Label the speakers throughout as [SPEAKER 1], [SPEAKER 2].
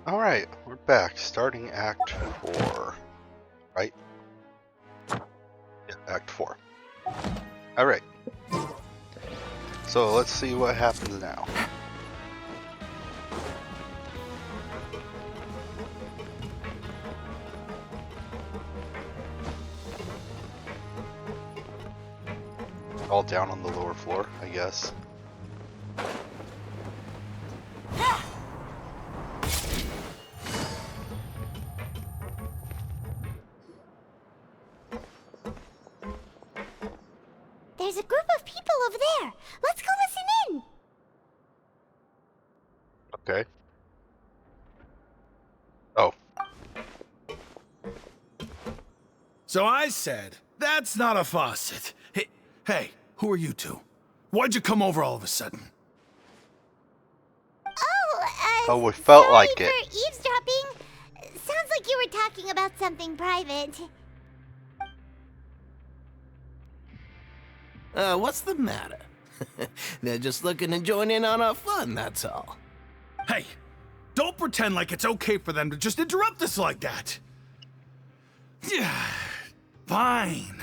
[SPEAKER 1] Alright, we're back, starting Act 4, right? Yeah, Act 4. Alright. So let's see what happens now. All down on the lower floor, I guess.
[SPEAKER 2] There's a group of people over there. Let's go listen in.
[SPEAKER 1] Okay. Oh.
[SPEAKER 3] So I said, that's not a faucet. Hey, who are you two? Why'd you come over all of a sudden?
[SPEAKER 1] Oh, we felt like it.
[SPEAKER 2] Sorry for eavesdropping. Sounds like you were talking about something private.
[SPEAKER 4] What's the matter? They're just looking to join in on our fun, that's all.
[SPEAKER 3] Hey, don't pretend like it's okay for them to just interrupt us like that. Yeah, fine.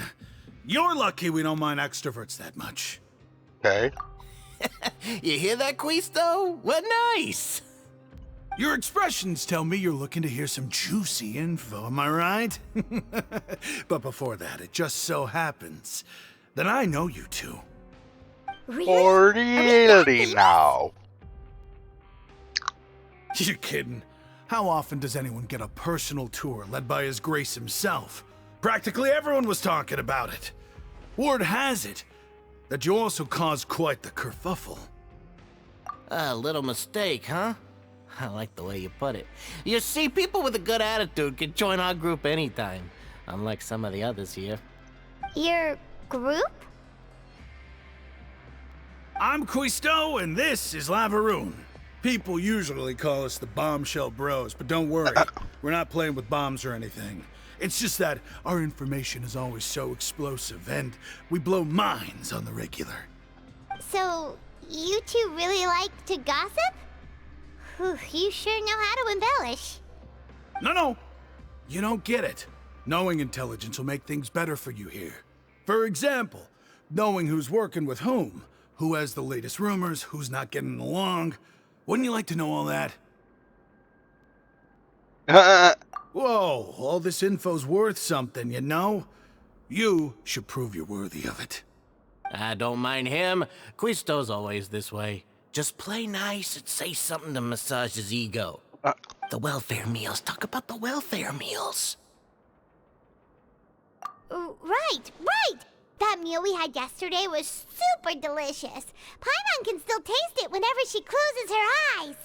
[SPEAKER 3] You're lucky we don't mind extroverts that much.
[SPEAKER 1] Okay.
[SPEAKER 4] You hear that, Quisto? What nice!
[SPEAKER 3] Your expressions tell me you're looking to hear some juicy info, am I right? But before that, it just so happens that I know you two.
[SPEAKER 1] Really now.
[SPEAKER 3] You're kidding. How often does anyone get a personal tour led by His Grace himself? Practically everyone was talking about it. Word has it that you also caused quite the kerfuffle.
[SPEAKER 4] A little mistake, huh? I like the way you put it. You see, people with a good attitude can join our group anytime, unlike some of the others here.
[SPEAKER 2] Your group?
[SPEAKER 3] I'm Quisto, and this is Lavaroon. People usually call us the Bombshell Bros, but don't worry, we're not playing with bombs or anything. It's just that our information is always so explosive, and we blow minds on the regular.
[SPEAKER 2] So, you two really like to gossip? Whew, you sure know how to embellish.
[SPEAKER 3] No, you don't get it. Knowing intelligence will make things better for you here. For example, knowing who's working with whom, who has the latest rumors, who's not getting along. Wouldn't you like to know all that? Whoa, all this info's worth something, you know? You should prove you're worthy of it.
[SPEAKER 4] I don't mind him. Quisto's always this way. Just play nice and say something to massage his ego. The welfare meals. Talk about the welfare meals.
[SPEAKER 2] Right. That meal we had yesterday was super delicious. Paimon can still taste it whenever she closes her eyes.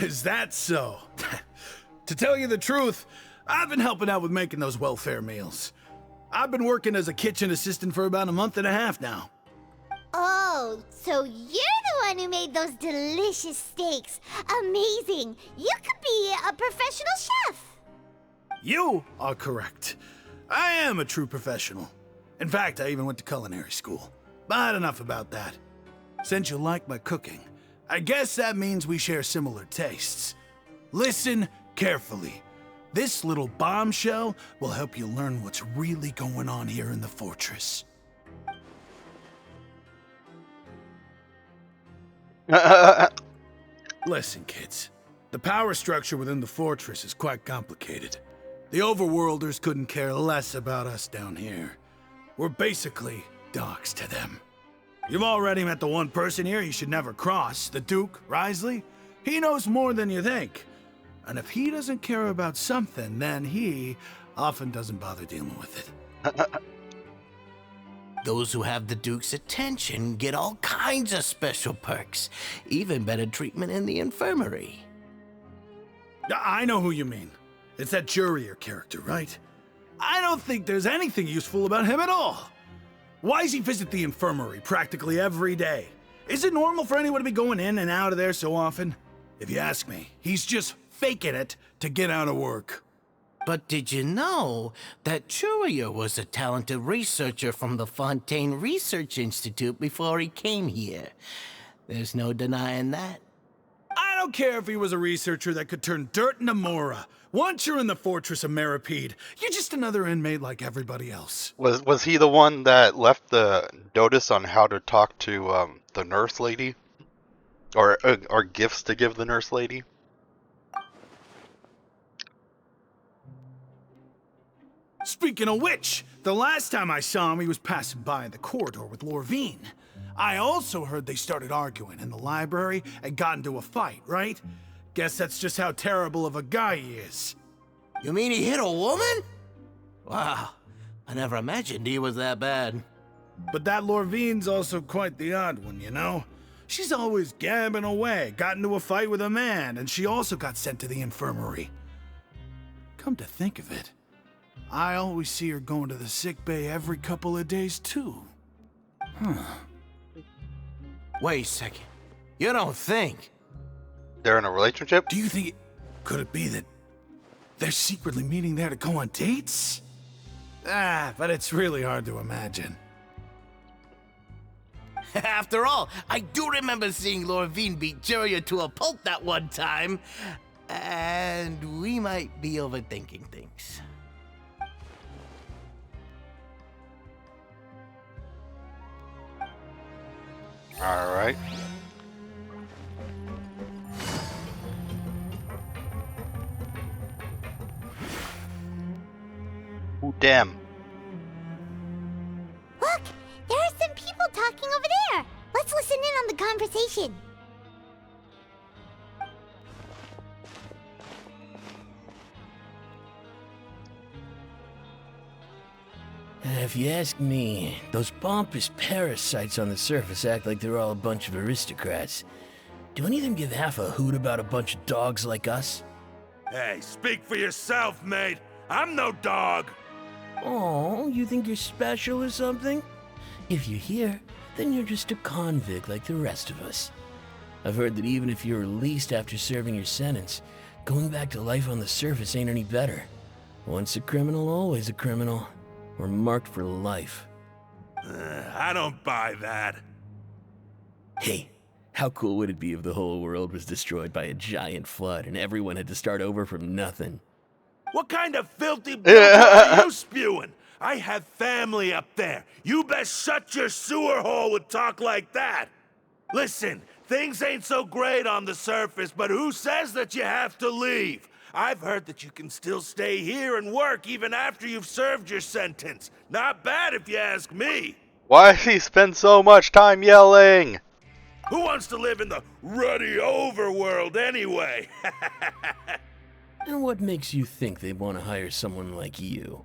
[SPEAKER 3] Is that so? To tell you the truth, I've been helping out with making those welfare meals. I've been working as a kitchen assistant for about a month and a half now.
[SPEAKER 2] Oh, so you're the one who made those delicious steaks. Amazing. You could be a professional chef.
[SPEAKER 3] You are correct. I am a true professional. In fact, I even went to culinary school. But enough about that. Since you like my cooking, I guess that means we share similar tastes. Listen carefully. This little bombshell will help you learn what's really going on here in the fortress. Listen, kids. The power structure within the fortress is quite complicated. The overworlders couldn't care less about us down here. We're basically dogs to them. You've already met the one person here you should never cross, the Duke, Risley. He knows more than you think. And if he doesn't care about something, then he often doesn't bother dealing with it.
[SPEAKER 4] Those who have the Duke's attention get all kinds of special perks, even better treatment in the infirmary.
[SPEAKER 3] I know who you mean. It's that Jurier character, right? I don't think there's anything useful about him at all. Why does he visit the infirmary practically every day? Is it normal for anyone to be going in and out of there so often? If you ask me, he's just faking it to get out of work.
[SPEAKER 4] But did you know that Jurier was a talented researcher from the Fontaine Research Institute before he came here? There's no denying that.
[SPEAKER 3] I don't care if he was a researcher that could turn dirt into Mora. Once you're in the fortress of Meripede, you're just another inmate like everybody else.
[SPEAKER 1] Was he the one that left the notice on how to talk to the nurse lady, or gifts to give the nurse lady?
[SPEAKER 3] Speaking of which, the last time I saw him, he was passing by in the corridor with Lorvine. I also heard they started arguing in the library and got into a fight, right? Guess that's just how terrible of a guy he is.
[SPEAKER 4] You mean he hit a woman? Wow, I never imagined he was that bad.
[SPEAKER 3] But that Lorvine's also quite the odd one, you know? She's always gabbing away, got into a fight with a man, and she also got sent to the infirmary. Come to think of it, I always see her going to the sick bay every couple of days, too.
[SPEAKER 4] Wait a second. You don't think?
[SPEAKER 1] They're in a relationship?
[SPEAKER 3] Do you think could it be that they're secretly meeting there to go on dates? But it's really hard to imagine.
[SPEAKER 4] After all, I do remember seeing Lorvine beat Jiraiya to a pulp that one time. And we might be overthinking things.
[SPEAKER 1] Alright. Ooh, damn.
[SPEAKER 2] Look, there are some people talking over there. Let's listen in on the conversation.
[SPEAKER 5] If you ask me, those pompous parasites on the surface act like they're all a bunch of aristocrats. Do any of them give half a hoot about a bunch of dogs like us?
[SPEAKER 6] Hey, speak for yourself, mate. I'm no dog.
[SPEAKER 5] Oh, you think you're special or something? If you're here, then you're just a convict like the rest of us. I've heard that even if you're released after serving your sentence, going back to life on the surface ain't any better. Once a criminal, always a criminal. We're marked for life.
[SPEAKER 6] I don't buy that.
[SPEAKER 5] Hey, how cool would it be if the whole world was destroyed by a giant flood and everyone had to start over from nothing?
[SPEAKER 6] What kind of filthy bullshit are you spewing? I have family up there. You best shut your sewer hole with talk like that. Listen, things ain't so great on the surface, but who says that you have to leave? I've heard that you can still stay here and work even after you've served your sentence. Not bad if you ask me.
[SPEAKER 1] Why does he spend so much time yelling?
[SPEAKER 6] Who wants to live in the ruddy overworld anyway?
[SPEAKER 5] And what makes you think they'd want to hire someone like you?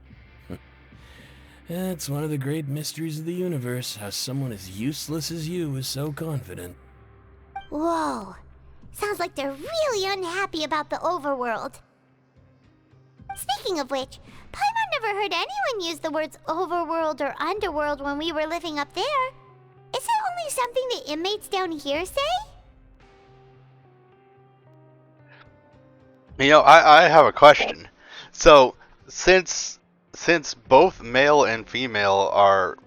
[SPEAKER 5] It's one of the great mysteries of the universe, how someone as useless as you is so confident.
[SPEAKER 2] Whoa. Sounds like they're really unhappy about the overworld. Speaking of which, Paimon never heard anyone use the words overworld or underworld when we were living up there. Is it only something the inmates down here say?
[SPEAKER 1] You know, I have a question. So, since both male and female are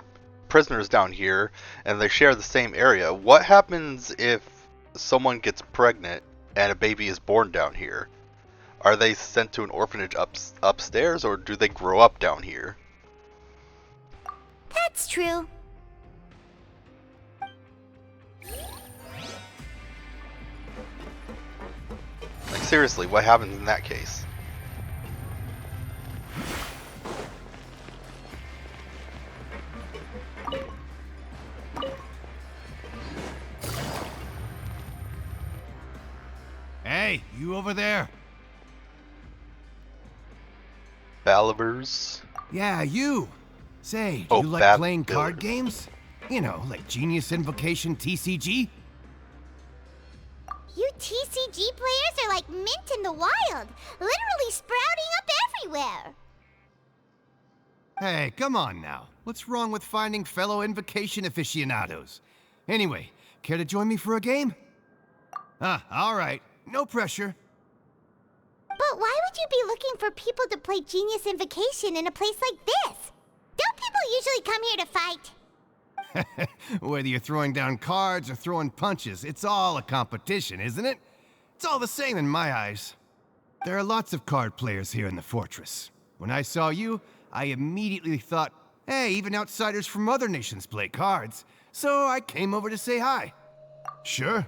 [SPEAKER 1] prisoners down here, and they share the same area, what happens if someone gets pregnant and a baby is born down here? Are they sent to an orphanage upstairs, or do they grow up down here?
[SPEAKER 2] That's true.
[SPEAKER 1] Like, seriously, what happens in that case?
[SPEAKER 7] Hey, you over there?
[SPEAKER 1] Balivers?
[SPEAKER 7] Yeah, you. Say, do
[SPEAKER 1] Oh,
[SPEAKER 7] you like
[SPEAKER 1] Bab
[SPEAKER 7] playing card
[SPEAKER 1] Billers.
[SPEAKER 7] games? You know, like Genius Invocation TCG?
[SPEAKER 2] You TCG players are like mint in the wild, literally sprouting up everywhere.
[SPEAKER 7] Hey, come on now. What's wrong with finding fellow Invocation aficionados? Anyway, care to join me for a game? All right. No pressure.
[SPEAKER 2] But why would you be looking for people to play Genius Invocation in a place like this? Don't people usually come here to fight?
[SPEAKER 7] Whether you're throwing down cards or throwing punches, it's all a competition, isn't it? It's all the same in my eyes. There are lots of card players here in the fortress. When I saw you, I immediately thought, hey, even outsiders from other nations play cards. So I came over to say hi. Sure.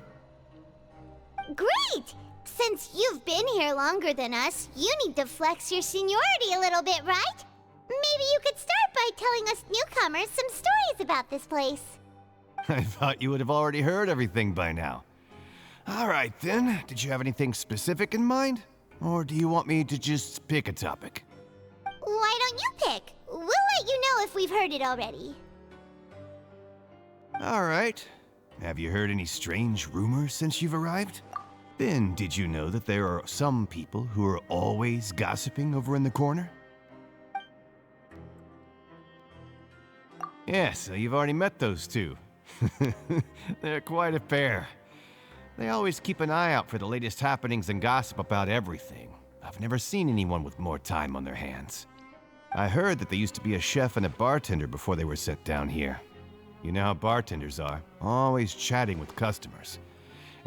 [SPEAKER 2] Great! Since you've been here longer than us, you need to flex your seniority a little bit, right? Maybe you could start by telling us newcomers some stories about this place.
[SPEAKER 7] I thought you would have already heard everything by now. All right, then. Did you have anything specific in mind? Or do you want me to just pick a topic?
[SPEAKER 2] Why don't you pick? We'll let you know if we've heard it already.
[SPEAKER 7] All right. Have you heard any strange rumors since you've arrived? Then, did you know that there are some people who are always gossiping over in the corner? Yeah, so you've already met those two. They're quite a pair. They always keep an eye out for the latest happenings and gossip about everything. I've never seen anyone with more time on their hands. I heard that they used to be a chef and a bartender before they were sent down here. You know how bartenders are, always chatting with customers.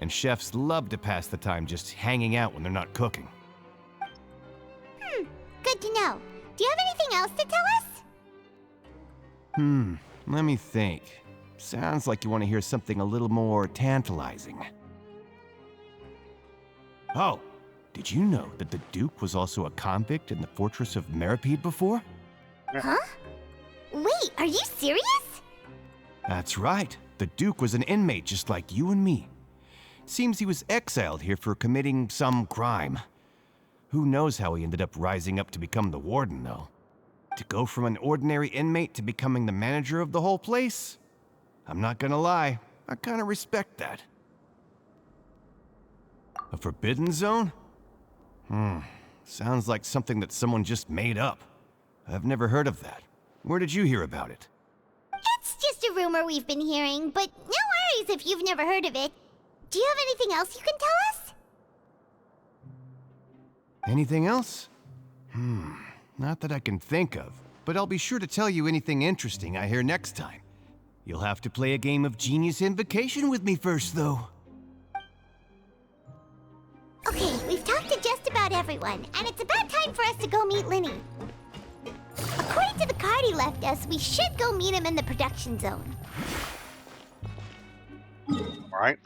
[SPEAKER 7] And chefs love to pass the time just hanging out when they're not cooking.
[SPEAKER 2] Good to know. Do you have anything else to tell us?
[SPEAKER 7] Let me think. Sounds like you want to hear something a little more tantalizing. Oh, did you know that the Duke was also a convict in the fortress of Meripede before?
[SPEAKER 2] Huh? Wait, are you serious?
[SPEAKER 7] That's right. The Duke was an inmate just like you and me. Seems he was exiled here for committing some crime. Who knows how he ended up rising up to become the warden, though. To go from an ordinary inmate to becoming the manager of the whole place? I'm not gonna lie, I kinda respect that. A forbidden zone? Sounds like something that someone just made up. I've never heard of that. Where did you hear about it?
[SPEAKER 2] It's just a rumor we've been hearing, but no worries if you've never heard of it. Do you have anything else you can tell us?
[SPEAKER 7] Anything else? Not that I can think of, but I'll be sure to tell you anything interesting I hear next time. You'll have to play a game of Genius Invocation with me first, though.
[SPEAKER 2] Okay, we've talked to just about everyone, and it's about time for us to go meet Linny. According to the card he left us, we should go meet him in the production zone.
[SPEAKER 1] Alright.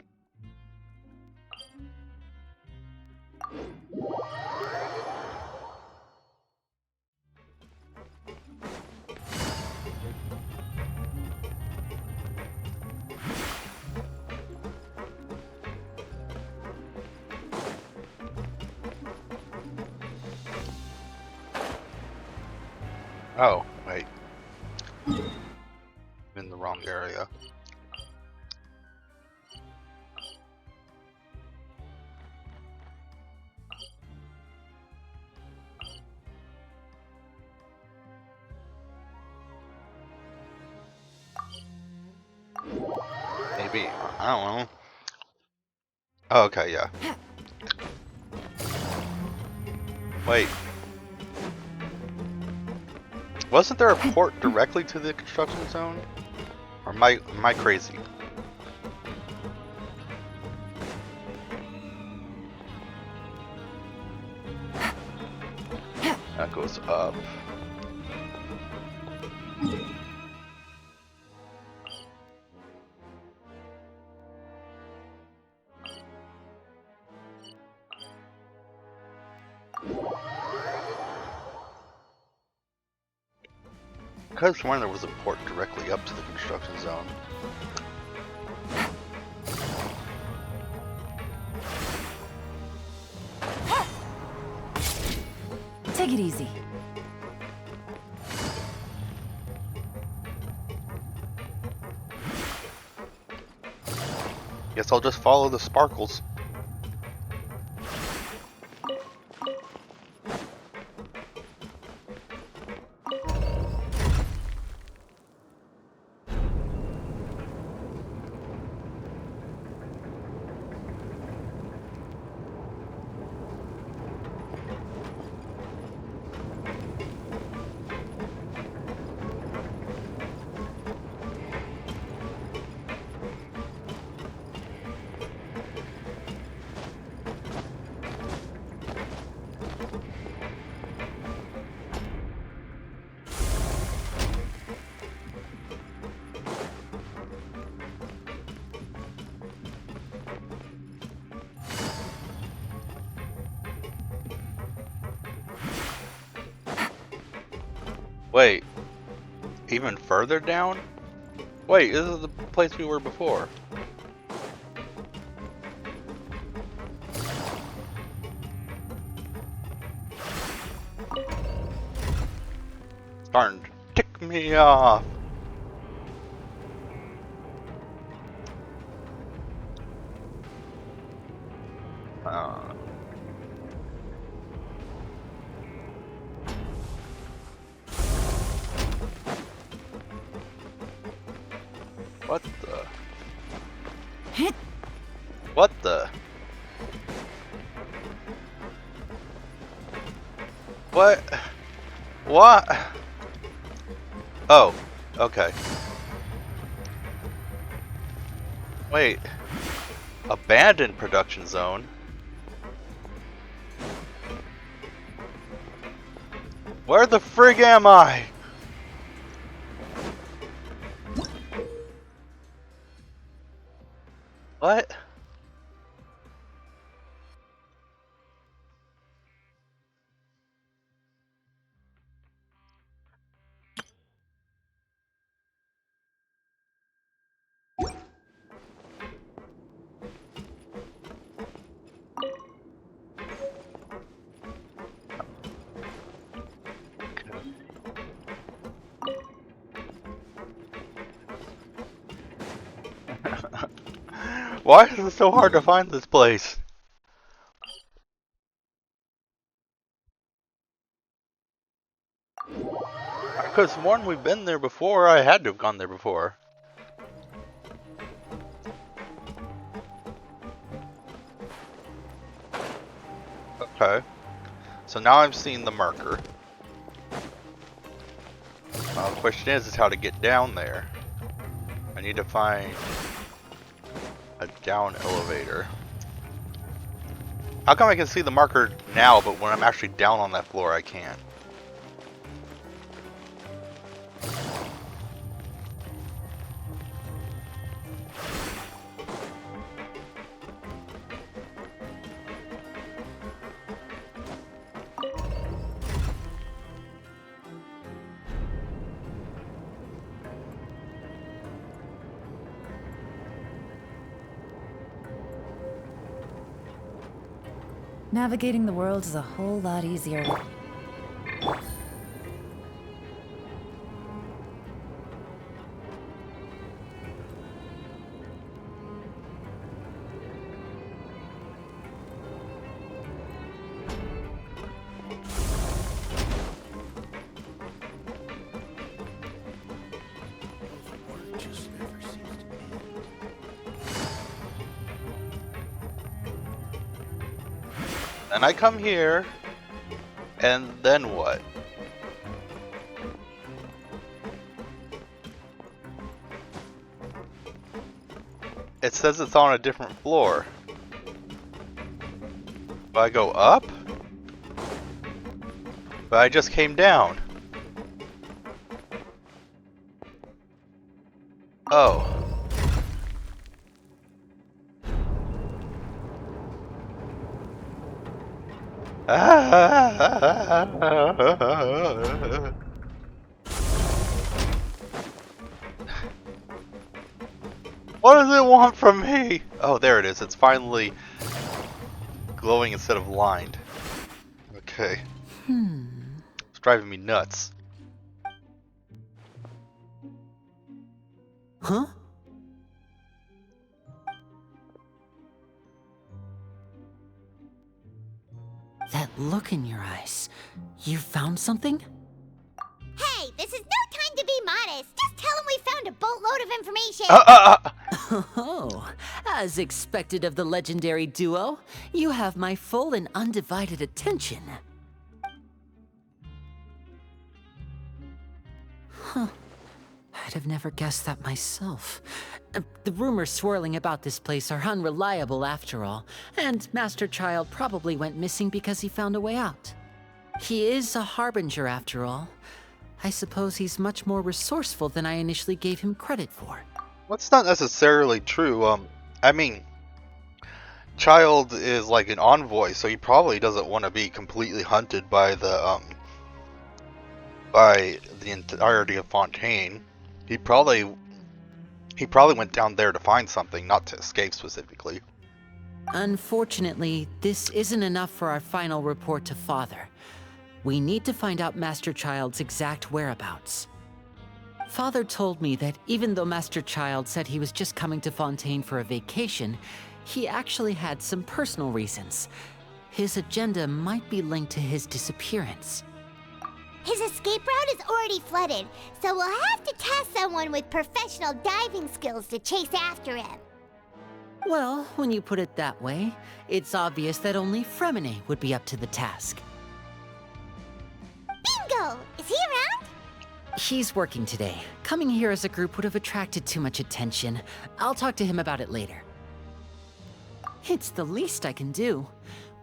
[SPEAKER 1] Oh, wait. I'm in the wrong area. Maybe. I don't know. Oh, okay, yeah. Wait. Wasn't there a port directly to the construction zone? Or am I crazy? That goes up. I could have sworn there was a port directly up to the construction zone.
[SPEAKER 8] Take it easy.
[SPEAKER 1] Guess I'll just follow the sparkles. Wait, even further down? Wait, this is the place we were before. Starting to tick me off. What the? What the? What? What? Oh, okay. Wait. Abandoned production zone? Where the frig am I? What? Why is it so hard to find this place? I could have sworn we've been there before. I had to have gone there before. Okay. So now I'm seeing the marker. The question is how to get down there. I need to find a down elevator. How come I can see the marker now, but when I'm actually down on that floor, I can't?
[SPEAKER 8] Navigating the world is a whole lot easier.
[SPEAKER 1] And I come here, and then what? It says it's on a different floor. Do I go up? But I just came down. Oh. What does it want from me? Oh, there it is. It's finally glowing instead of lined. Okay. It's driving me nuts.
[SPEAKER 4] Huh? That look in your eyes. You found something?
[SPEAKER 2] Hey, this is no time to be modest. Just tell him we found a boatload of information.
[SPEAKER 9] Oh, as expected of the legendary duo, you have my full and undivided attention. Huh. I'd have never guessed that myself. The rumors swirling about this place are unreliable after all, and Master Child probably went missing because he found a way out. He is a harbinger after all. I suppose he's much more resourceful than I initially gave him credit for.
[SPEAKER 1] That's not necessarily true. I mean, Child is like an envoy, so he probably doesn't want to be completely hunted by the by the entirety of Fontaine, he probably went down there to find something, not to escape specifically.
[SPEAKER 9] Unfortunately, this isn't enough for our final report to Father. We need to find out Master Child's exact whereabouts. Father told me that even though Master Child said he was just coming to Fontaine for a vacation, he actually had some personal reasons. His agenda might be linked to his disappearance.
[SPEAKER 2] His escape route is already flooded, so we'll have to task someone with professional diving skills to chase after him.
[SPEAKER 9] Well, when you put it that way, it's obvious that only Fremine would be up to the task.
[SPEAKER 2] Bingo! Is he around?
[SPEAKER 9] He's working today. Coming here as a group would have attracted too much attention. I'll talk to him about it later. It's the least I can do.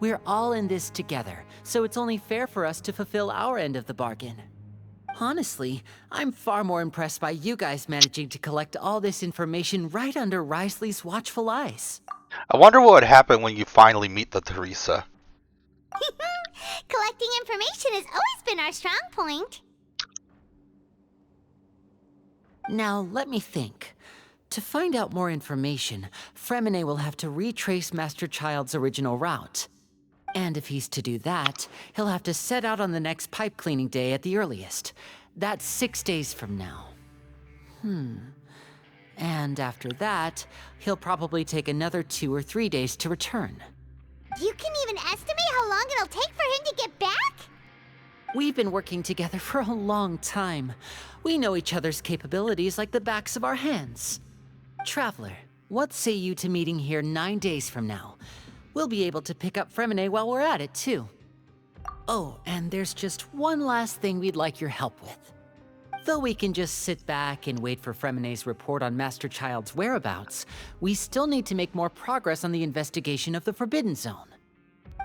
[SPEAKER 9] We're all in this together, so it's only fair for us to fulfill our end of the bargain. Honestly, I'm far more impressed by you guys managing to collect all this information right under Risley's watchful eyes.
[SPEAKER 1] I wonder what would happen when you finally meet the Teresa.
[SPEAKER 2] Collecting information has always been our strong point.
[SPEAKER 9] Now, let me think. To find out more information, Fremine will have to retrace Master Child's original route. And if he's to do that, he'll have to set out on the next pipe cleaning day at the earliest. That's 6 days from now. And after that, he'll probably take another 2 or 3 days to return.
[SPEAKER 2] You can even estimate how long it'll take for him to get back?
[SPEAKER 9] We've been working together for a long time. We know each other's capabilities like the backs of our hands. Traveler, what say you to meeting here 9 days from now? We'll be able to pick up Fremine while we're at it, too. Oh, and there's just one last thing we'd like your help with. Though we can just sit back and wait for Fremine's report on Master Child's whereabouts, we still need to make more progress on the investigation of the Forbidden Zone.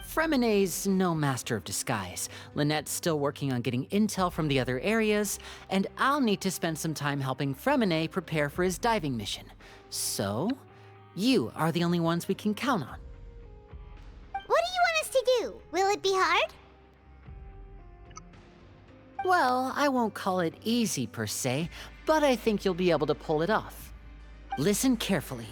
[SPEAKER 9] Fremine's no master of disguise, Lynette's still working on getting intel from the other areas, and I'll need to spend some time helping Fremine prepare for his diving mission. So, you are the only ones we can count on.
[SPEAKER 2] What do you want us to do? Will it be hard?
[SPEAKER 9] Well, I won't call it easy per se, but I think you'll be able to pull it off. Listen carefully.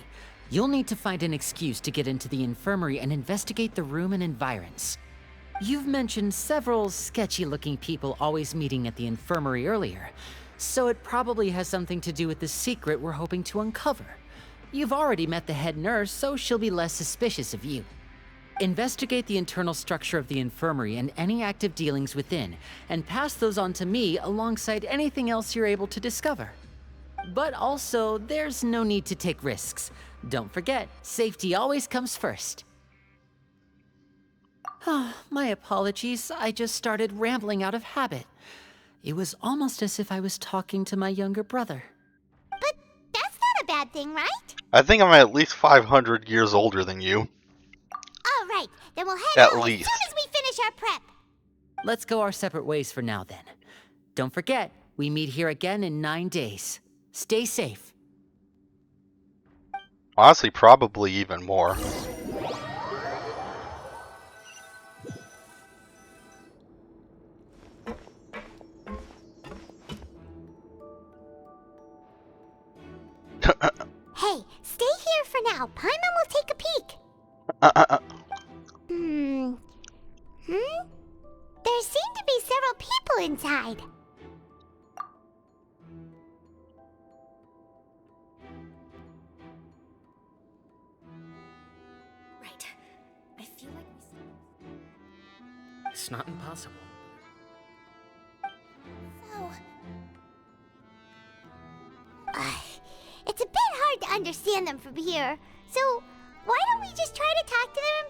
[SPEAKER 9] You'll need to find an excuse to get into the infirmary and investigate the room and environs. You've mentioned several sketchy-looking people always meeting at the infirmary earlier, so it probably has something to do with the secret we're hoping to uncover. You've already met the head nurse, so she'll be less suspicious of you. Investigate the internal structure of the infirmary and any active dealings within, and pass those on to me alongside anything else you're able to discover. But also, there's no need to take risks. Don't forget, safety always comes first. My apologies, I just started rambling out of habit. It was almost as if I was talking to my younger brother.
[SPEAKER 2] But that's not a bad thing, right?
[SPEAKER 1] I think I'm at least 500 years older than you.
[SPEAKER 2] All right, then we'll head
[SPEAKER 1] At
[SPEAKER 2] home
[SPEAKER 1] least.
[SPEAKER 2] as soon as we finish our prep.
[SPEAKER 9] Let's go our separate ways for now, then. Don't forget, we meet here again in 9 days. Stay safe.
[SPEAKER 1] Honestly, probably even more.
[SPEAKER 2] Hey, stay here for now. Paimon will take a peek. There seem to be several people inside.
[SPEAKER 10] Right. I feel like it's not impossible.
[SPEAKER 2] So... it's a bit hard to understand them from here. So, why don't we just try to talk to them in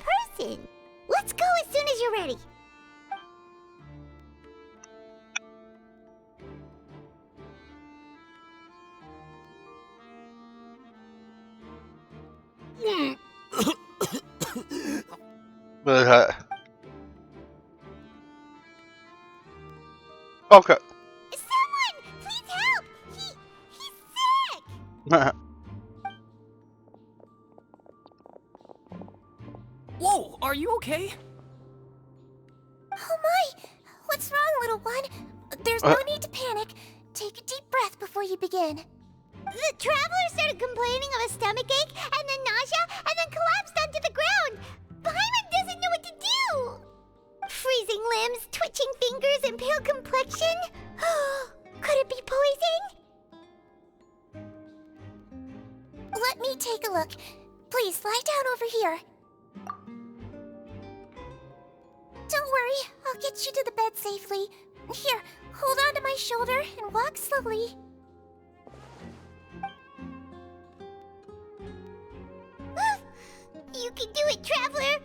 [SPEAKER 2] person? Let's go as soon as you're ready.
[SPEAKER 1] Okay.
[SPEAKER 2] Someone! Please help! He's sick!
[SPEAKER 10] Whoa, are you okay?
[SPEAKER 2] Oh my! What's wrong, little one? There's no need to panic. Take a deep breath before you begin. The traveler started complaining of a stomachache, and then nausea, and then collapsed onto the ground. Paimon doesn't know what to do. Freezing limbs, twitching fingers, and pale complexion? Could it be poison? Let me take a look. Please, lie down over here. Don't worry, I'll get you to the bed safely. Here, hold on to my shoulder and walk slowly. You can do it, Traveler!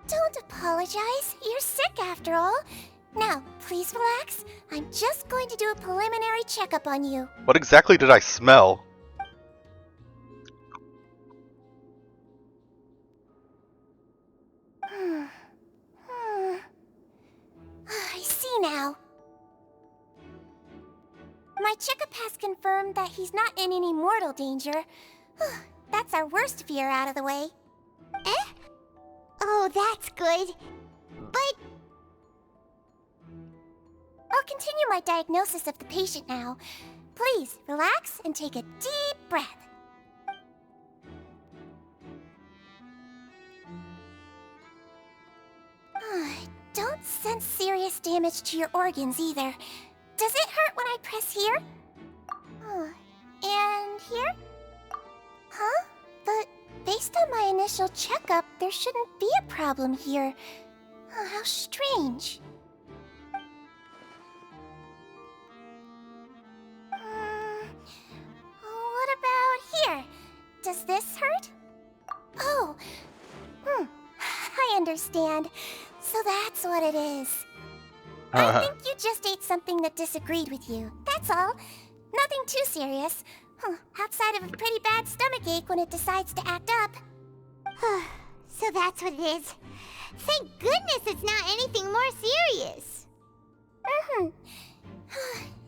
[SPEAKER 2] Don't apologize. You're sick after all. Now, please relax. I'm just going to do a preliminary checkup on you.
[SPEAKER 1] What exactly did I smell?
[SPEAKER 2] I see now. My checkup has confirmed that he's not in any mortal danger. That's our worst fear out of the way. Eh? Oh, that's good. But... I'll continue my diagnosis of the patient now. Please, relax and take a deep breath. Don't sense serious damage to your organs either. Does it hurt when I press here? And here? Huh? But based on my initial checkup, there shouldn't be a problem here. How strange. What about here? Does this hurt? Oh. I understand. So that's what it is. I think you just ate something that disagreed with you. That's all. Nothing too serious. Outside of a pretty bad stomachache when it decides to act up. So that's what it is. Thank goodness it's not anything more serious. And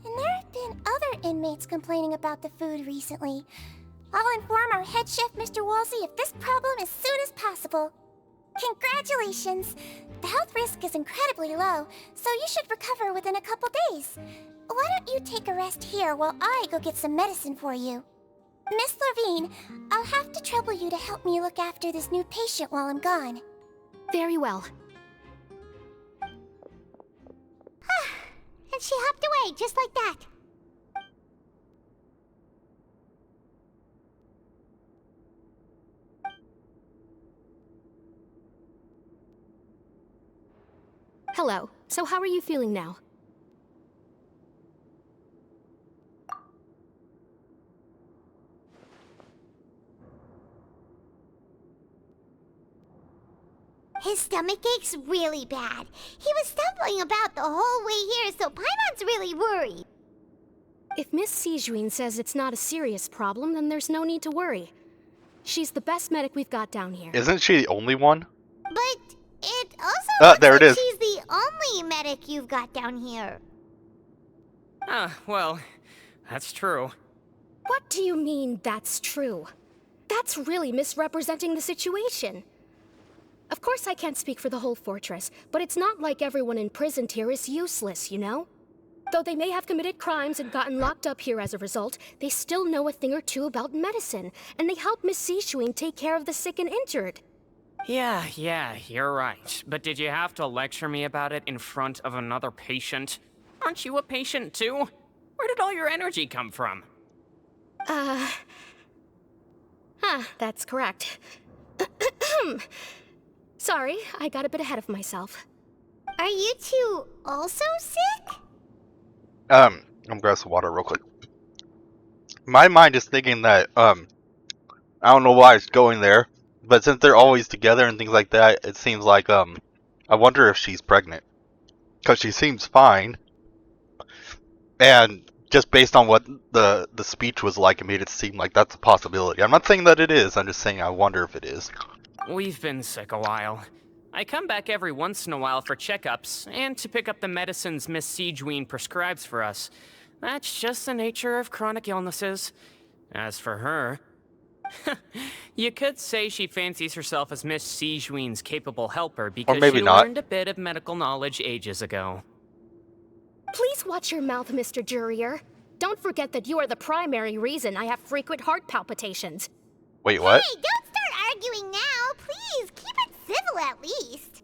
[SPEAKER 2] there have been other inmates complaining about the food recently. I'll inform our head chef, Mr. Woolsey, of this problem as soon as possible. Congratulations! The health risk is incredibly low, so you should recover within a couple days. Why don't you take a rest here while I go get some medicine for you? Miss Levine, I'll have to trouble you to help me look after this new patient while I'm gone.
[SPEAKER 10] Very well.
[SPEAKER 2] And she hopped away just like that.
[SPEAKER 10] Hello. So how are you feeling now?
[SPEAKER 2] His stomach ache's really bad. He was stumbling about the whole way here, so Paimon's really worried.
[SPEAKER 10] If Miss Sijuin says it's not a serious problem, then there's no need to worry. She's the best medic we've got down here.
[SPEAKER 1] Isn't she the only one?
[SPEAKER 2] But it also looks
[SPEAKER 1] there
[SPEAKER 2] like
[SPEAKER 1] it is.
[SPEAKER 2] she's the only medic you've got down here.
[SPEAKER 11] Well, that's true.
[SPEAKER 10] What do you mean, that's true? That's really misrepresenting the situation. Of course I can't speak for the whole fortress, but it's not like everyone imprisoned here is useless, you know? Though they may have committed crimes and gotten locked up here as a result, they still know a thing or two about medicine, and they help Miss Sishuin take care of the sick and injured.
[SPEAKER 11] Yeah, you're right. But did you have to lecture me about it in front of another patient? Aren't you a patient too? Where did all your energy come from?
[SPEAKER 10] That's correct. Sorry, I got a bit ahead of myself.
[SPEAKER 2] Are you two also sick?
[SPEAKER 1] I'm gonna grab some water real quick. My mind is thinking that, I don't know why it's going there, but since they're always together and things like that, it seems like, I wonder if she's pregnant. Because she seems fine. And just based on what the speech was like, it made it seem like that's a possibility. I'm not saying that it is, I'm just saying I wonder if it is.
[SPEAKER 11] We've been sick a while. I come back every once in a while for checkups, and to pick up the medicines Miss Sijuin prescribes for us. That's just the nature of chronic illnesses. As for her... you could say she fancies herself as Miss Sijuin's capable helper because
[SPEAKER 1] maybe
[SPEAKER 11] she
[SPEAKER 1] not.
[SPEAKER 11] learned a bit of medical knowledge ages ago.
[SPEAKER 10] Please watch your mouth, Mr. Jurier. Don't forget that you are the primary reason I have frequent heart palpitations.
[SPEAKER 1] Wait, what?
[SPEAKER 2] Hey, don't start arguing now. Please, keep it civil at least.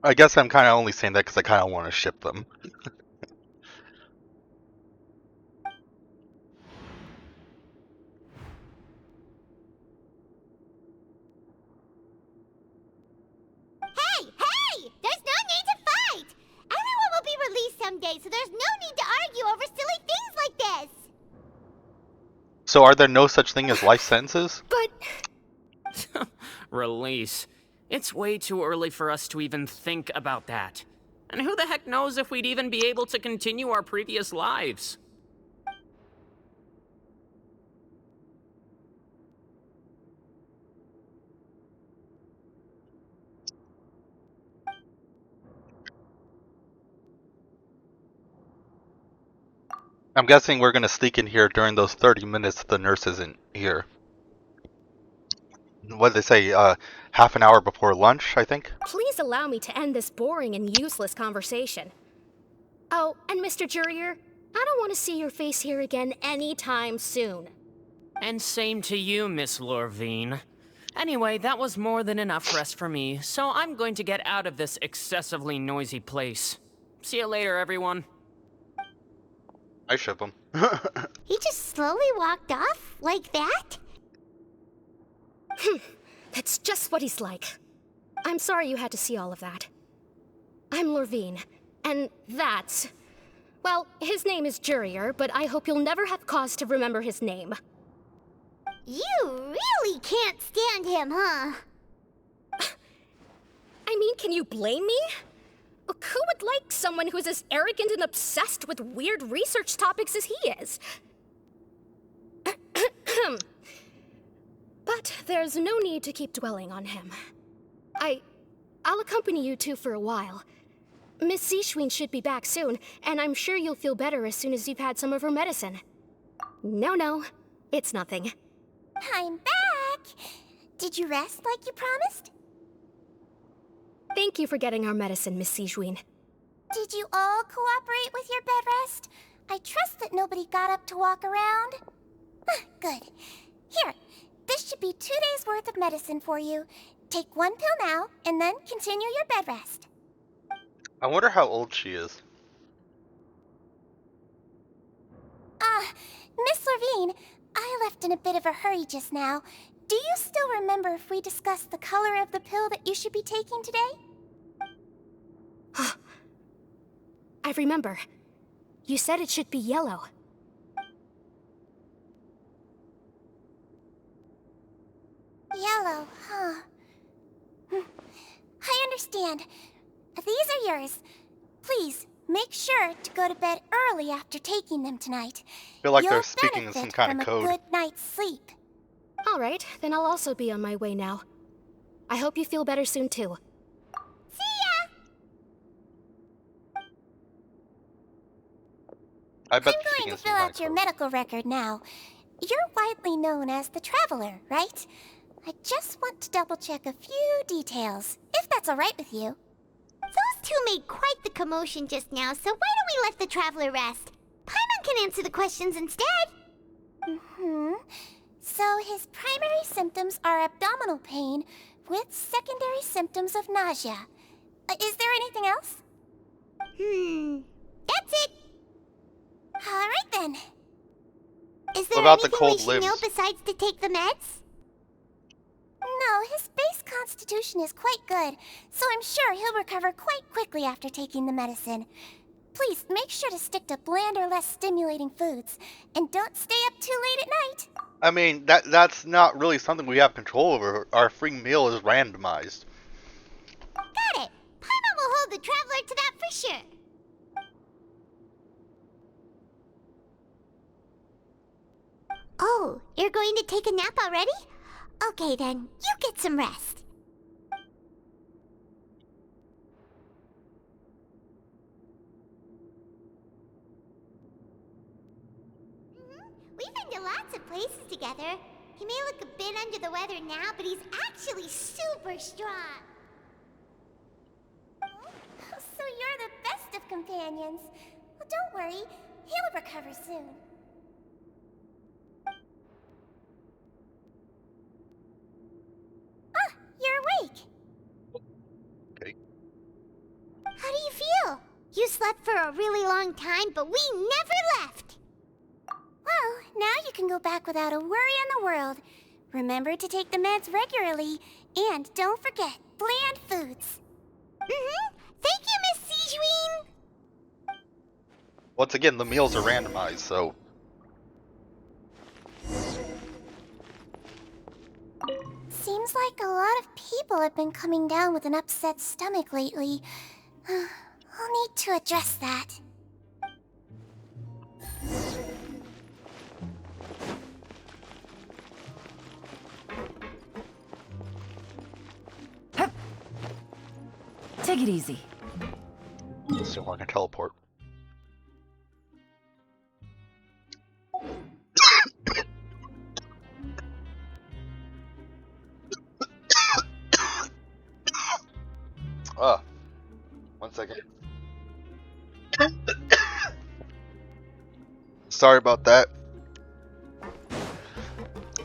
[SPEAKER 1] I guess I'm kind of only saying that because I kind of want to ship them.
[SPEAKER 2] Hey, hey! There's no need to fight! Everyone will be released someday, so there's no need to argue over silly things like this!
[SPEAKER 1] So are there no such thing as life sentences?
[SPEAKER 10] But...
[SPEAKER 11] Release. It's way too early for us to even think about that. And who the heck knows if we'd even be able to continue our previous lives?
[SPEAKER 1] I'm guessing we're going to sneak in here during those 30 minutes the nurse isn't here. What did they say? Half an hour before lunch, I think?
[SPEAKER 10] Please allow me to end this boring and useless conversation. Oh, and Mr. Jurier, I don't want to see your face here again anytime soon.
[SPEAKER 11] And same to you, Miss Lorvine. Anyway, that was more than enough rest for me, so I'm going to get out of this excessively noisy place. See you later, everyone.
[SPEAKER 1] I ship him.
[SPEAKER 2] He just slowly walked off like that?
[SPEAKER 10] That's just what he's like. I'm sorry you had to see all of that. I'm Lorvine, and that's... Well, his name is Jurier, but I hope you'll never have cause to remember his name.
[SPEAKER 2] You really can't stand him, huh?
[SPEAKER 10] I mean, can you blame me? Look, who would like someone who is as arrogant and obsessed with weird research topics as he is? But there's no need to keep dwelling on him. I'll accompany you two for a while. Miss Zishwin should be back soon, and I'm sure you'll feel better as soon as you've had some of her medicine. No, it's nothing.
[SPEAKER 2] I'm back! Did you rest like you promised?
[SPEAKER 10] Thank you for getting our medicine, Miss Zishwin.
[SPEAKER 2] Did you all cooperate with your bed rest? I trust that nobody got up to walk around. Good. Here, this should be 2 days' worth of medicine for you. Take 1 pill now, and then continue your bed rest.
[SPEAKER 1] I wonder how old she is.
[SPEAKER 2] Miss Lorvine, I left in a bit of a hurry just now. Do you still remember if we discussed the color of the pill that you should be taking today?
[SPEAKER 10] I remember. You said it should be yellow.
[SPEAKER 2] Yellow, huh? I understand. These are yours. Please, make sure to go to bed early after taking them tonight.
[SPEAKER 1] I feel like
[SPEAKER 2] You'll
[SPEAKER 1] they're speaking in some
[SPEAKER 2] benefit
[SPEAKER 1] kind of
[SPEAKER 2] from
[SPEAKER 1] code.
[SPEAKER 2] a good night's sleep.
[SPEAKER 10] All right, then I'll also be on my way now. I hope you feel better soon, too.
[SPEAKER 2] See ya!
[SPEAKER 1] I bet
[SPEAKER 2] I'm
[SPEAKER 1] they're
[SPEAKER 2] going
[SPEAKER 1] speaking
[SPEAKER 2] to
[SPEAKER 1] in some
[SPEAKER 2] fill
[SPEAKER 1] kind
[SPEAKER 2] out
[SPEAKER 1] of
[SPEAKER 2] your
[SPEAKER 1] code.
[SPEAKER 2] medical record now. You're widely known as the Traveler, right? I just want to double-check a few details, if that's all right with you. Those two made quite the commotion just now, so why don't we let the Traveler rest? Paimon can answer the questions instead. So his primary symptoms are abdominal pain with secondary symptoms of nausea. Is there anything else? That's it. All right then. Is there
[SPEAKER 1] What about the
[SPEAKER 2] anything
[SPEAKER 1] cold
[SPEAKER 2] we should know
[SPEAKER 1] limbs?
[SPEAKER 2] besides to take the meds? No, his base constitution is quite good, so I'm sure he'll recover quite quickly after taking the medicine. Please make sure to stick to bland or less stimulating foods, and don't stay up too late at night.
[SPEAKER 1] I mean, that's not really something we have control over. Our free meal is randomized.
[SPEAKER 2] Got it. Paimon will hold the Traveler to that for sure. Oh, you're going to take a nap already? Okay then, you get some rest. We've been to lots of places together. He may look a bit under the weather now, but he's actually super strong. So you're the best of companions. Well, don't worry, he'll recover soon. Ah, you're awake.
[SPEAKER 1] Okay.
[SPEAKER 2] How do you feel? You slept for a really long time, but we never left. Well, now you can go back without a worry in the world. Remember to take the meds regularly, and don't forget, bland foods. Thank you, Miss Sijuin!
[SPEAKER 1] Once again, the meals are randomized, so...
[SPEAKER 2] Seems like a lot of people have been coming down with an upset stomach lately. I'll need to address that.
[SPEAKER 8] Take it easy.
[SPEAKER 1] Let's see if I can teleport. One second. Sorry about that.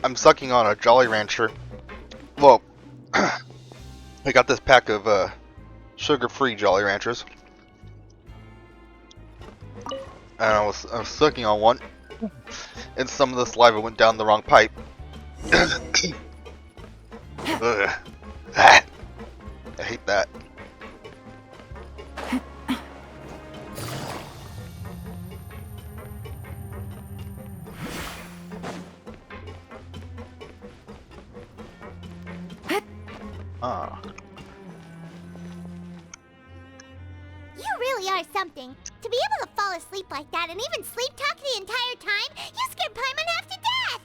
[SPEAKER 1] I'm sucking on a Jolly Rancher. Well, I got this pack of sugar-free Jolly Ranchers, and I was sucking on one, and some of the saliva went down the wrong pipe. Ugh. I hate that.
[SPEAKER 2] You really are something. To be able to fall asleep like that and even sleep talk the entire time, you scared Paimon half to death!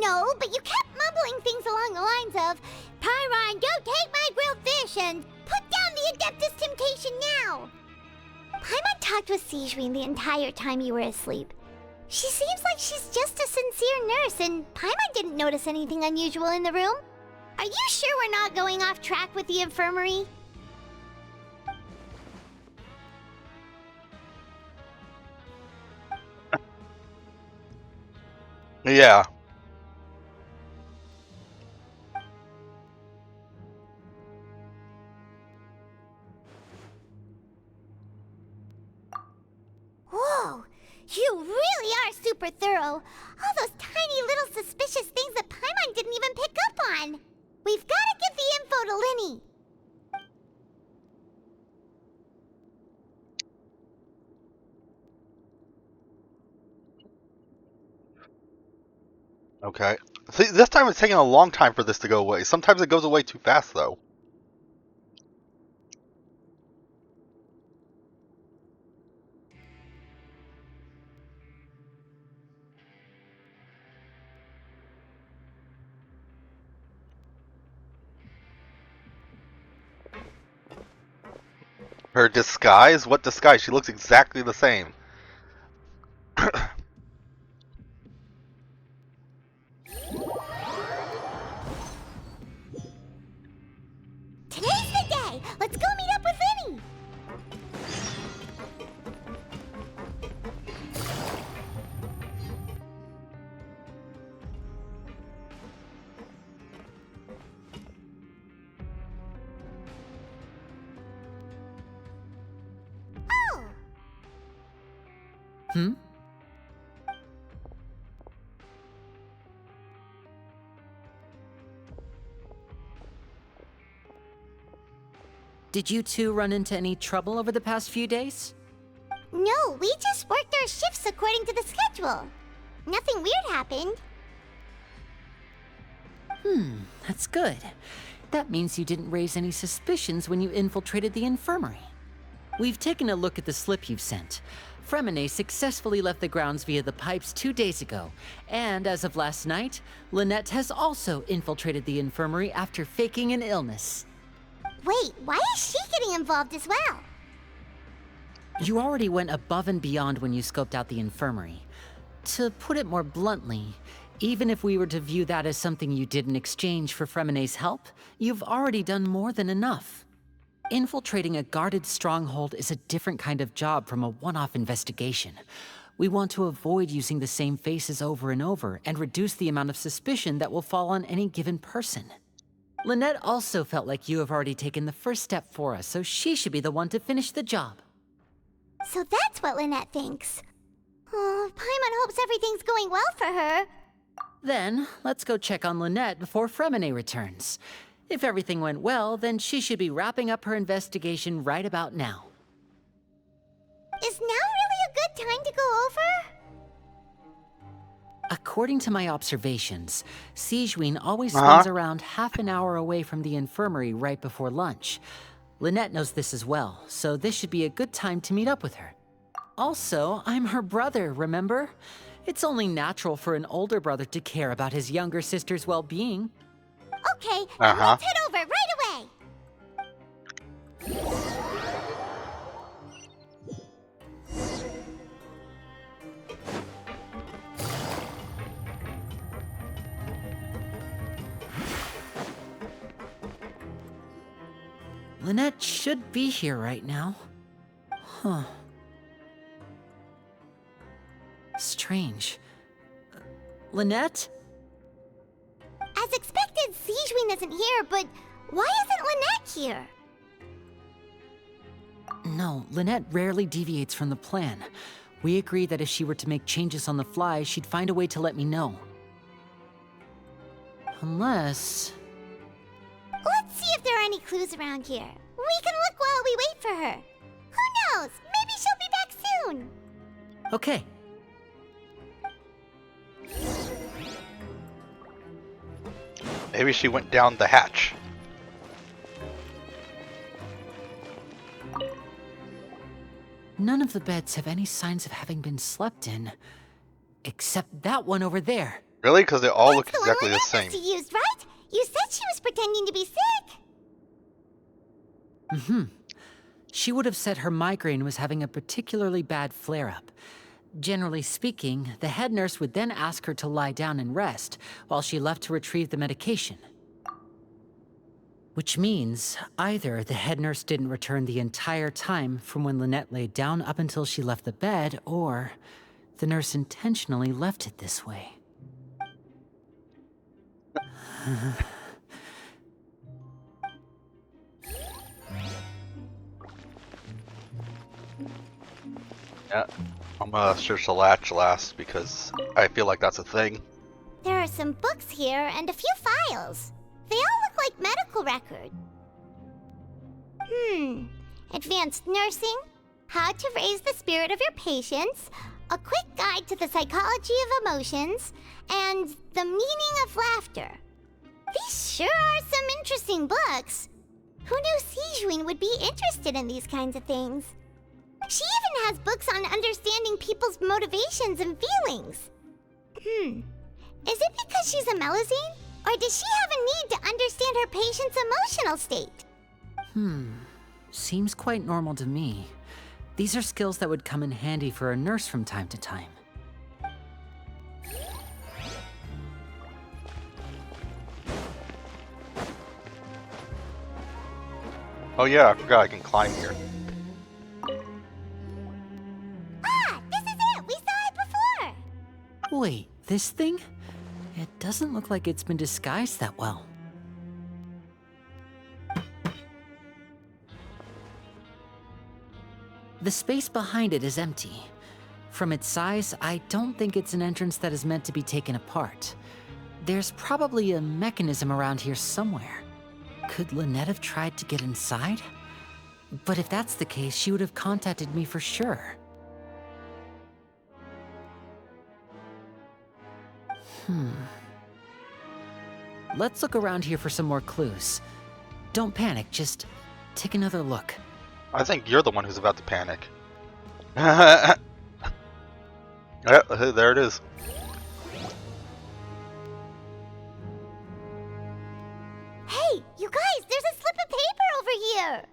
[SPEAKER 2] No, but you kept mumbling things along the lines of, Pyron, don't take my grilled fish, and put down the Adeptus Temptation now! Paimon talked with Sijuin the entire time you were asleep. She seems like she's just a sincere nurse, and Paimon didn't notice anything unusual in the room. Are you sure we're not going off track with the infirmary?
[SPEAKER 1] Yeah.
[SPEAKER 2] Whoa! You really are super thorough. All those tiny little suspicious things that Paimon didn't even pick up on. We've got to give the info to Linny.
[SPEAKER 1] Okay. See, this time it's taking a long time for this to go away. Sometimes it goes away too fast, though. Her disguise? What disguise? She looks exactly the same.
[SPEAKER 2] Today's the day. Let's go meet up with Linny. Oh.
[SPEAKER 9] Did you two run into any trouble over the past few days?
[SPEAKER 2] No, we just worked our shifts according to the schedule. Nothing weird happened.
[SPEAKER 9] That's good. That means you didn't raise any suspicions when you infiltrated the infirmary. We've taken a look at the slip you've sent. Fremine successfully left the grounds via the pipes 2 days ago, and as of last night, Lynette has also infiltrated the infirmary after faking an illness.
[SPEAKER 2] Wait, why is she getting involved as well?
[SPEAKER 9] You already went above and beyond when you scoped out the infirmary. To put it more bluntly, even if we were to view that as something you did in exchange for Fremine's help, you've already done more than enough. Infiltrating a guarded stronghold is a different kind of job from a one-off investigation. We want to avoid using the same faces over and over and reduce the amount of suspicion that will fall on any given person. Lynette also felt like you have already taken the first step for us, so she should be the one to finish the job.
[SPEAKER 2] So that's what Lynette thinks. Oh, Paimon hopes everything's going well for her.
[SPEAKER 9] Then, let's go check on Lynette before Fremine returns. If everything went well, then she should be wrapping up her investigation right about now.
[SPEAKER 2] Is now really a good time to go over?
[SPEAKER 9] According to my observations, Sigewinne always spends around half an hour away from the infirmary right before lunch. Lynette knows this as well, so this should be a good time to meet up with her. Also, I'm her brother, remember? It's only natural for an older brother to care about his younger sister's well-being.
[SPEAKER 2] Okay, let's head over right away.
[SPEAKER 9] Lynette should be here right now. Huh. Strange. Lynette?
[SPEAKER 2] As expected, Sigewinne isn't here, but why isn't Lynette here?
[SPEAKER 9] No, Lynette rarely deviates from the plan. We agreed that if she were to make changes on the fly, she'd find a way to let me know. Unless...
[SPEAKER 2] Let's see if there are any clues around here. We can look while we wait for her. Who knows? Maybe she'll be back soon.
[SPEAKER 9] Okay.
[SPEAKER 1] Maybe she went down the hatch.
[SPEAKER 9] None of the beds have any signs of having been slept in. Except that one over there.
[SPEAKER 1] Really? Because they all look
[SPEAKER 2] That's
[SPEAKER 1] exactly the
[SPEAKER 2] one
[SPEAKER 1] same.
[SPEAKER 2] Lynette used, right? You said she was pretending to be sick.
[SPEAKER 9] Mm-hmm. She would have said her migraine was having a particularly bad flare-up. Generally speaking, the head nurse would then ask her to lie down and rest, while she left to retrieve the medication. Which means, either the head nurse didn't return the entire time from when Lynette laid down up until she left the bed, or the nurse intentionally left it this way.
[SPEAKER 1] Yeah, I'm gonna search the latch last because I feel like that's a thing.
[SPEAKER 2] There are some books here and a few files. They all look like medical records. Advanced nursing, how to raise the spirit of your patients, a quick guide to the psychology of emotions, and the meaning of laughter. These sure are some interesting books. Who knew Sigewinne would be interested in these kinds of things? She even has books on understanding people's motivations and feelings. Is it because she's a Melusine? Or does she have a need to understand her patient's emotional state?
[SPEAKER 9] Seems quite normal to me. These are skills that would come in handy for a nurse from time to time.
[SPEAKER 1] Oh yeah, I forgot I can climb here.
[SPEAKER 2] Ah, this is it! We saw it before!
[SPEAKER 9] Wait, this thing? It doesn't look like it's been disguised that well. The space behind it is empty. From its size, I don't think it's an entrance that is meant to be taken apart. There's probably a mechanism around here somewhere. Could Lynette have tried to get inside? But if that's the case, she would have contacted me for sure. Let's look around here for some more clues. Don't panic, just take another look.
[SPEAKER 1] I think you're the one who's about to panic. Yeah, there it is.
[SPEAKER 2] Hey, you guys, there's a slip of paper over here.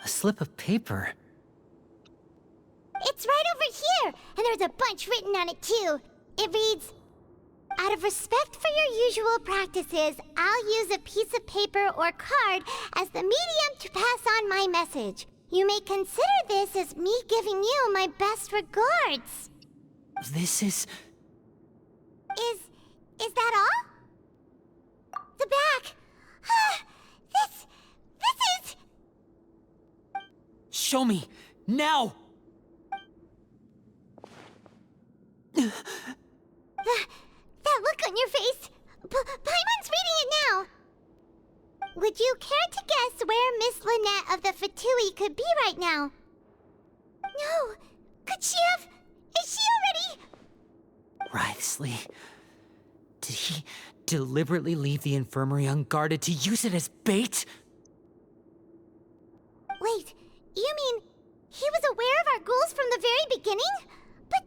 [SPEAKER 9] A slip of paper?
[SPEAKER 2] It's right over here, and there's a bunch written on it too. It reads, "Out of respect for your usual practices, I'll use a piece of paper or card as the medium to pass on my message. You may consider this as me giving you my best regards."
[SPEAKER 9] This is...
[SPEAKER 2] Is that all? The back. This is...
[SPEAKER 9] Show me! Now!
[SPEAKER 2] That look on your face. Paimon's reading it now. Would you care to guess where Miss Lynette of the Fatui could be right now? No. Could she have... Is she already...
[SPEAKER 9] Wriothesley. Did he deliberately leave the infirmary unguarded to use it as bait?
[SPEAKER 2] Wait, you mean he was aware of our goals from the very beginning? But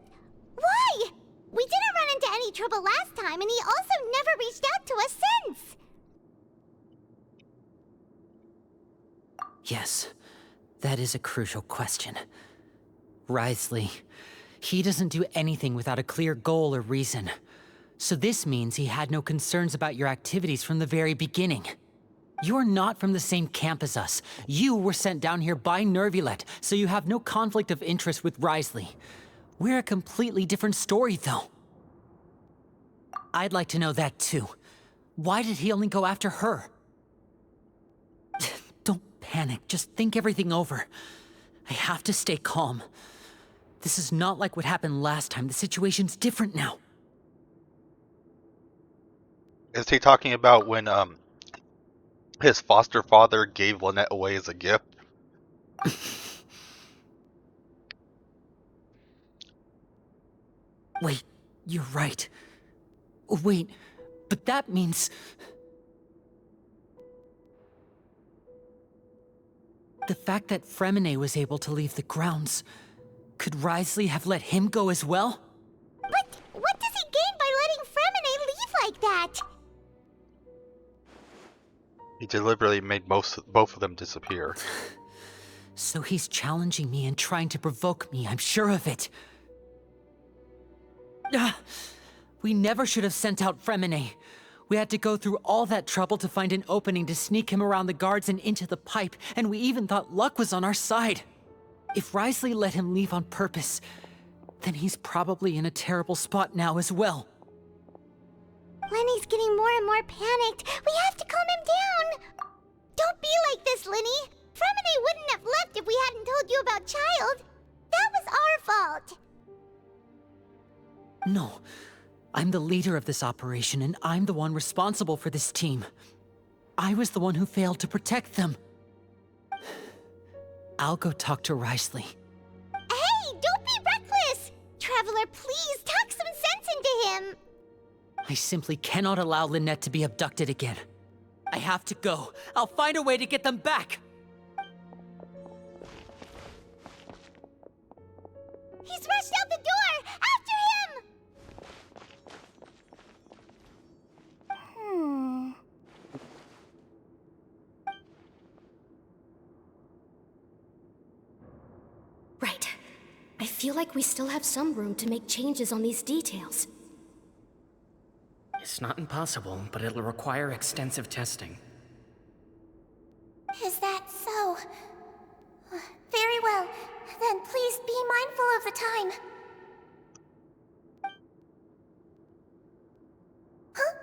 [SPEAKER 2] why? We didn't run into any trouble last time, and he also never reached out to us since.
[SPEAKER 9] Yes, that is a crucial question. Wriothesley, he doesn't do anything without a clear goal or reason. So this means he had no concerns about your activities from the very beginning. You're not from the same camp as us. You were sent down here by Nervulet, so you have no conflict of interest with Wriothesley. We're a completely different story, though. I'd like to know that, too. Why did he only go after her? Don't panic. Just think everything over. I have to stay calm. This is not like what happened last time. The situation's different now.
[SPEAKER 1] Is he talking about when his foster father gave Lynette away as a gift?
[SPEAKER 9] Wait, you're right. Wait, but that means... The fact that Fremine was able to leave the grounds, could Wriothesley have let him go as well?
[SPEAKER 2] But what does he gain by letting Fremine leave like that?
[SPEAKER 1] He deliberately made both of them disappear.
[SPEAKER 9] So he's challenging me and trying to provoke me, I'm sure of it. We never should have sent out Fremine. We had to go through all that trouble to find an opening to sneak him around the guards and into the pipe, and we even thought luck was on our side. If Wriothesley let him leave on purpose, then he's probably in a terrible spot now as well.
[SPEAKER 2] Lenny's getting more and more panicked. We have to calm him down. Don't be like this, Lenny. Fremine wouldn't have left if we hadn't told you about Child. That was our fault.
[SPEAKER 9] No. I'm the leader of this operation, and I'm the one responsible for this team. I was the one who failed to protect them. I'll go talk to Wriothesley.
[SPEAKER 2] Hey, don't be reckless! Traveler, please talk some sense into him.
[SPEAKER 9] I simply cannot allow Lynette to be abducted again. I have to go. I'll find a way to get them back.
[SPEAKER 2] He's rushed out the door! After him!
[SPEAKER 10] Right. I feel like we still have some room to make changes on these details.
[SPEAKER 11] It's not impossible, but it'll require extensive testing.
[SPEAKER 2] Is that so? Very well. Then please be mindful of the time. Huh?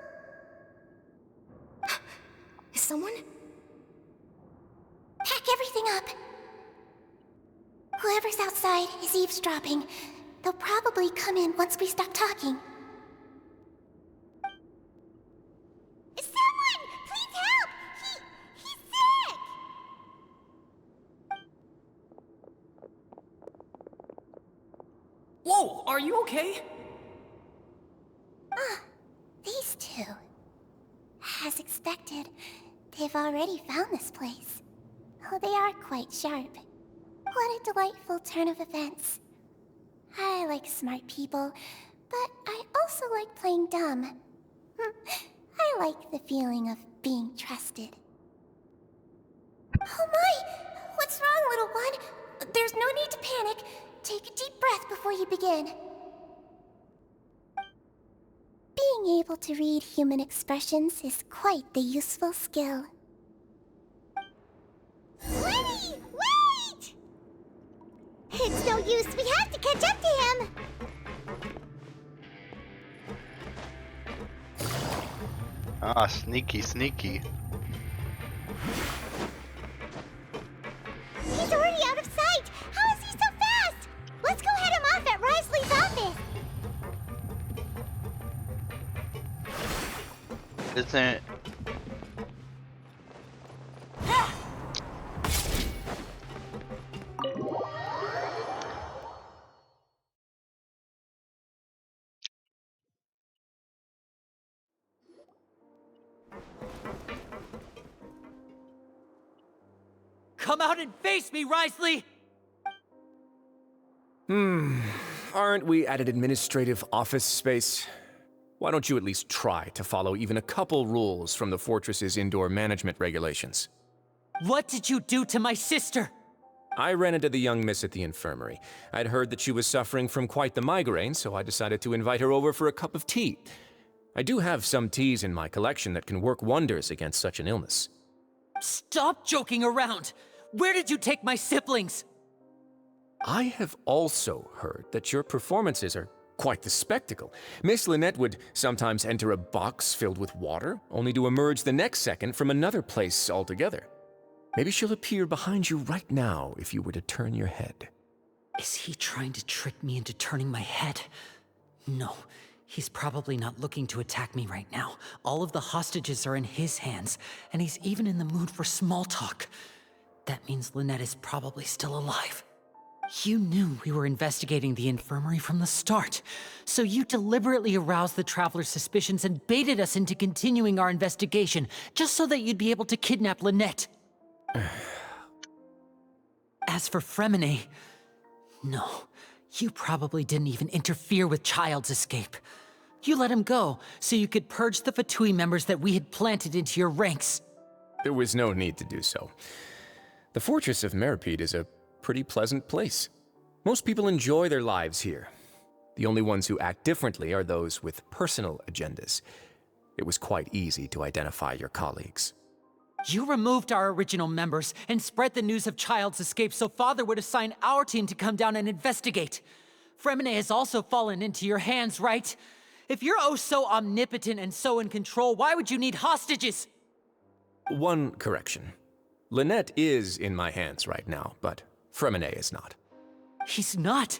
[SPEAKER 10] Is someone?
[SPEAKER 2] Pack everything up. Whoever's outside is eavesdropping. They'll probably come in once we stop talking. Someone! Please help! He's sick!
[SPEAKER 11] Whoa, are you okay?
[SPEAKER 2] These two. As expected, they've already found this place. Oh, they are quite sharp. What a delightful turn of events. I like smart people, but I also like playing dumb. I like the feeling of being trusted. Oh my! What's wrong, little one? There's no need to panic. Take a deep breath before you begin. Being able to read human expressions is quite the useful skill. Lenny! Wait! It's no use. We have to catch up to him.
[SPEAKER 1] Ah, sneaky, sneaky.
[SPEAKER 2] He's already out of sight. How is he so fast? Let's go head him off at Risley's office.
[SPEAKER 1] Isn't...
[SPEAKER 9] Come out and face me, Risley!
[SPEAKER 12] Aren't we at an administrative office space? Why don't you at least try to follow even a couple rules from the fortress's indoor management regulations?
[SPEAKER 9] What did you do to my sister?
[SPEAKER 12] I ran into the young miss at the infirmary. I'd heard that she was suffering from quite the migraine, so I decided to invite her over for a cup of tea. I do have some teas in my collection that can work wonders against such an illness.
[SPEAKER 9] Stop joking around! Where did you take my siblings?
[SPEAKER 12] I have also heard that your performances are quite the spectacle. Miss Lynette would sometimes enter a box filled with water, only to emerge the next second from another place altogether. Maybe she'll appear behind you right now if you were to turn your head.
[SPEAKER 9] Is he trying to trick me into turning my head? No, he's probably not looking to attack me right now. All of the hostages are in his hands, and he's even in the mood for small talk. That means Lynette is probably still alive. You knew we were investigating the infirmary from the start, so you deliberately aroused the Traveler's suspicions and baited us into continuing our investigation, just so that you'd be able to kidnap Lynette. As for Fremine, no, you probably didn't even interfere with Child's escape. You let him go, so you could purge the Fatui members that we had planted into your ranks.
[SPEAKER 12] There was no need to do so. The fortress of Meripede is a pretty pleasant place. Most people enjoy their lives here. The only ones who act differently are those with personal agendas. It was quite easy to identify your colleagues.
[SPEAKER 9] You removed our original members and spread the news of Child's escape so Father would assign our team to come down and investigate. Fremine has also fallen into your hands, right? If you're oh so omnipotent and so in control, why would you need hostages?
[SPEAKER 12] One correction. Lynette is in my hands right now, but Fremine is not.
[SPEAKER 9] He's not.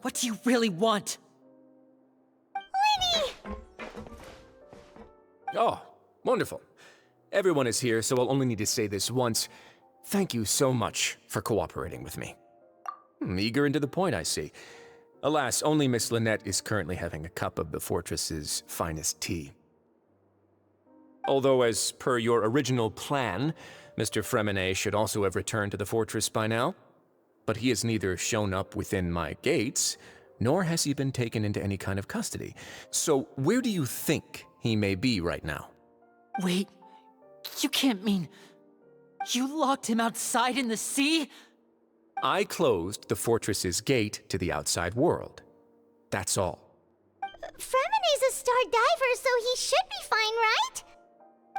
[SPEAKER 9] What do you really want?
[SPEAKER 2] Lenny!
[SPEAKER 12] Oh, wonderful. Everyone is here, so I'll only need to say this once. Thank you so much for cooperating with me. Eager and to the point, I see. Alas, only Miss Lynette is currently having a cup of the fortress's finest tea. Although, as per your original plan, Mr. Fremine should also have returned to the fortress by now. But he has neither shown up within my gates, nor has he been taken into any kind of custody. So where do you think he may be right now?
[SPEAKER 9] Wait, you can't mean... You locked him outside in the sea?
[SPEAKER 12] I closed the fortress's gate to the outside world. That's all.
[SPEAKER 2] Fremine's a star diver, so he should be fine, right?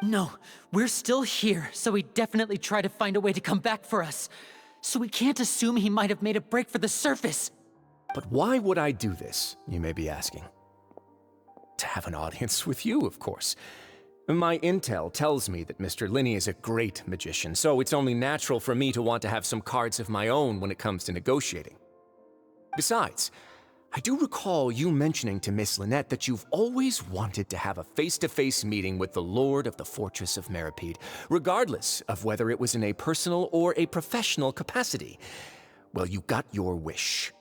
[SPEAKER 9] No, we're still here, so he definitely tried to find a way to come back for us. So we can't assume he might have made a break for the surface.
[SPEAKER 12] But why would I do this, you may be asking? To have an audience with you, of course. My intel tells me that Mr. Linney is a great magician, so it's only natural for me to want to have some cards of my own when it comes to negotiating. Besides, I do recall you mentioning to Miss Lynette that you've always wanted to have a face-to-face meeting with the Lord of the Fortress of Meripede, regardless of whether it was in a personal or a professional capacity. Well, you got your wish.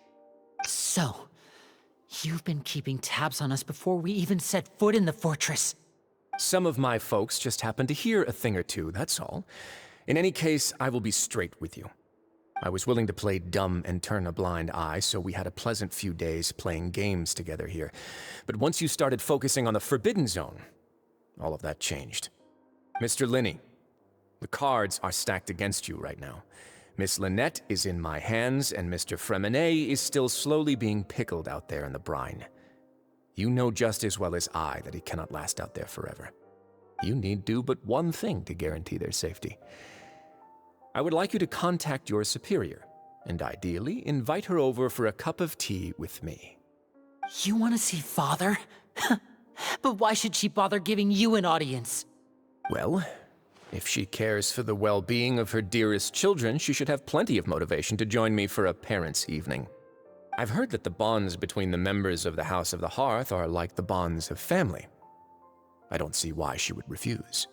[SPEAKER 9] So, you've been keeping tabs on us before we even set foot in the fortress.
[SPEAKER 12] Some of my folks just happened to hear a thing or two, that's all. In any case, I will be straight with you. I was willing to play dumb and turn a blind eye, so we had a pleasant few days playing games together here. But once you started focusing on the Forbidden Zone, all of that changed. Mr. Linney, the cards are stacked against you right now. Miss Lynette is in my hands, and Mr. Fremenet is still slowly being pickled out there in the brine. You know just as well as I that he cannot last out there forever. You need do but one thing to guarantee their safety. I would like you to contact your superior, and ideally invite her over for a cup of tea with me.
[SPEAKER 9] You want to see Father? But why should she bother giving you an audience?
[SPEAKER 12] Well, if she cares for the well-being of her dearest children, she should have plenty of motivation to join me for a parents' evening. I've heard that the bonds between the members of the House of the Hearth are like the bonds of family. I don't see why she would refuse.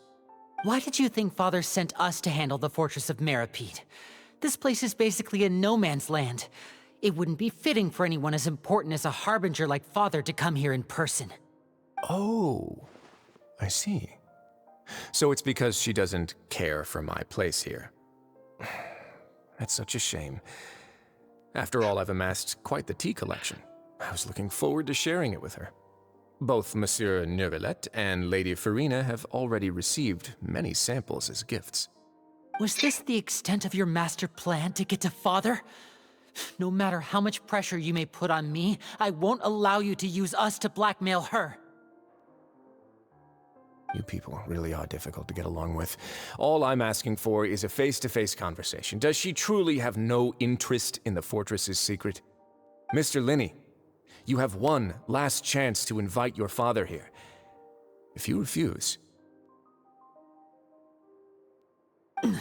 [SPEAKER 9] Why did you think Father sent us to handle the Fortress of Meripede? This place is basically a no-man's land. It wouldn't be fitting for anyone as important as a harbinger like Father to come here in person.
[SPEAKER 12] Oh, I see. So it's because she doesn't care for my place here. That's such a shame. After all, I've amassed quite the tea collection. I was looking forward to sharing it with her. Both Monsieur Neuvillette and Lady Farina have already received many samples as gifts.
[SPEAKER 9] Was this the extent of your master plan to get to Father? No matter how much pressure you may put on me, I won't allow you to use us to blackmail her.
[SPEAKER 12] You people really are difficult to get along with. All I'm asking for is a face-to-face conversation. Does she truly have no interest in the fortress's secret? Mr. Linney, you have one last chance to invite your father here. If you refuse...
[SPEAKER 2] Linny!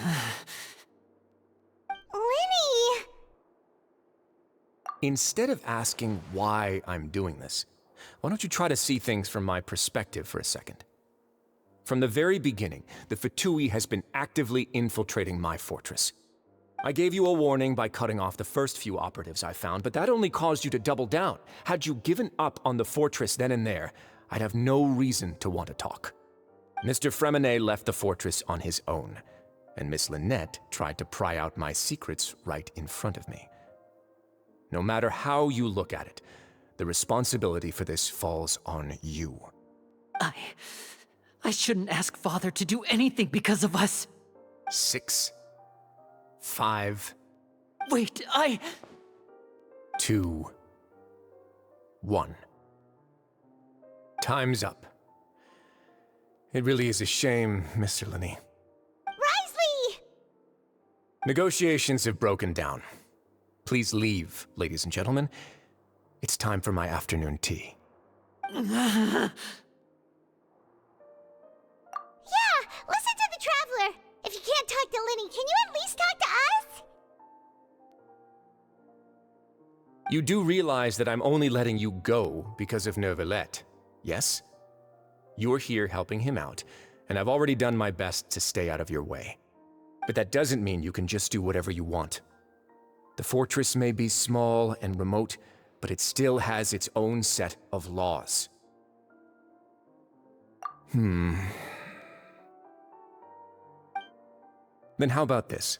[SPEAKER 12] Instead of asking why I'm doing this, why don't you try to see things from my perspective for a second? From the very beginning, the Fatui has been actively infiltrating my fortress. I gave you a warning by cutting off the first few operatives I found, but that only caused you to double down. Had you given up on the fortress then and there, I'd have no reason to want to talk. Mr. Fremenet left the fortress on his own, and Miss Lynette tried to pry out my secrets right in front of me. No matter how you look at it, the responsibility for this falls on you.
[SPEAKER 9] I shouldn't ask Father to do anything because of us.
[SPEAKER 12] 6, 5...
[SPEAKER 9] Wait,
[SPEAKER 12] 2, 1. Time's up. It really is a shame, Mr. Linney.
[SPEAKER 2] Risley!
[SPEAKER 12] Negotiations have broken down. Please leave, ladies and gentlemen. It's time for my afternoon tea.
[SPEAKER 2] Yeah, listen to the Traveler. If you can't talk to Linny, can you at least talk to us?
[SPEAKER 12] You do realize that I'm only letting you go because of Neuvillette, yes? You're here helping him out, and I've already done my best to stay out of your way. But that doesn't mean you can just do whatever you want. The fortress may be small and remote, but it still has its own set of laws. Then how about this?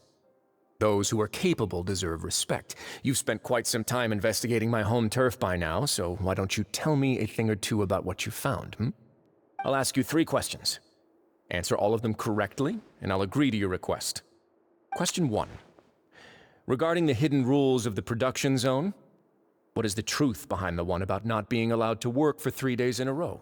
[SPEAKER 12] Those who are capable deserve respect. You've spent quite some time investigating my home turf by now, so why don't you tell me a thing or two about what you found, I'll ask you 3 questions. Answer all of them correctly, and I'll agree to your request. Question 1. Regarding the hidden rules of the production zone, what is the truth behind the one about not being allowed to work for 3 days in a row?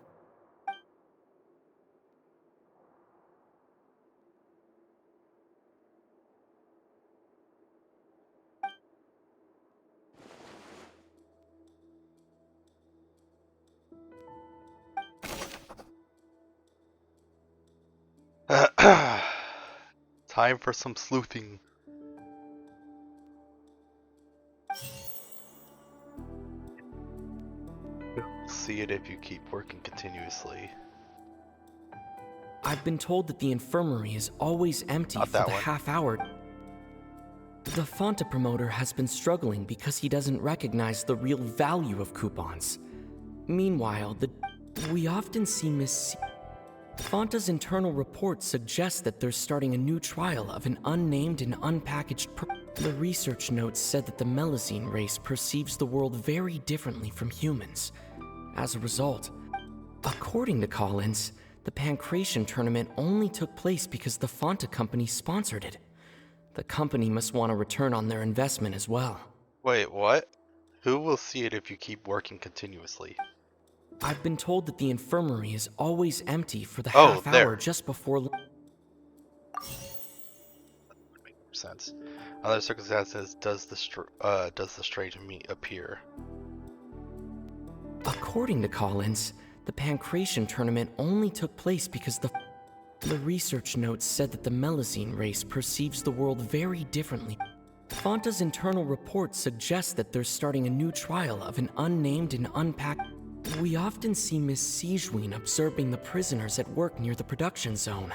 [SPEAKER 1] Time for some sleuthing. You'll see it if you keep working continuously.
[SPEAKER 13] I've been told that the infirmary is always empty for the half hour. The Fanta promoter has been struggling because he doesn't recognize the real value of coupons. Meanwhile, we often see Miss... Fanta's internal report suggests that they're starting a new trial of an unnamed and unpackaged The research notes said that the Melazine race perceives the world very differently from humans. As a result, according to Collins, the Pancration tournament only took place because the Fanta company sponsored it. The company must want a return on their investment as well.
[SPEAKER 1] Wait, what? Who will see it if you keep working continuously?
[SPEAKER 13] I've been told that the infirmary is always empty for the
[SPEAKER 1] Oh,
[SPEAKER 13] half
[SPEAKER 1] there.
[SPEAKER 13] hour just before...
[SPEAKER 1] Makes sense. Other circumstances, does the strange meat appear?
[SPEAKER 13] According to Collins, the Pancration tournament only took place because the research notes said that the Melazine race perceives the world very differently. Fanta's internal report suggests that they're starting a new trial of an unnamed and unpacked... We often see Miss Sijween observing the prisoners at work near the production zone.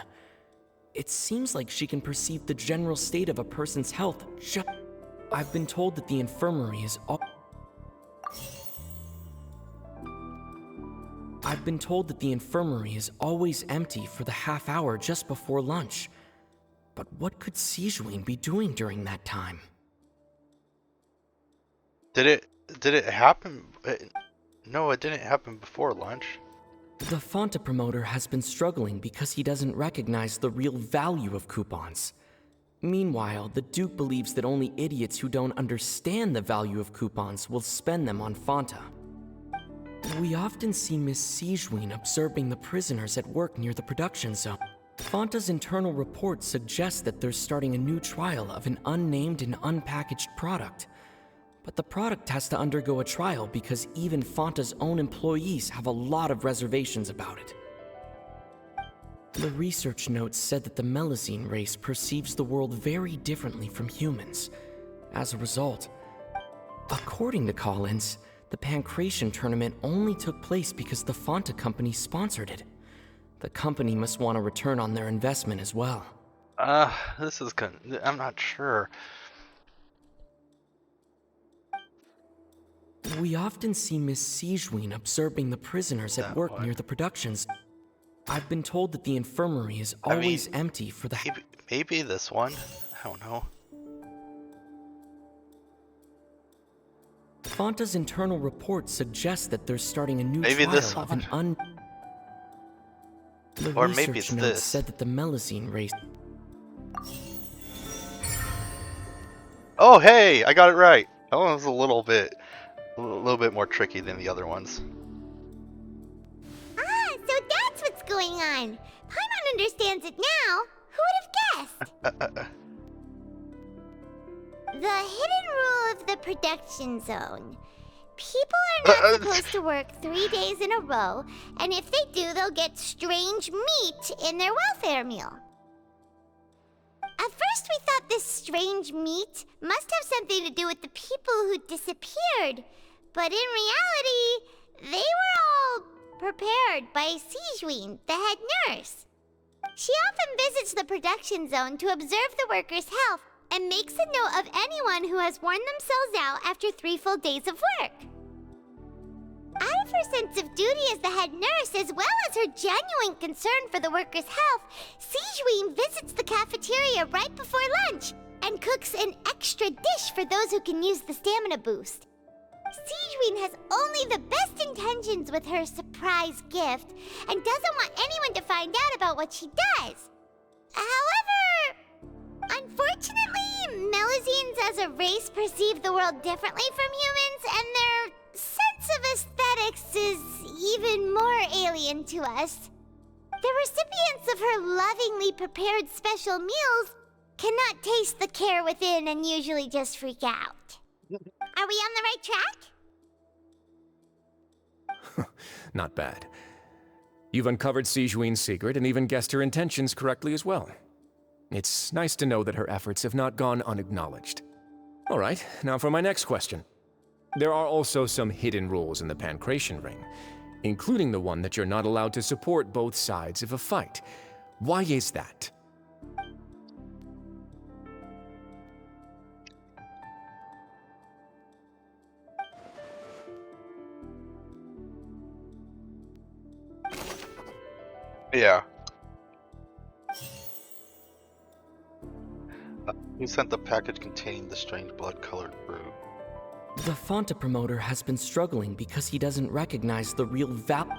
[SPEAKER 13] It seems like she can perceive the general state of a person's health I've been told that the infirmary is I've been told that the infirmary is always empty for the half hour just before lunch. But what could Sijween be doing during that time?
[SPEAKER 1] Did it happen? No, it didn't happen before lunch.
[SPEAKER 13] The Fanta promoter has been struggling because he doesn't recognize the real value of coupons. Meanwhile, the Duke believes that only idiots who don't understand the value of coupons will spend them on Fanta. We often see Miss Sijween observing the prisoners at work near the production zone. Fanta's internal report suggests that they're starting a new trial of an unnamed and unpackaged product. But the product has to undergo a trial because even Fanta's own employees have a lot of reservations about it. The research notes said that the Melazine race perceives the world very differently from humans. As a result, according to Collins, the Pancration tournament only took place because the Fanta company sponsored it. The company must want a return on their investment as well.
[SPEAKER 1] This is I'm not sure.
[SPEAKER 13] We often see Miss Sijween observing the prisoners at work near the productions. I've been told that the infirmary is always empty for the...
[SPEAKER 1] Maybe this one? I don't know.
[SPEAKER 13] Fanta's internal report suggests that they're starting a new
[SPEAKER 1] maybe
[SPEAKER 13] trial
[SPEAKER 1] this
[SPEAKER 13] of
[SPEAKER 1] one.
[SPEAKER 13] an The
[SPEAKER 1] or
[SPEAKER 13] research
[SPEAKER 1] maybe it's
[SPEAKER 13] notes
[SPEAKER 1] this.
[SPEAKER 13] said that the Melazine race...
[SPEAKER 1] Oh, hey! I got it right! That one was a little bit more tricky than the other ones.
[SPEAKER 2] Ah, so that's what's going on. Paimon understands it now. Who would have guessed? The hidden rule of the production zone. People are not supposed to work 3 days in a row, and if they do, they'll get strange meat in their welfare meal. At first, we thought this strange meat must have something to do with the people who disappeared, but in reality, they were all prepared by Sijween, the head nurse. She often visits the production zone to observe the workers' health and makes a note of anyone who has worn themselves out after 3 full days of work. Out of her sense of duty as the head nurse, as well as her genuine concern for the workers' health, Sijween visits the cafeteria right before lunch and cooks an extra dish for those who can use the stamina boost. Sijween has only the best intentions with her surprise gift and doesn't want anyone to find out about what she does. However, unfortunately, Melazines as a race perceive the world differently from humans, and their sense of aesthetics is even more alien to us. The recipients of her lovingly prepared special meals cannot taste the care within and usually just freak out. Are we on the right track?
[SPEAKER 12] Not bad. You've uncovered Sijween's secret and even guessed her intentions correctly as well. It's nice to know that her efforts have not gone unacknowledged. All right, now for my next question. There are also some hidden rules in the Pancration ring, including the one that you're not allowed to support both sides of a fight. Why is that?
[SPEAKER 1] Yeah. Who sent the package containing the strange blood-colored fruit?
[SPEAKER 13] The Fonta promoter has been struggling because he doesn't recognize the real value.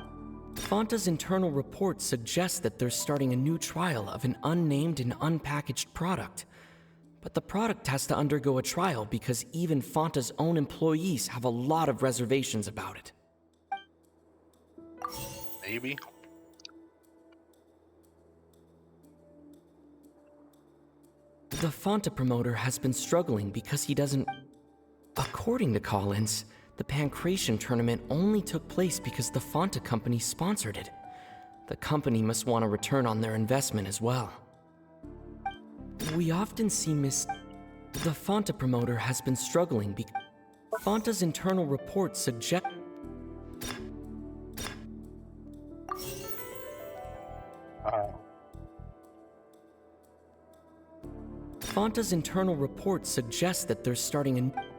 [SPEAKER 13] Fonta's internal report suggests that they're starting a new trial of an unnamed and unpackaged product. But the product has to undergo a trial because even Fonta's own employees have a lot of reservations about it.
[SPEAKER 1] Maybe.
[SPEAKER 13] The Fonta promoter has been struggling because he doesn't... According to Collins, the Pancration tournament only took place because the Fonta company sponsored it. The company must want a return on their investment as well. We often see The Fonta promoter has been struggling because... Fonta's internal report suggest... Fonta's internal report suggests that they're starting a...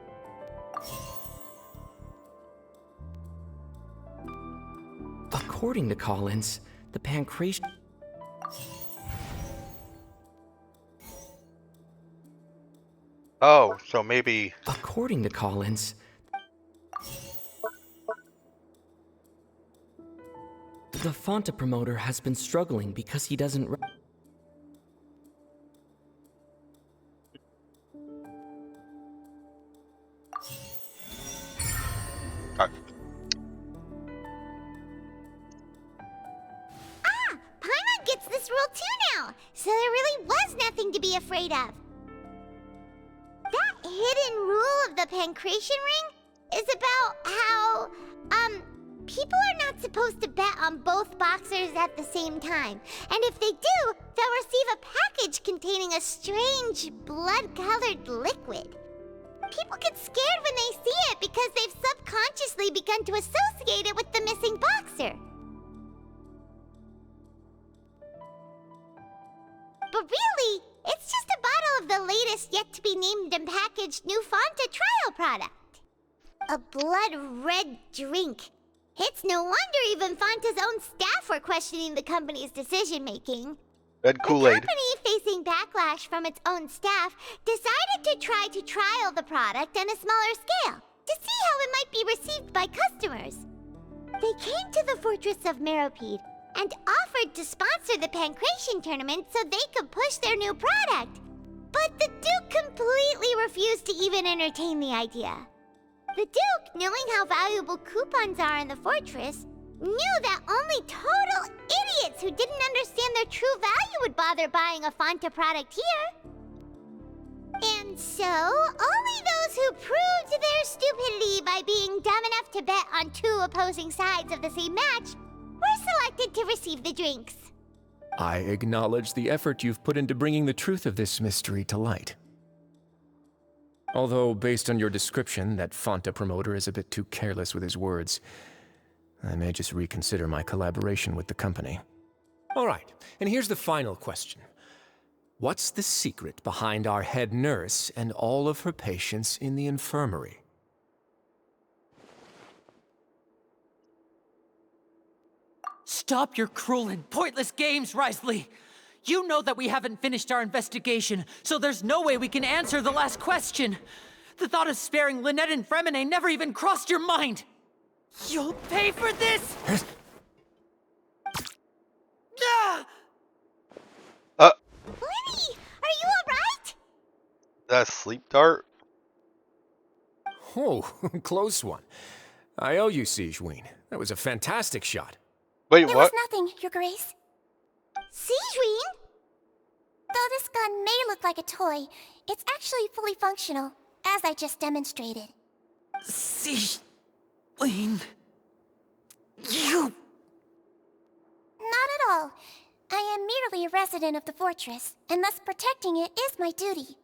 [SPEAKER 13] According to Collins, the Pancration...
[SPEAKER 1] Oh, so maybe...
[SPEAKER 13] According to Collins... The Fonta promoter has been struggling because he doesn't...
[SPEAKER 2] Paimon gets this rule too now, so there really was nothing to be afraid of. That hidden rule of the Pancration Ring is about how, people are not supposed to bet on both boxers at the same time. And if they do, they'll receive a package containing a strange, blood-colored liquid. People get scared when they see it because they've subconsciously begun to associate it with the missing boxer. But really, it's just a bottle of the latest yet-to-be-named and packaged new Fonta trial product. A blood-red drink. It's no wonder even Fonta's own staff were questioning the company's decision-making.
[SPEAKER 1] Red Kool-Aid.
[SPEAKER 2] The company, facing backlash from its own staff, decided to try to trial the product on a smaller scale to see how it might be received by customers. They came to the fortress of Meropide and offered to sponsor the Pancration tournament so they could push their new product. But the Duke completely refused to even entertain the idea. The Duke, knowing how valuable coupons are in the fortress, knew that only total idiots who didn't understand their true value would bother buying a Fonta product here. And so, only those who proved their stupidity by being dumb enough to bet on two opposing sides of the same match were selected to receive the drinks.
[SPEAKER 12] I acknowledge the effort you've put into bringing the truth of this mystery to light. Although, based on your description, that Fonta promoter is a bit too careless with his words, I may just reconsider my collaboration with the company. All right, and here's the final question. What's the secret behind our head nurse and all of her patients in the infirmary?
[SPEAKER 9] Stop your cruel and pointless games, Risley! You know that we haven't finished our investigation, so there's no way we can answer the last question. The thought of sparing Lynette and Fremine never even crossed your mind! You'll pay for this! Ah!
[SPEAKER 2] Lenny, are you alright?
[SPEAKER 1] That sleep dart?
[SPEAKER 12] Oh, close one. I owe you, Sigewinne. That was a fantastic shot.
[SPEAKER 1] Wait,
[SPEAKER 2] It
[SPEAKER 1] what?
[SPEAKER 2] was nothing, Your Grace. Sigewinne? Though this gun may look like a toy, it's actually fully functional, as I just demonstrated.
[SPEAKER 9] Sigewinne... You...
[SPEAKER 2] Not at all. I am merely a resident of the fortress, and thus protecting it is my duty.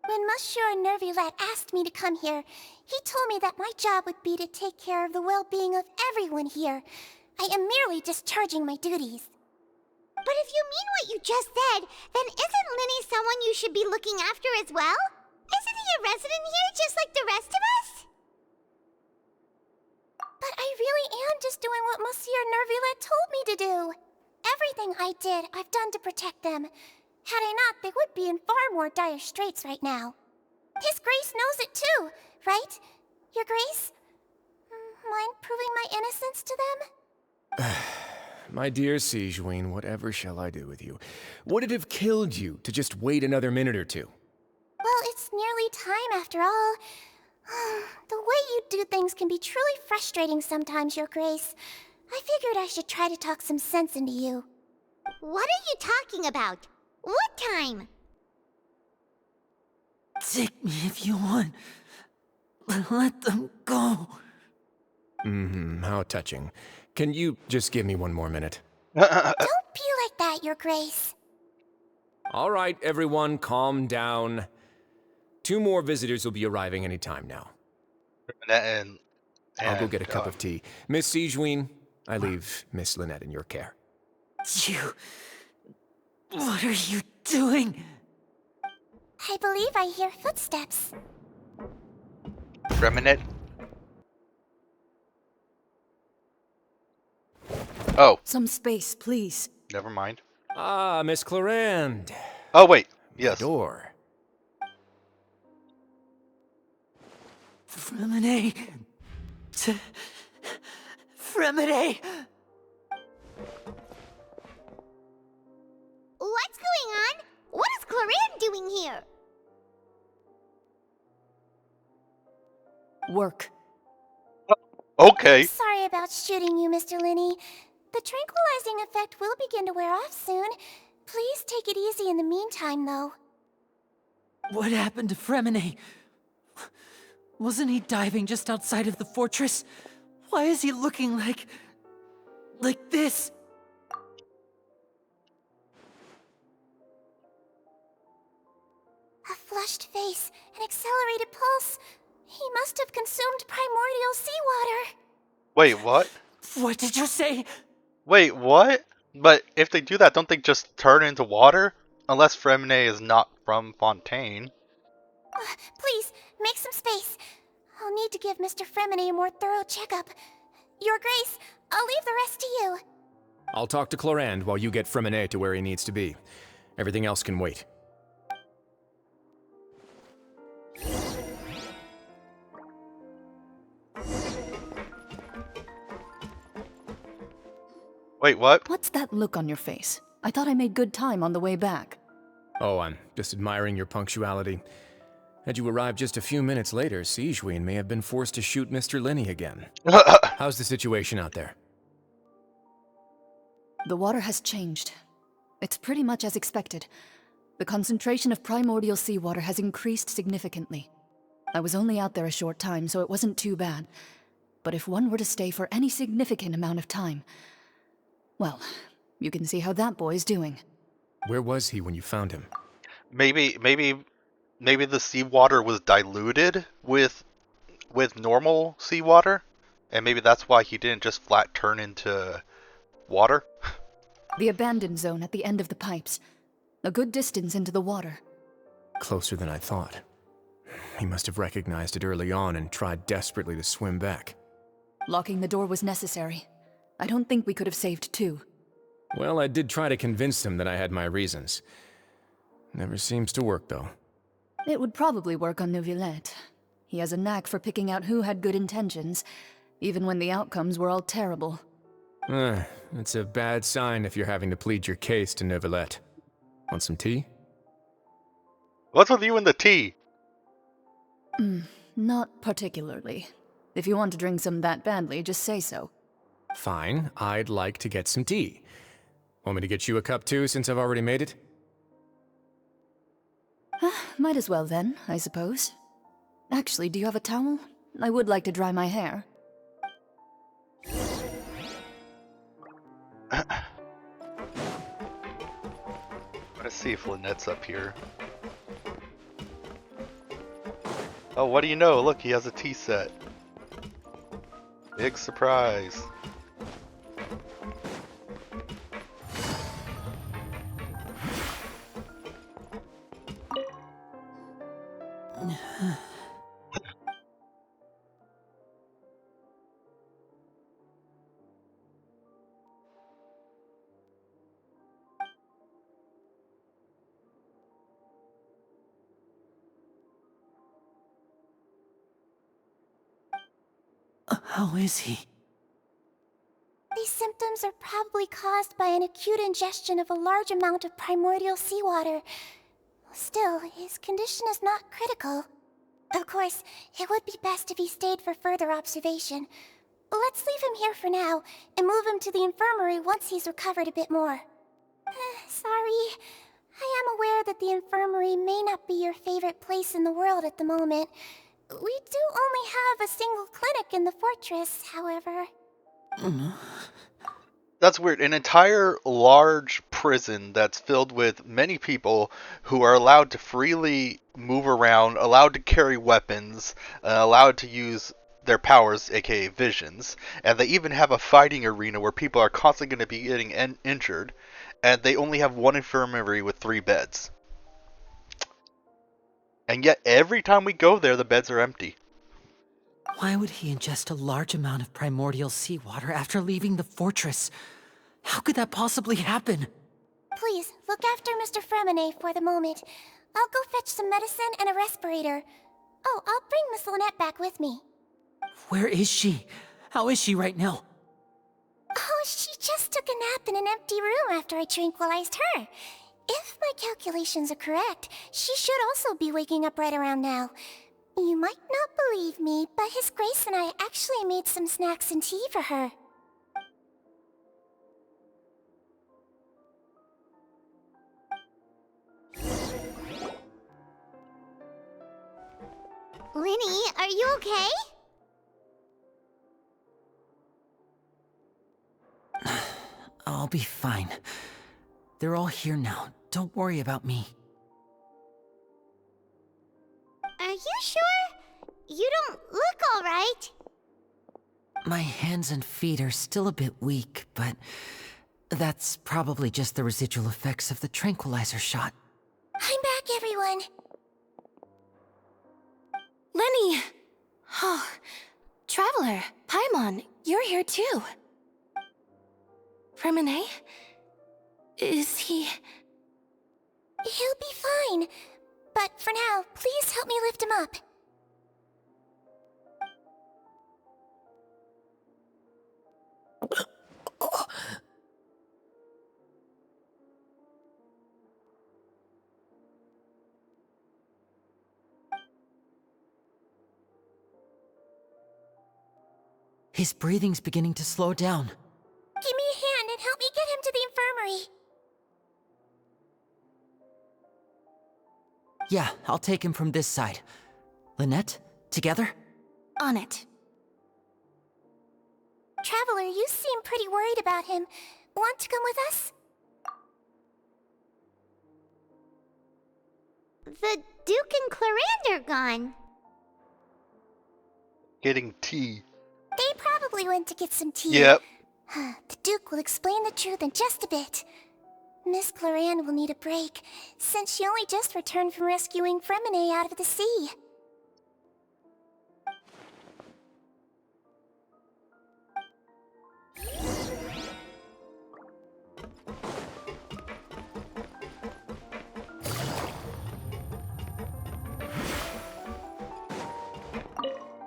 [SPEAKER 2] When Monsieur Nervulette asked me to come here, he told me that my job would be to take care of the well-being of everyone here. I am merely discharging my duties. But if you mean what you just said, then isn't Linny someone you should be looking after as well? Isn't he a resident here just like the rest of us? But I really am just doing what Monsieur Nervulette told me to do. Everything I did, I've done to protect them. Had I not, they would be in far more dire straits right now. His Grace knows it too, right? Your Grace? Mind proving my innocence to them?
[SPEAKER 12] My dear Sigewinne, whatever shall I do with you? Would it have killed you to just wait another minute or two?
[SPEAKER 2] Well, it's nearly time after all. The way you do things can be truly frustrating sometimes, Your Grace. I figured I should try to talk some sense into you.
[SPEAKER 14] What are you talking about? What time?
[SPEAKER 9] Take me if you want. Let them go.
[SPEAKER 12] How touching. Can you just give me one more minute?
[SPEAKER 2] Don't be like that, Your Grace.
[SPEAKER 12] All right, everyone, calm down. 2 more visitors will be arriving any time now.
[SPEAKER 1] And
[SPEAKER 12] I'll go get a cup of tea. Miss Sigewinne, I leave Miss Lynette in your care.
[SPEAKER 9] You... What are you doing?
[SPEAKER 2] I believe I hear footsteps.
[SPEAKER 1] Reminate. Oh.
[SPEAKER 8] Some space, please.
[SPEAKER 1] Never mind.
[SPEAKER 12] Ah, Miss Clarande.
[SPEAKER 1] Oh, wait. Yes.
[SPEAKER 12] The door.
[SPEAKER 9] Fremine. Fremine.
[SPEAKER 14] What's going on? What is Clarande doing here?
[SPEAKER 8] Work.
[SPEAKER 1] Okay.
[SPEAKER 2] Sorry about shooting you, Mr. Linney. The tranquilizing effect will begin to wear off soon. Please take it easy in the meantime, though.
[SPEAKER 9] What happened to Fremine? Wasn't he diving just outside of the fortress? Why is he looking like this?
[SPEAKER 2] A flushed face, an accelerated pulse. He must have consumed primordial seawater.
[SPEAKER 1] Wait, what?
[SPEAKER 9] What did you say?
[SPEAKER 1] Wait, what? But if they do that, don't they just turn into water? Unless Fremine is not from Fontaine.
[SPEAKER 2] Please, make some space. I'll need to give Mr. Fremine a more thorough checkup. Your Grace, I'll leave the rest to you.
[SPEAKER 12] I'll talk to Clarande while you get Fremine to where he needs to be. Everything else can wait.
[SPEAKER 1] Wait, what?
[SPEAKER 8] What's that look on your face? I thought I made good time on the way back.
[SPEAKER 12] Oh, I'm just admiring your punctuality. Had you arrived just a few minutes later, Sigewinne may have been forced to shoot Mr. Linney again. How's the situation out there?
[SPEAKER 8] The water has changed. It's pretty much as expected. The concentration of primordial seawater has increased significantly. I was only out there a short time, so it wasn't too bad. But if one were to stay for any significant amount of time... Well, you can see how that boy's doing.
[SPEAKER 12] Where was he when you found him?
[SPEAKER 1] Maybe the seawater was diluted with normal seawater, and maybe that's why he didn't just flat turn into water.
[SPEAKER 8] The abandoned zone at the end of the pipes. A good distance into the water.
[SPEAKER 12] Closer than I thought. He must have recognized it early on and tried desperately to swim back.
[SPEAKER 8] Locking the door was necessary. I don't think we could have saved 2.
[SPEAKER 12] Well, I did try to convince him that I had my reasons. Never seems to work, though.
[SPEAKER 8] It would probably work on Neuvillette. He has a knack for picking out who had good intentions, even when the outcomes were all terrible.
[SPEAKER 12] It's a bad sign if you're having to plead your case to Neuvillette. Want some tea?
[SPEAKER 1] What's with you and the tea?
[SPEAKER 8] Not particularly. If you want to drink some that badly, just say so.
[SPEAKER 12] Fine, I'd like to get some tea. Want me to get you a cup too, since I've already made it?
[SPEAKER 8] Might as well then, I suppose. Actually, do you have a towel? I would like to dry my hair.
[SPEAKER 1] Let's see if Lynette's up here. Oh, what do you know? Look, he has a tea set. Big surprise.
[SPEAKER 9] How is he?
[SPEAKER 2] These symptoms are probably caused by an acute ingestion of a large amount of primordial seawater. Still, his condition is not critical. Of course, it would be best if he stayed for further observation. Let's leave him here for now, and move him to the infirmary once he's recovered a bit more. Sorry. I am aware that the infirmary may not be your favorite place in the world at the moment. We do only have a single clinic in the fortress, however.
[SPEAKER 1] That's weird. An entire large prison that's filled with many people who are allowed to freely move around, allowed to carry weapons, allowed to use their powers, aka visions, and they even have a fighting arena where people are constantly going to be getting injured, and they only have one infirmary with 3 beds. And yet every time we go there, the beds are empty.
[SPEAKER 9] Why would he ingest a large amount of primordial seawater after leaving the fortress? How could that possibly happen?
[SPEAKER 2] Please, look after Mr. Fremine for the moment. I'll go fetch some medicine and a respirator. Oh, I'll bring Miss Lynette back with me.
[SPEAKER 9] Where is she? How is she right now?
[SPEAKER 2] Oh, she just took a nap in an empty room after I tranquilized her. If my calculations are correct, she should also be waking up right around now. You might not believe me, but His Grace and I actually made some snacks and tea for her.
[SPEAKER 14] Linny, are you okay?
[SPEAKER 9] I'll be fine. They're all here now. Don't worry about me.
[SPEAKER 14] Are you sure? You don't look alright.
[SPEAKER 9] My hands and feet are still a bit weak, but that's probably just the residual effects of the tranquilizer shot.
[SPEAKER 2] I'm back, everyone.
[SPEAKER 10] Lenny! Oh, Traveler, Paimon, you're here too. Fremine? Is he...
[SPEAKER 2] He'll be fine. But for now, please help me lift him up.
[SPEAKER 9] His breathing's beginning to slow down.
[SPEAKER 2] Give me a hand and help me get him to the infirmary.
[SPEAKER 9] Yeah, I'll take him from this side. Lynette, together?
[SPEAKER 10] On it.
[SPEAKER 2] Traveler, you seem pretty worried about him. Want to come with us?
[SPEAKER 14] The Duke and Clarande are gone.
[SPEAKER 1] Getting tea.
[SPEAKER 2] They probably went to get some tea.
[SPEAKER 1] Yep.
[SPEAKER 2] The Duke will explain the truth in just a bit. Miss Clarande will need a break, since she only just returned from rescuing Fremine out of the sea.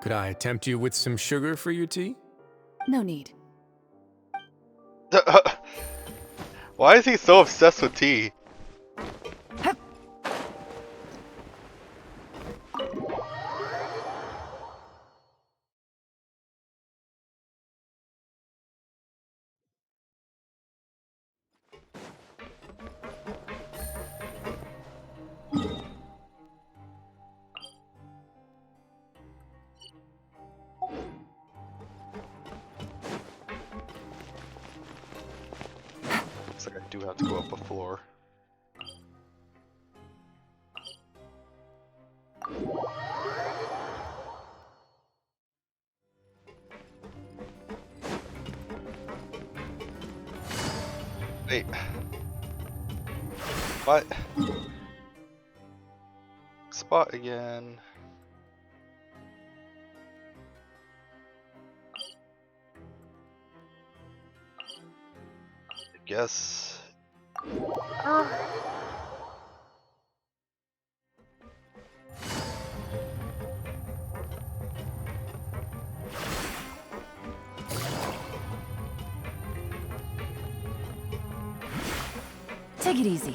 [SPEAKER 12] Could I tempt you with some sugar for your tea?
[SPEAKER 8] No need.
[SPEAKER 1] Why is he so obsessed with tea? Looks like I do have to go up a floor. Wait. What? Spot again. I guess.
[SPEAKER 8] Take it easy.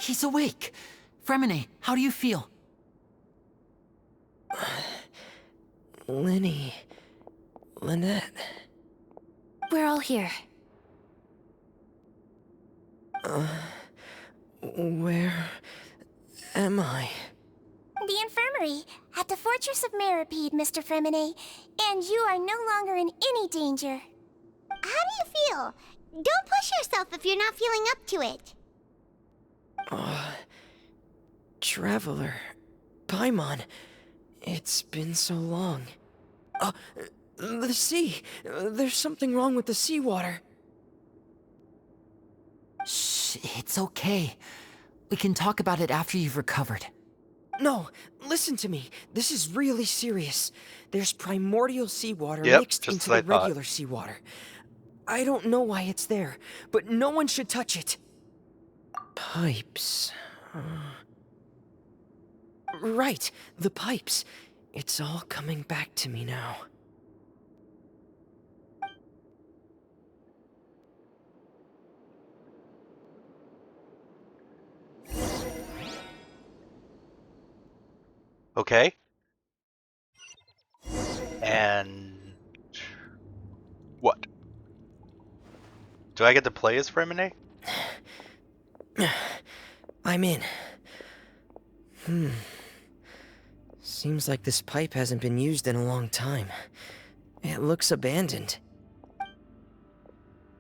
[SPEAKER 9] He's awake. Fremine, how do you feel?
[SPEAKER 13] Lyney... Lynette...
[SPEAKER 10] We're all here.
[SPEAKER 13] Where am I?
[SPEAKER 2] The infirmary, at the Fortress of Meripede, Mr. Fremine, and you are no longer in any danger.
[SPEAKER 14] How do you feel? Don't push yourself if you're not feeling up to it.
[SPEAKER 13] Traveler... Paimon... It's been so long. The sea! There's something wrong with the seawater.
[SPEAKER 9] Shh, it's okay. We can talk about it after you've recovered.
[SPEAKER 13] No, listen to me. This is really serious. There's primordial seawater
[SPEAKER 1] Yep,
[SPEAKER 13] mixed
[SPEAKER 1] just
[SPEAKER 13] into
[SPEAKER 1] as I
[SPEAKER 13] the
[SPEAKER 1] thought.
[SPEAKER 13] regular seawater. I don't know why it's there, but no one should touch it. Pipes... Right, the pipes. It's all coming back to me now.
[SPEAKER 1] Okay. And what? Do I get to play as Fremine?
[SPEAKER 13] I'm in. Seems like this pipe hasn't been used in a long time. It looks abandoned.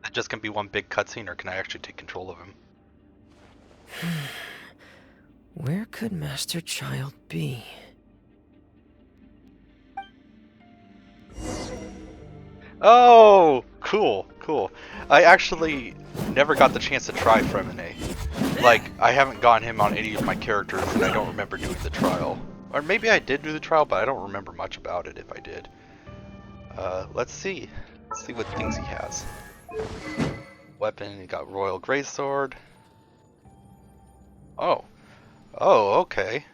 [SPEAKER 1] It just gonna be one big cutscene, or can I actually take control of him?
[SPEAKER 13] Where could Master Child be?
[SPEAKER 1] Oh, cool, cool. I actually never got the chance to try Fremine. Like, I haven't gotten him on any of my characters, and I don't remember doing the trial. Or maybe I did do the trial, but I don't remember much about it if I did. Let's see. Let's see what things he has. Weapon, he got Royal Greysword. Oh. Oh, okay.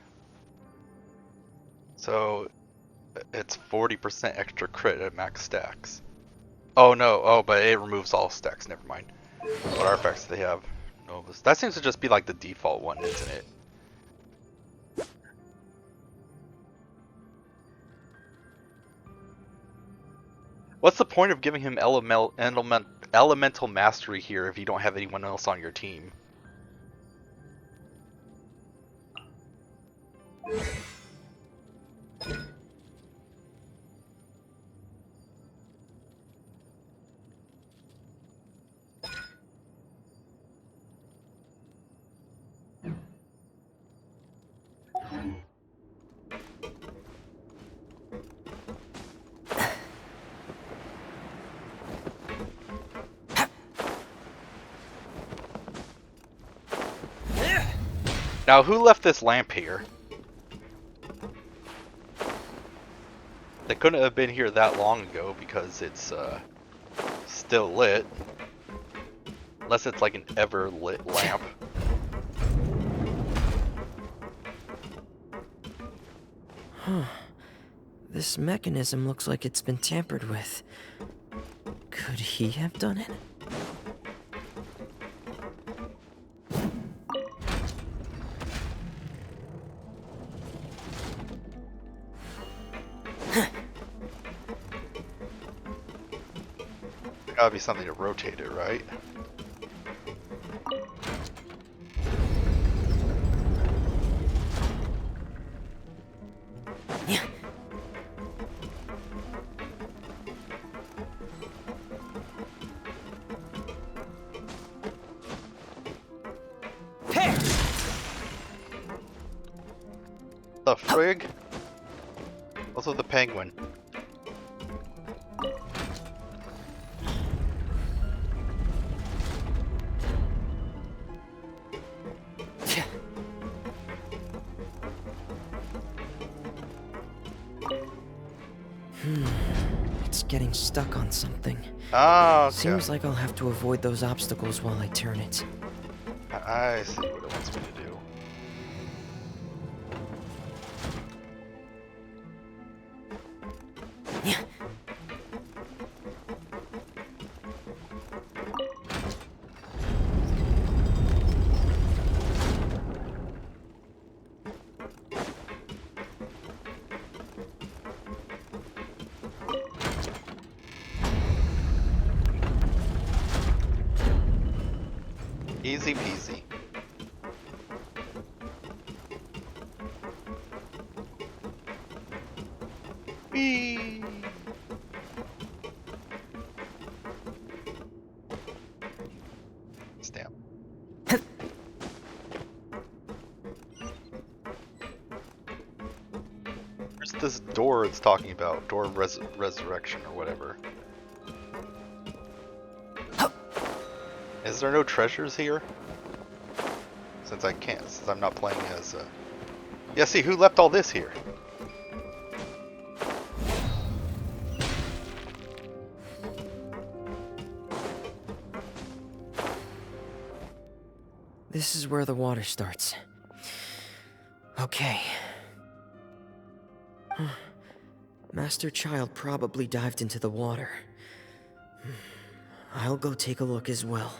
[SPEAKER 1] So, it's 40% extra crit at max stacks. Oh no, oh, but it removes all stacks, never mind. What artifacts do they have? Novus. That seems to just be like the default one, isn't it? What's the point of giving him elemental mastery here if you don't have anyone else on your team? Now, who left this lamp here? They couldn't have been here that long ago because it's still lit. Unless it's like an ever lit lamp.
[SPEAKER 13] Huh. This mechanism looks like it's been tampered with. Could he have done it?
[SPEAKER 1] There gotta be something to rotate it, right? The frig? Also the penguin.
[SPEAKER 13] It's getting stuck on something.
[SPEAKER 1] Oh, okay.
[SPEAKER 13] Seems like I'll have to avoid those obstacles while I turn it.
[SPEAKER 1] I see what it wants me to do.
[SPEAKER 13] Yeah.
[SPEAKER 1] Easy peasy. Whee! Stamp. Where's this door it's talking about? Door of resurrection or whatever. Is there no treasures here? Since I'm not playing as Yeah, see, who left all this here?
[SPEAKER 13] This is where the water starts. Okay. Master Child probably dived into the water. I'll go take a look as well.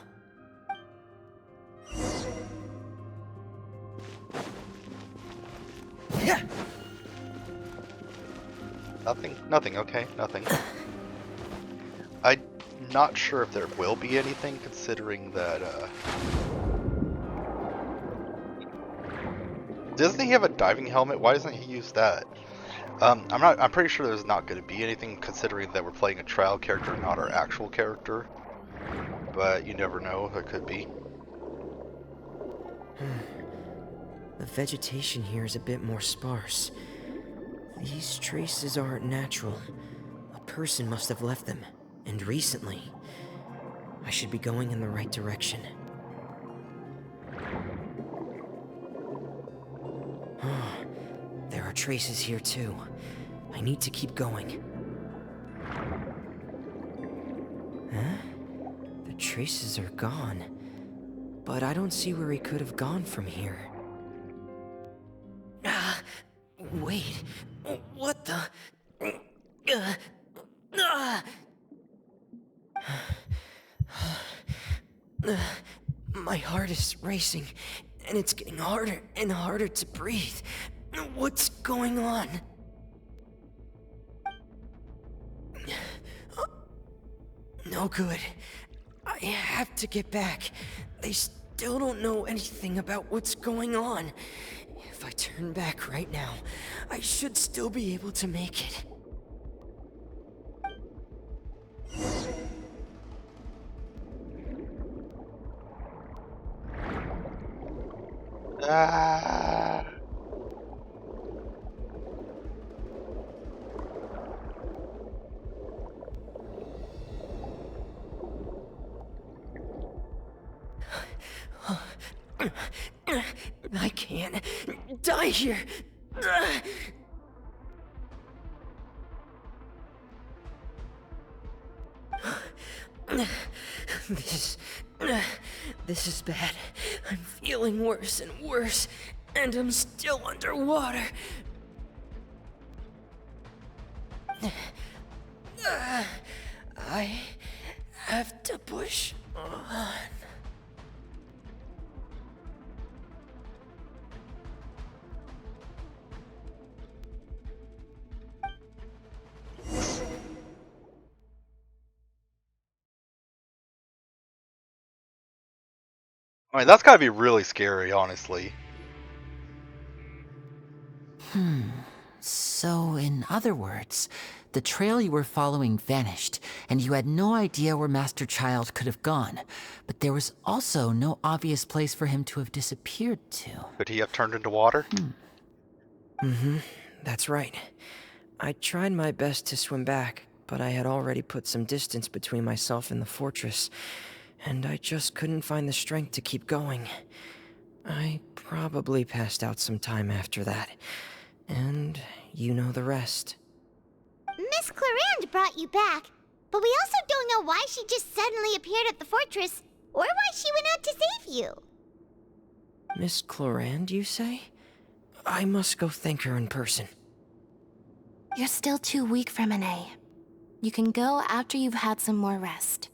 [SPEAKER 1] Nothing, okay, nothing. I'm not sure if there will be anything, considering that, doesn't he have a diving helmet? Why doesn't he use that? I'm pretty sure there's not going to be anything, considering that we're playing a trial character, not our actual character. But you never know, there could be.
[SPEAKER 13] The vegetation here is a bit more sparse. These traces aren't natural. A person must have left them, and recently. I should be going in the right direction. There are traces here too. I need to keep going. Huh? The traces are gone. But I don't see where he could have gone from here. Wait. What the? My heart is racing, and it's getting harder and harder to breathe. What's going on? No good. I have to get back. They still don't know anything about what's going on. If I turn back right now, I should still be able to make it.
[SPEAKER 1] Ah.
[SPEAKER 13] I can't die here. This is bad. I'm feeling worse and worse, and I'm still underwater. I have to push on.
[SPEAKER 1] I mean, that's gotta be really scary, honestly.
[SPEAKER 9] So, in other words, the trail you were following vanished, and you had no idea where Master Child could have gone. But there was also no obvious place for him to have disappeared to.
[SPEAKER 1] Could he have turned into water?
[SPEAKER 13] That's right. I tried my best to swim back, but I had already put some distance between myself and the fortress, and I just couldn't find the strength to keep going. I probably passed out some time after that, and you know the rest.
[SPEAKER 14] Miss Clarande brought you back, but we also don't know why she just suddenly appeared at the fortress, or why she went out to save you.
[SPEAKER 13] Miss Clarande, you say? I must go thank her in person.
[SPEAKER 2] You're still too weak, Freminet. You can go after you've had some more rest.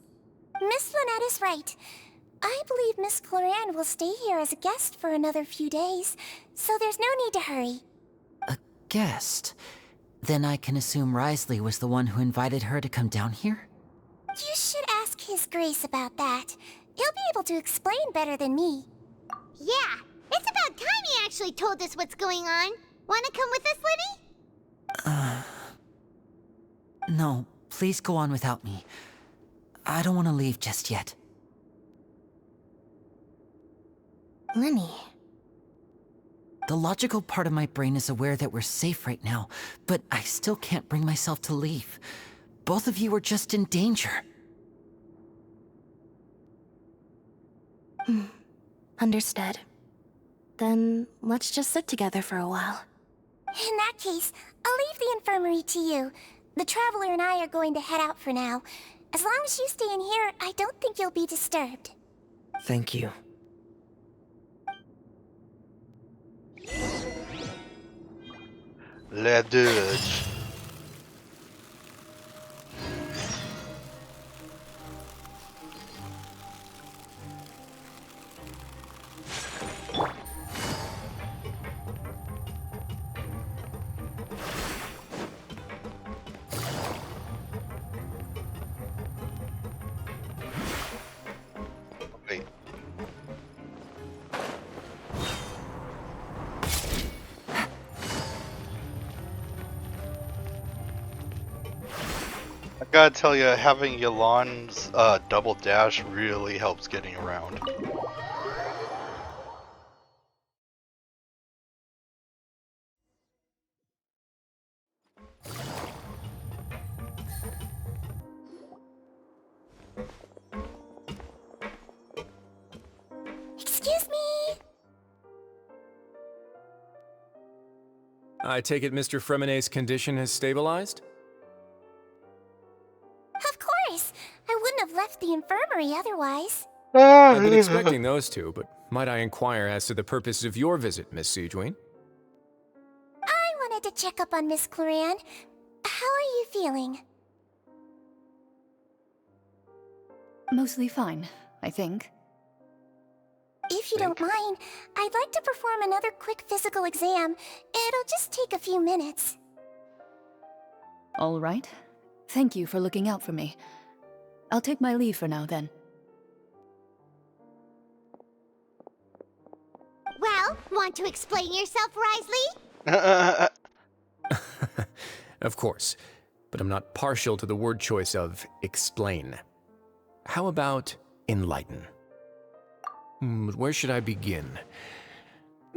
[SPEAKER 2] Miss Lynette is right. I believe Miss Clarande will stay here as a guest for another few days, so there's no need to hurry.
[SPEAKER 9] A guest? Then I can assume Risley was the one who invited her to come down here?
[SPEAKER 2] You should ask His Grace about that. He'll be able to explain better than me.
[SPEAKER 14] Yeah, it's about time he actually told us what's going on. Wanna come with us, Linny?
[SPEAKER 9] No, please go on without me. I don't want to leave just yet.
[SPEAKER 2] Linny.
[SPEAKER 9] The logical part of my brain is aware that we're safe right now, but I still can't bring myself to leave. Both of you are just in danger.
[SPEAKER 2] Understood. Then let's just sit together for a while. In that case, I'll leave the infirmary to you. The Traveler and I are going to head out for now. As long as you stay in here, I don't think you'll be disturbed.
[SPEAKER 13] Thank you.
[SPEAKER 1] La Dodge. Wait. I gotta tell you, having Yalan's double dash really helps getting around.
[SPEAKER 2] Excuse me!
[SPEAKER 12] I take it Mr. Fremenet's condition has stabilized?
[SPEAKER 2] Of course! I wouldn't have left the infirmary otherwise.
[SPEAKER 12] I've been expecting those two, but might I inquire as to the purpose of your visit, Miss Siegewien?
[SPEAKER 2] I wanted to check up on Miss Clarande. How are you feeling?
[SPEAKER 8] Mostly fine, I think.
[SPEAKER 2] If you don't mind, I'd like to perform another quick physical exam. It'll just take a few minutes.
[SPEAKER 8] All right. Thank you for looking out for me. I'll take my leave for now, then.
[SPEAKER 14] Well, want to explain yourself, Risley?
[SPEAKER 12] Of course, but I'm not partial to the word choice of explain. How about enlighten? Where should I begin?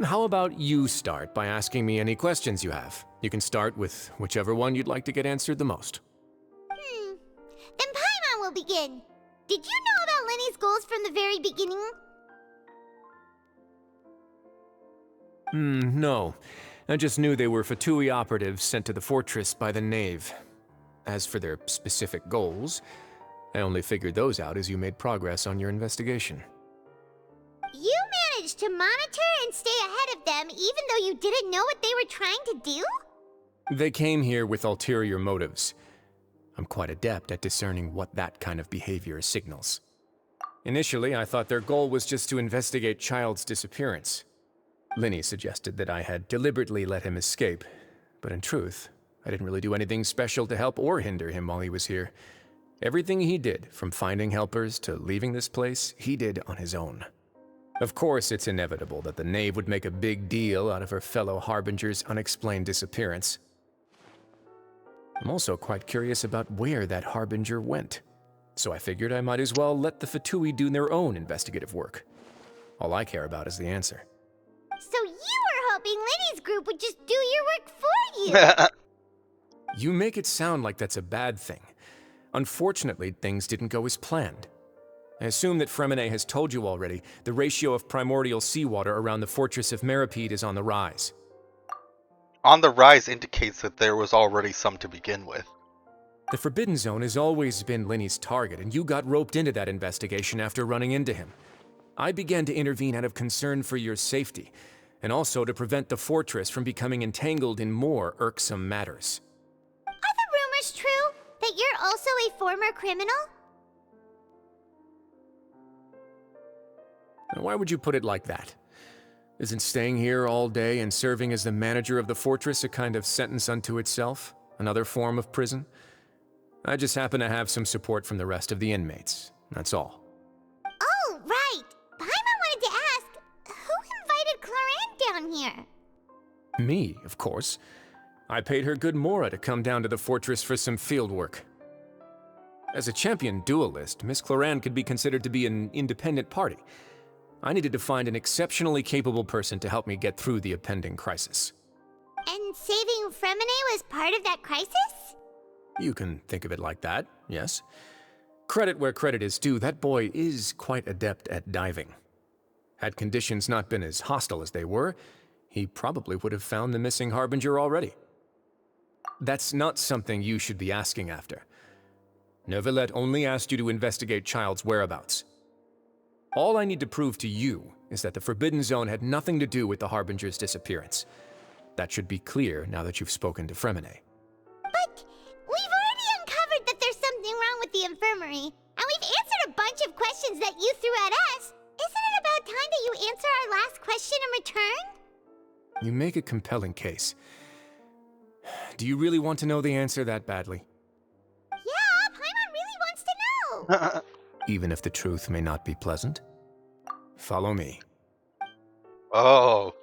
[SPEAKER 12] How about you start by asking me any questions you have? You can start with whichever one you'd like to get answered the most.
[SPEAKER 14] Then Paimon will begin. Did you know about Lenny's goals from the very beginning?
[SPEAKER 12] No. I just knew they were Fatui operatives sent to the fortress by the Knave. As for their specific goals, I only figured those out as you made progress on your investigation.
[SPEAKER 14] You managed to monitor and stay ahead of them even though you didn't know what they were trying to do?
[SPEAKER 12] They came here with ulterior motives. I'm quite adept at discerning what that kind of behavior signals. Initially, I thought their goal was just to investigate Child's disappearance. Linny suggested that I had deliberately let him escape, but in truth, I didn't really do anything special to help or hinder him while he was here. Everything he did, from finding helpers to leaving this place, he did on his own. Of course, it's inevitable that the Knave would make a big deal out of her fellow Harbinger's unexplained disappearance. I'm also quite curious about where that Harbinger went, so I figured I might as well let the Fatui do their own investigative work. All I care about is the answer.
[SPEAKER 14] So you were hoping Lenny's group would just do your work for you!
[SPEAKER 12] You make it sound like that's a bad thing. Unfortunately, things didn't go as planned. I assume that Freminet has told you already, the ratio of primordial seawater around the fortress of Meripede is on the rise.
[SPEAKER 1] On the rise indicates that there was already some to begin with.
[SPEAKER 12] The Forbidden Zone has always been Linny's target, and you got roped into that investigation after running into him. I began to intervene out of concern for your safety, and also to prevent the fortress from becoming entangled in more irksome matters.
[SPEAKER 14] Are the rumors true that you're also a former criminal?
[SPEAKER 12] Why would you put it like that? Isn't staying here all day and serving as the manager of the fortress a kind of sentence unto itself? Another form of prison? I just happen to have some support from the rest of the inmates. That's all.
[SPEAKER 14] Oh, right. Paimon wanted to ask, who invited Cloran down here?
[SPEAKER 12] Me, of course. I paid her good mora to come down to the fortress for some field work. As a champion duelist, Miss Cloran could be considered to be an independent party. I needed to find an exceptionally capable person to help me get through the impending crisis.
[SPEAKER 14] And saving Fremine was part of that crisis?
[SPEAKER 12] You can think of it like that, yes. Credit where credit is due, that boy is quite adept at diving. Had conditions not been as hostile as they were, he probably would have found the missing Harbinger already. That's not something you should be asking after. Neuvillette only asked you to investigate Child's whereabouts. All I need to prove to you is that the Forbidden Zone had nothing to do with the Harbinger's disappearance. That should be clear now that you've spoken to Fremine.
[SPEAKER 14] But we've already uncovered that there's something wrong with the infirmary, and we've answered a bunch of questions that you threw at us. Isn't it about time that you answer our last question in return?
[SPEAKER 12] You make a compelling case. Do you really want to know the answer that badly?
[SPEAKER 14] Yeah, Paimon really wants to know.
[SPEAKER 12] Even if the truth may not be pleasant? Follow me.
[SPEAKER 1] Oh.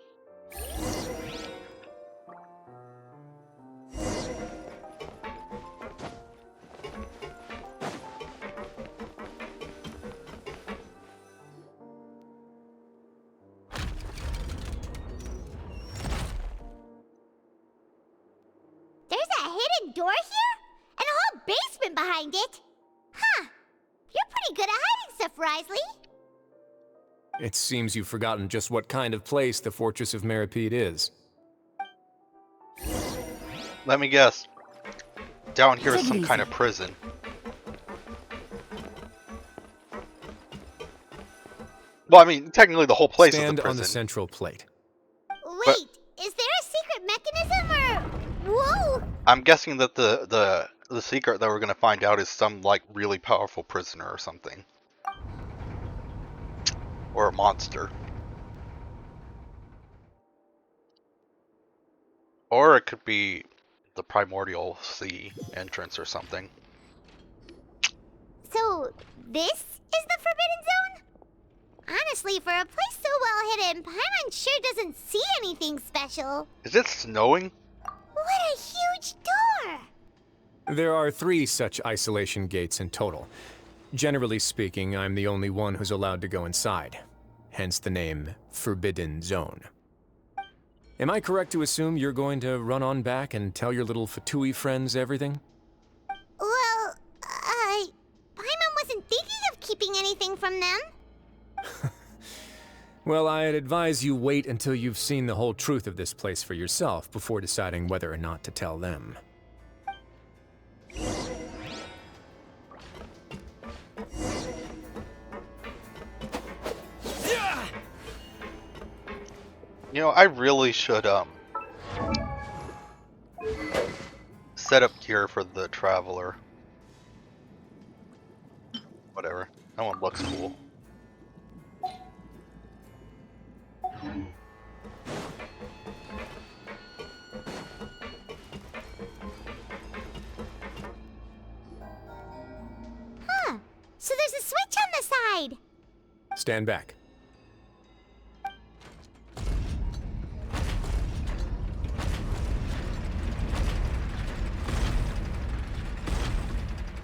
[SPEAKER 14] There's a hidden door here? And a whole basement behind it? Huh. You're pretty good at hiding stuff, Risley.
[SPEAKER 12] It seems you've forgotten just what kind of place the Fortress of Meripede is.
[SPEAKER 1] Let me guess. Down here is some kind of prison. Well, I mean, technically the whole place is a prison.
[SPEAKER 12] Stand on the central plate.
[SPEAKER 14] Wait, is there a secret mechanism or... Whoa!
[SPEAKER 1] I'm guessing that the secret that we're gonna find out is some, like, really powerful prisoner or something. Or a monster. Or it could be the Primordial Sea entrance or something.
[SPEAKER 14] So, this is the Forbidden Zone? Honestly, for a place so well hidden, Paimon sure doesn't see anything special.
[SPEAKER 1] Is it snowing?
[SPEAKER 14] What a huge door!
[SPEAKER 12] There are 3 such isolation gates in total. Generally speaking, I'm the only one who's allowed to go inside. Hence the name Forbidden Zone. Am I correct to assume you're going to run on back and tell your little Fatui friends everything?
[SPEAKER 14] Well, Paimon wasn't thinking of keeping anything from them.
[SPEAKER 12] Well, I'd advise you wait until you've seen the whole truth of this place for yourself before deciding whether or not to tell them.
[SPEAKER 1] You know, I really should set up gear for the Traveler. Whatever. That one looks cool.
[SPEAKER 14] Huh. So there's a switch on the side.
[SPEAKER 12] Stand back.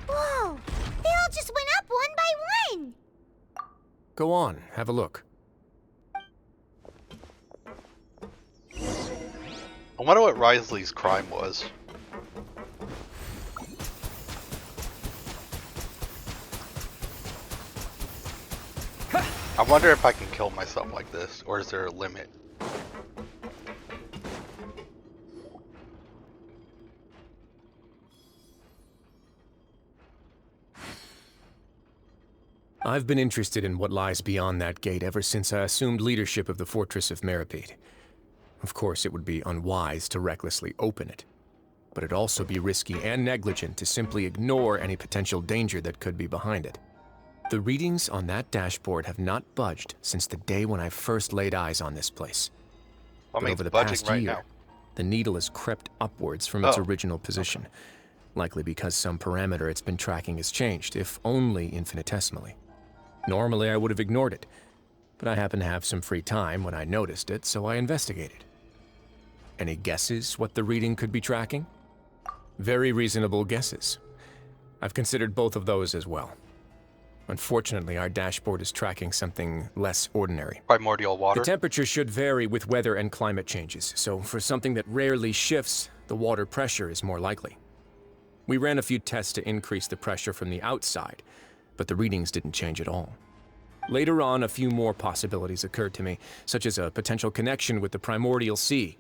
[SPEAKER 14] Whoa! They all just went up one by one!
[SPEAKER 12] Go on, have a look.
[SPEAKER 1] I wonder what Risley's crime was. I wonder if I can kill myself like this, or is there a limit?
[SPEAKER 12] I've been interested in what lies beyond that gate ever since I assumed leadership of the Fortress of Meripede. Of course, it would be unwise to recklessly open it, but it'd also be risky and negligent to simply ignore any potential danger that could be behind it. The readings on that dashboard have not budged since the day when I first laid eyes on this place. But over the past year, the needle has crept upwards from its original position, likely because some parameter it's been tracking has changed, if only infinitesimally. Normally, I would have ignored it, but I happened to have some free time when I noticed it, so I investigated. Any guesses what the reading could be tracking? Very reasonable guesses. I've considered both of those as well. Unfortunately, our dashboard is tracking something less ordinary.
[SPEAKER 1] Primordial water?
[SPEAKER 12] The temperature should vary with weather and climate changes, so for something that rarely shifts, the water pressure is more likely. We ran a few tests to increase the pressure from the outside, but the readings didn't change at all. Later on, a few more possibilities occurred to me, such as a potential connection with the primordial sea.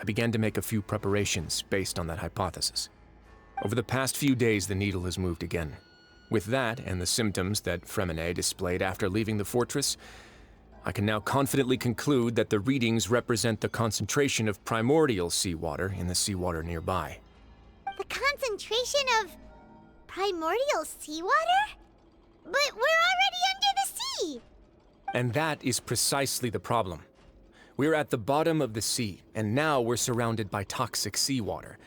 [SPEAKER 12] I began to make a few preparations based on that hypothesis. Over the past few days, the needle has moved again. With that, and the symptoms that Fremine displayed after leaving the fortress, I can now confidently conclude that the readings represent the concentration of primordial seawater in the seawater nearby.
[SPEAKER 14] The concentration of primordial seawater? But we're already under the sea!
[SPEAKER 12] And that is precisely the problem. We're at the bottom of the sea, and now we're surrounded by toxic seawater.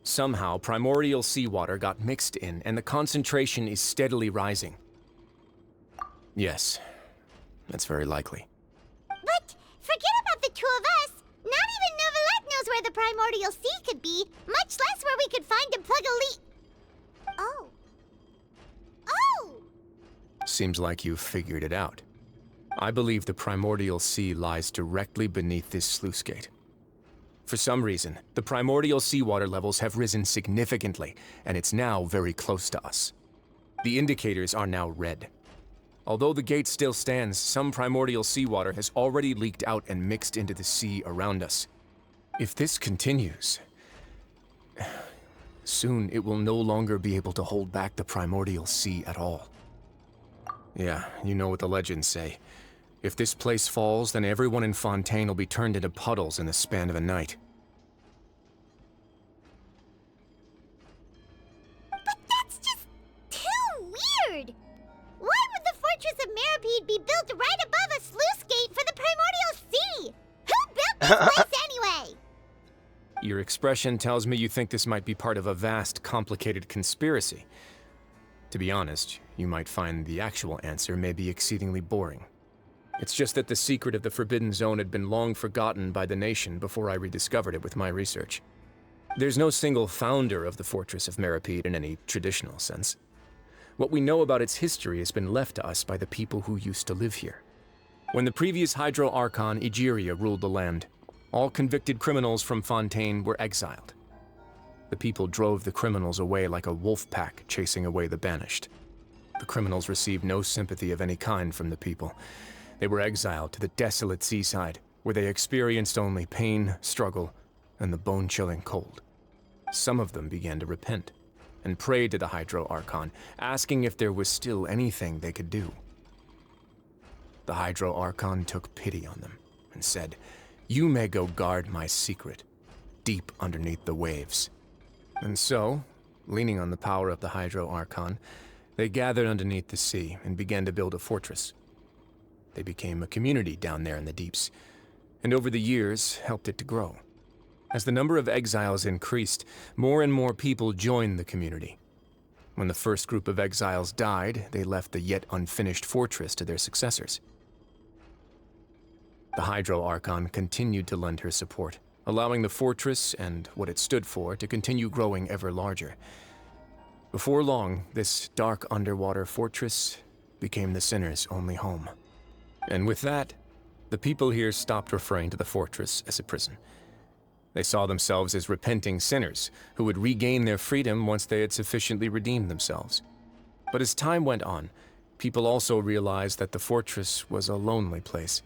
[SPEAKER 12] Somehow, primordial seawater got mixed in, and the concentration is steadily rising. Yes, that's very likely.
[SPEAKER 14] But forget about the two of us. Not even Novelette knows where the primordial sea could be, much less where we could find and plug a leak. Oh. Oh!
[SPEAKER 12] Seems like you've figured it out. I believe the primordial sea lies directly beneath this sluice gate. For some reason, the primordial seawater levels have risen significantly, and it's now very close to us. The indicators are now red. Although the gate still stands, some primordial seawater has already leaked out and mixed into the sea around us. If this continues, soon it will no longer be able to hold back the primordial sea at all. Yeah, you know what the legends say. If this place falls, then everyone in Fontaine will be turned into puddles in the span of a night.
[SPEAKER 14] But that's just too weird! Why would the Fortress of Meripede be built right above a sluice gate for the primordial sea? Who built this place anyway?
[SPEAKER 12] Your expression tells me you think this might be part of a vast, complicated conspiracy. To be honest, you might find the actual answer may be exceedingly boring. It's just that the secret of the Forbidden Zone had been long forgotten by the nation before I rediscovered it with my research. There's no single founder of the Fortress of Meripede in any traditional sense. What we know about its history has been left to us by the people who used to live here. When the previous Hydro Archon Egeria ruled the land, all convicted criminals from Fontaine were exiled. The people drove the criminals away like a wolf pack chasing away the banished. The criminals received no sympathy of any kind from the people. They were exiled to the desolate seaside, where they experienced only pain, struggle, and the bone-chilling cold. Some of them began to repent, and prayed to the Hydro Archon, asking if there was still anything they could do. The Hydro Archon took pity on them, and said, "You may go guard my secret, deep underneath the waves." And so, leaning on the power of the Hydro Archon, they gathered underneath the sea and began to build a fortress. They became a community down there in the deeps, and over the years helped it to grow. As the number of exiles increased, more and more people joined the community. When the first group of exiles died, they left the yet unfinished fortress to their successors. The Hydro Archon continued to lend her support, allowing the fortress and what it stood for to continue growing ever larger. Before long, this dark underwater fortress became the sinner's only home. And with that, the people here stopped referring to the fortress as a prison. They saw themselves as repenting sinners who would regain their freedom once they had sufficiently redeemed themselves. But as time went on, people also realized that the fortress was a lonely place.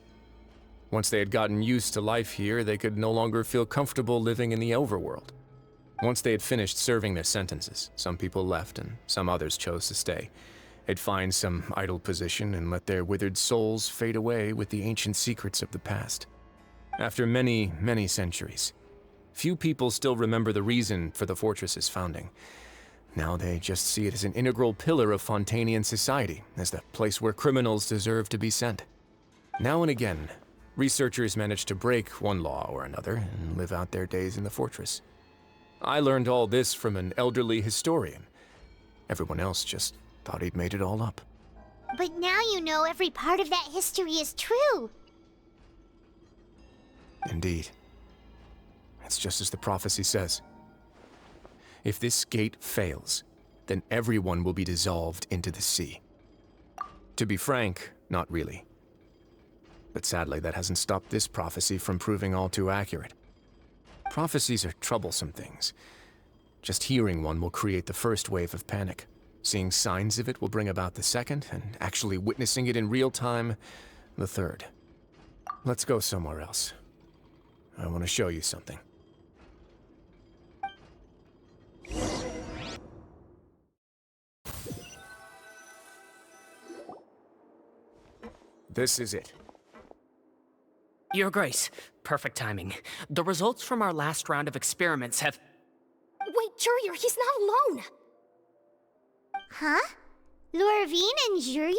[SPEAKER 12] Once they had gotten used to life here, they could no longer feel comfortable living in the overworld. Once they had finished serving their sentences, some people left and some others chose to stay. They'd find some idle position and let their withered souls fade away with the ancient secrets of the past. After many, many centuries, few people still remember the reason for the fortress's founding. Now they just see it as an integral pillar of Fontainian society, as the place where criminals deserve to be sent. Now and again, researchers manage to break one law or another and live out their days in the fortress. I learned all this from an elderly historian. Everyone else just thought he'd made it all up.
[SPEAKER 14] But now you know every part of that history is true.
[SPEAKER 12] Indeed. It's just as the prophecy says. If this gate fails, then everyone will be dissolved into the sea. To be frank, not really. But sadly, that hasn't stopped this prophecy from proving all too accurate. Prophecies are troublesome things. Just hearing one will create the first wave of panic. Seeing signs of it will bring about the second, and actually witnessing it in real time, the third. Let's go somewhere else. I want to show you something. This is it.
[SPEAKER 11] Your Grace, perfect timing. The results from our last round of experiments have...
[SPEAKER 10] Wait, Jurier, he's not alone!
[SPEAKER 14] Huh? Lorvine and Jurier?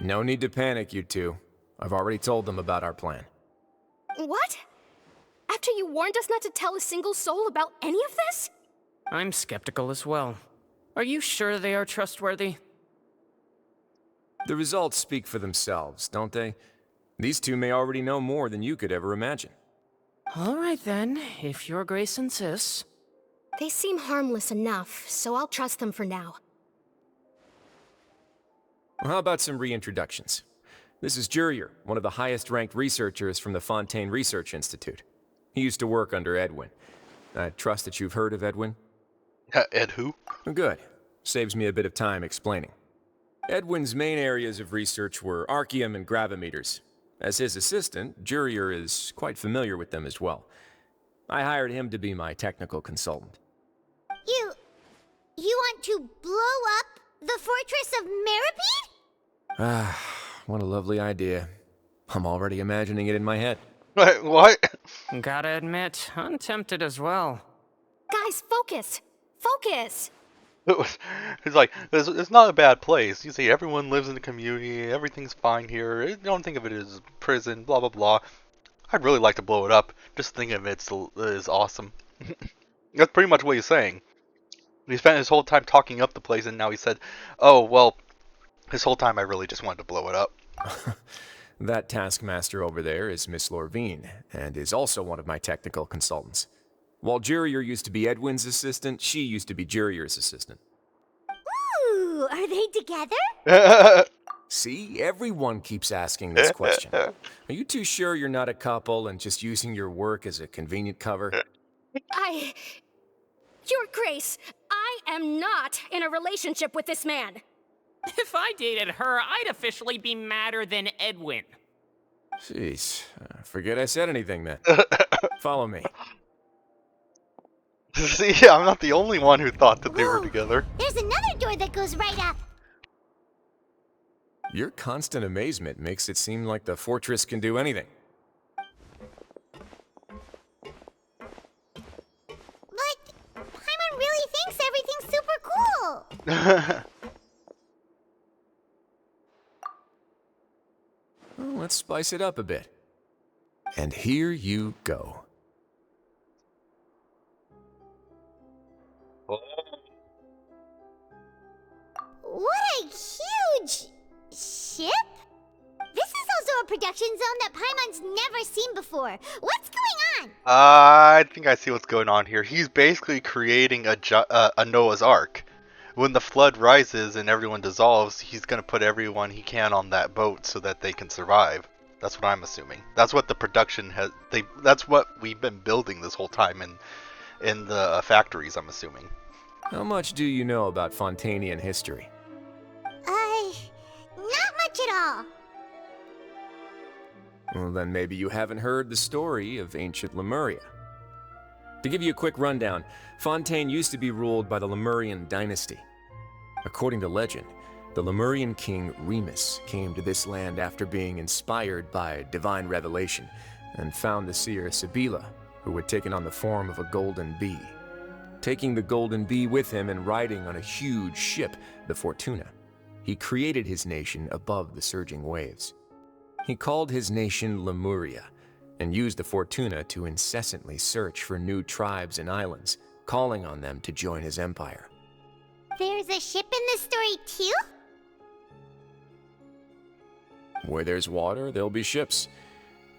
[SPEAKER 12] No need to panic, you two. I've already told them about our plan.
[SPEAKER 10] What? After you warned us not to tell a single soul about any of this?
[SPEAKER 11] I'm skeptical as well. Are you sure they are trustworthy?
[SPEAKER 12] The results speak for themselves, don't they? These two may already know more than you could ever imagine.
[SPEAKER 11] All right then, if Your Grace insists.
[SPEAKER 10] They seem harmless enough, so I'll trust them for now.
[SPEAKER 12] Well, how about some reintroductions? This is Jurier, one of the highest-ranked researchers from the Fontaine Research Institute. He used to work under Edwin. I trust that you've heard of Edwin?
[SPEAKER 1] Ed who?
[SPEAKER 12] Good. Saves me a bit of time explaining. Edwin's main areas of research were archeum and gravimeters. As his assistant, Jurier is quite familiar with them as well. I hired him to be my technical consultant.
[SPEAKER 14] You want to blow up the fortress of Meripede?
[SPEAKER 12] Ah, what a lovely idea. I'm already imagining it in my head.
[SPEAKER 1] Wait, what?
[SPEAKER 11] Gotta admit, I'm tempted as well.
[SPEAKER 10] Guys, focus! Focus!
[SPEAKER 1] It's like, it's not a bad place. You see, everyone lives in the community, everything's fine here. Don't think of it as prison, blah blah blah. I'd really like to blow it up. Just thinking of it is awesome. That's pretty much what he's saying. He spent his whole time talking up the place, and now he said, oh, well, this whole time I really just wanted to blow it up.
[SPEAKER 12] That taskmaster over there is Miss Lorvine, and is also one of my technical consultants. While Jurier used to be Edwin's assistant, she used to be Jurier's assistant.
[SPEAKER 14] Ooh, are they together?
[SPEAKER 12] See, everyone keeps asking this question. Are you too sure you're not a couple and just using your work as a convenient cover?
[SPEAKER 10] Your Grace, I am not in a relationship with this man.
[SPEAKER 11] If I dated her, I'd officially be madder than Edwin.
[SPEAKER 12] Jeez, forget I said anything then. Follow me.
[SPEAKER 1] See, I'm not the only one who thought that they were together.
[SPEAKER 14] There's another door that goes right up.
[SPEAKER 12] Your constant amazement makes it seem like the fortress can do anything.
[SPEAKER 14] But Paimon really thinks everything's super cool.
[SPEAKER 12] Well, let's spice it up a bit. And here you go.
[SPEAKER 14] What a huge ship? This is also a production zone that Paimon's never seen before. What's going on?
[SPEAKER 1] I think I see what's going on here. He's basically creating a Noah's Ark. When the flood rises and everyone dissolves, he's going to put everyone he can on that boat so that they can survive. That's what I'm assuming. That's what the production has. That's what we've been building this whole time in the factories, I'm assuming.
[SPEAKER 12] How much do you know about Fontainian history?
[SPEAKER 14] Not much at all.
[SPEAKER 12] Well, then maybe you haven't heard the story of ancient Lemuria. To give you a quick rundown, Fontaine used to be ruled by the Lemurian dynasty. According to legend, the Lemurian king Remus came to this land after being inspired by divine revelation and found the seer Sibila, who had taken on the form of a golden bee. Taking the golden bee with him and riding on a huge ship, the Fortuna, he created his nation above the surging waves. He called his nation Lemuria and used the Fortuna to incessantly search for new tribes and islands, calling on them to join his empire.
[SPEAKER 14] There's a ship in this story too?
[SPEAKER 12] Where there's water, there'll be ships.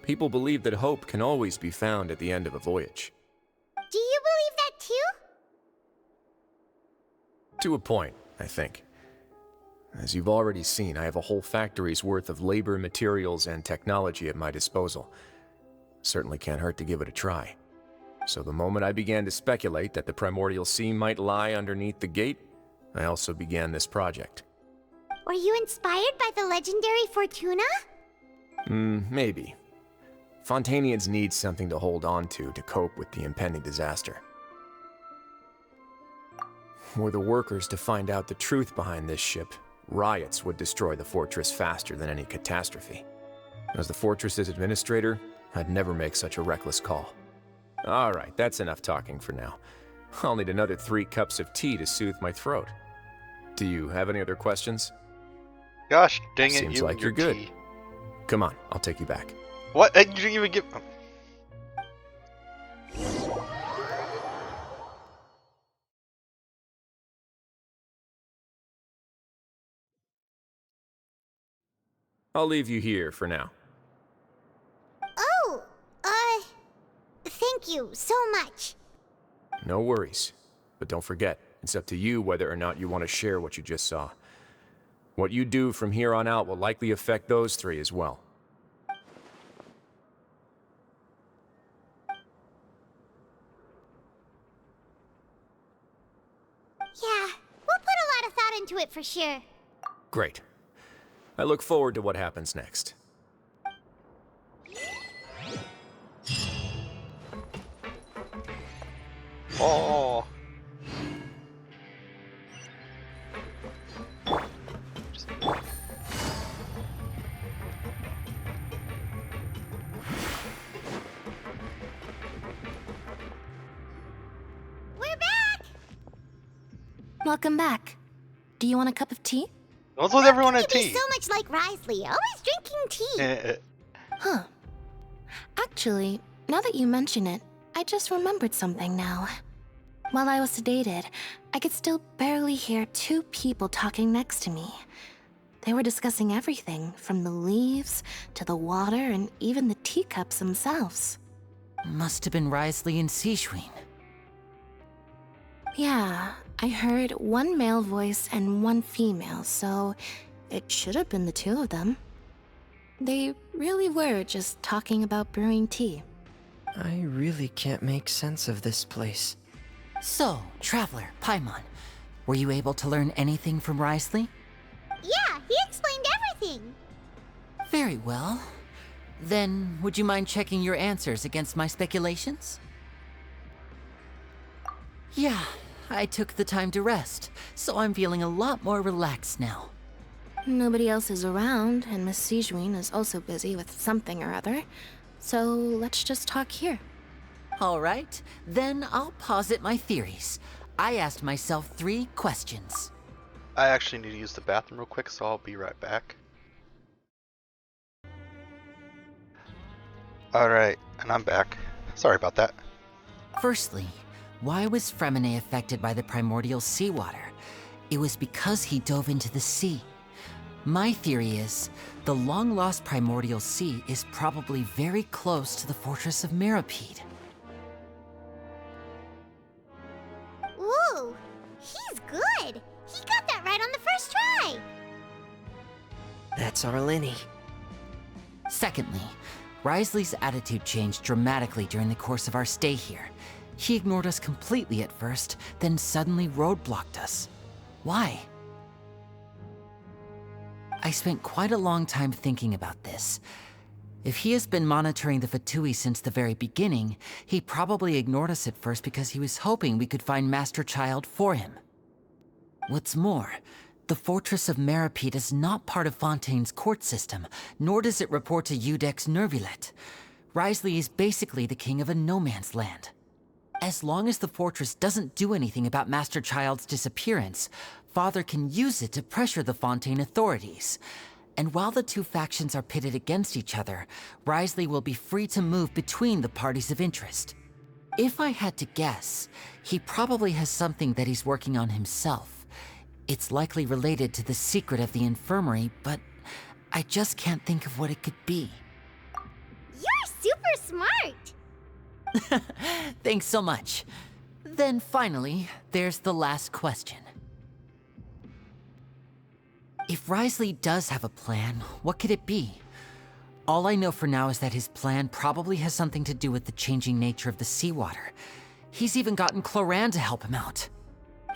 [SPEAKER 12] People believe that hope can always be found at the end of a voyage.
[SPEAKER 14] Do you believe that too?
[SPEAKER 12] To a point, I think. As you've already seen, I have a whole factory's worth of labor, materials, and technology at my disposal. Certainly can't hurt to give it a try. So the moment I began to speculate that the Primordial Sea might lie underneath the gate, I also began this project.
[SPEAKER 14] Were you inspired by the legendary Fortuna?
[SPEAKER 12] Maybe. Fontanians need something to hold on to cope with the impending disaster. Were the workers to find out the truth behind this ship, riots would destroy the fortress faster than any catastrophe. As the fortress's administrator, I'd never make such a reckless call. Alright, that's enough talking for now. I'll need another 3 cups of tea to soothe my throat. Do you have any other questions?
[SPEAKER 1] Gosh dang it,
[SPEAKER 12] Seems
[SPEAKER 1] you
[SPEAKER 12] like
[SPEAKER 1] and
[SPEAKER 12] you're
[SPEAKER 1] your
[SPEAKER 12] good.
[SPEAKER 1] tea.
[SPEAKER 12] Come on, I'll take you back.
[SPEAKER 1] What? Did you even give...
[SPEAKER 12] I'll leave you here for now.
[SPEAKER 14] Oh, thank you so much.
[SPEAKER 12] No worries. But don't forget, it's up to you whether or not you want to share what you just saw. What you do from here on out will likely affect those 3 as well.
[SPEAKER 14] Yeah, we'll put a lot of thought into it for sure.
[SPEAKER 12] Great. I look forward to what happens next.
[SPEAKER 1] Oh.
[SPEAKER 14] We're back!
[SPEAKER 2] Welcome back. Do you want a cup of tea?
[SPEAKER 1] What's with everyone
[SPEAKER 14] You'd
[SPEAKER 1] at
[SPEAKER 14] be
[SPEAKER 1] tea?
[SPEAKER 14] so much like Risley, always drinking tea.
[SPEAKER 2] Huh. Actually, now that you mention it, I just remembered something now. While I was sedated, I could still barely hear 2 people talking next to me. They were discussing everything, from the leaves to the water and even the teacups themselves.
[SPEAKER 9] Must have been Risley and Sijuin.
[SPEAKER 2] Yeah, I heard 1 male voice and 1 female, so it should have been the 2 of them. They really were just talking about brewing tea.
[SPEAKER 13] I really can't make sense of this place.
[SPEAKER 9] So, Traveler, Paimon, were you able to learn anything from Risley?
[SPEAKER 14] Yeah, he explained everything.
[SPEAKER 9] Very well. Then, would you mind checking your answers against my speculations? Yeah, I took the time to rest, so I'm feeling a lot more relaxed now.
[SPEAKER 2] Nobody else is around, and Miss Sijuin is also busy with something or other, so let's just talk here.
[SPEAKER 9] All right, then I'll posit my theories. I asked myself 3 questions.
[SPEAKER 1] I actually need to use the bathroom real quick, so I'll be right back. Alright, and I'm back. Sorry about that.
[SPEAKER 9] Firstly, why was Fremine affected by the primordial seawater? It was because he dove into the sea. My theory is, the long-lost primordial sea is probably very close to the fortress of Mirapede.
[SPEAKER 14] Ooh, he's good. He got that right on the first try.
[SPEAKER 13] That's our Linny.
[SPEAKER 9] Secondly, Risley's attitude changed dramatically during the course of our stay here. He ignored us completely at first, then suddenly roadblocked us. Why? I spent quite a long time thinking about this. If he has been monitoring the Fatui since the very beginning, he probably ignored us at first because he was hoping we could find Master Child for him. What's more, the Fortress of Meripede is not part of Fontaine's court system, nor does it report to Iudex Nervulet. Wriothesley is basically the king of a no-man's land. As long as the fortress doesn't do anything about Master Child's disappearance, Father can use it to pressure the Fontaine authorities. And while the two factions are pitted against each other, Wriothesley will be free to move between the parties of interest. If I had to guess, he probably has something that he's working on himself. It's likely related to the secret of the infirmary, but I just can't think of what it could be.
[SPEAKER 14] You're super smart!
[SPEAKER 9] Thanks so much. Then finally, there's the last question. If Wriothesley does have a plan, what could it be? All I know for now is that his plan probably has something to do with the changing nature of the seawater. He's even gotten Cloran to help him out.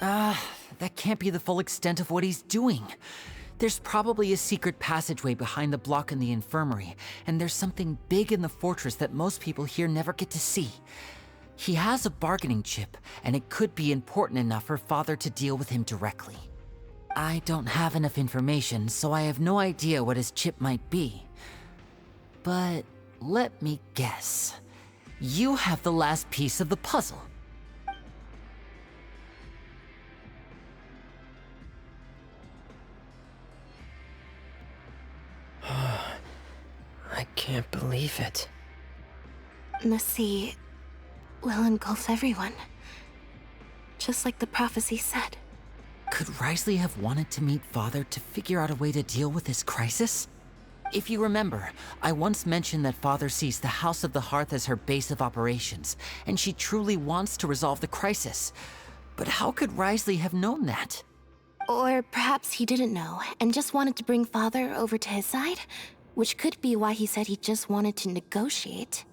[SPEAKER 9] That can't be the full extent of what he's doing. There's probably a secret passageway behind the block in the infirmary, and there's something big in the fortress that most people here never get to see. He has a bargaining chip, and it could be important enough for Father to deal with him directly. I don't have enough information, so I have no idea what his chip might be. But let me guess. You have the last piece of the puzzle.
[SPEAKER 13] I can't believe it.
[SPEAKER 10] The sea will engulf everyone. Just like the prophecy said.
[SPEAKER 9] Could Wriothesley have wanted to meet Father to figure out a way to deal with this crisis? If you remember, I once mentioned that Father sees the House of the Hearth as her base of operations, and she truly wants to resolve the crisis. But how could Wriothesley have known that?
[SPEAKER 10] Or perhaps he didn't know, and just wanted to bring Father over to his side? Which could be why he said he just wanted to negotiate.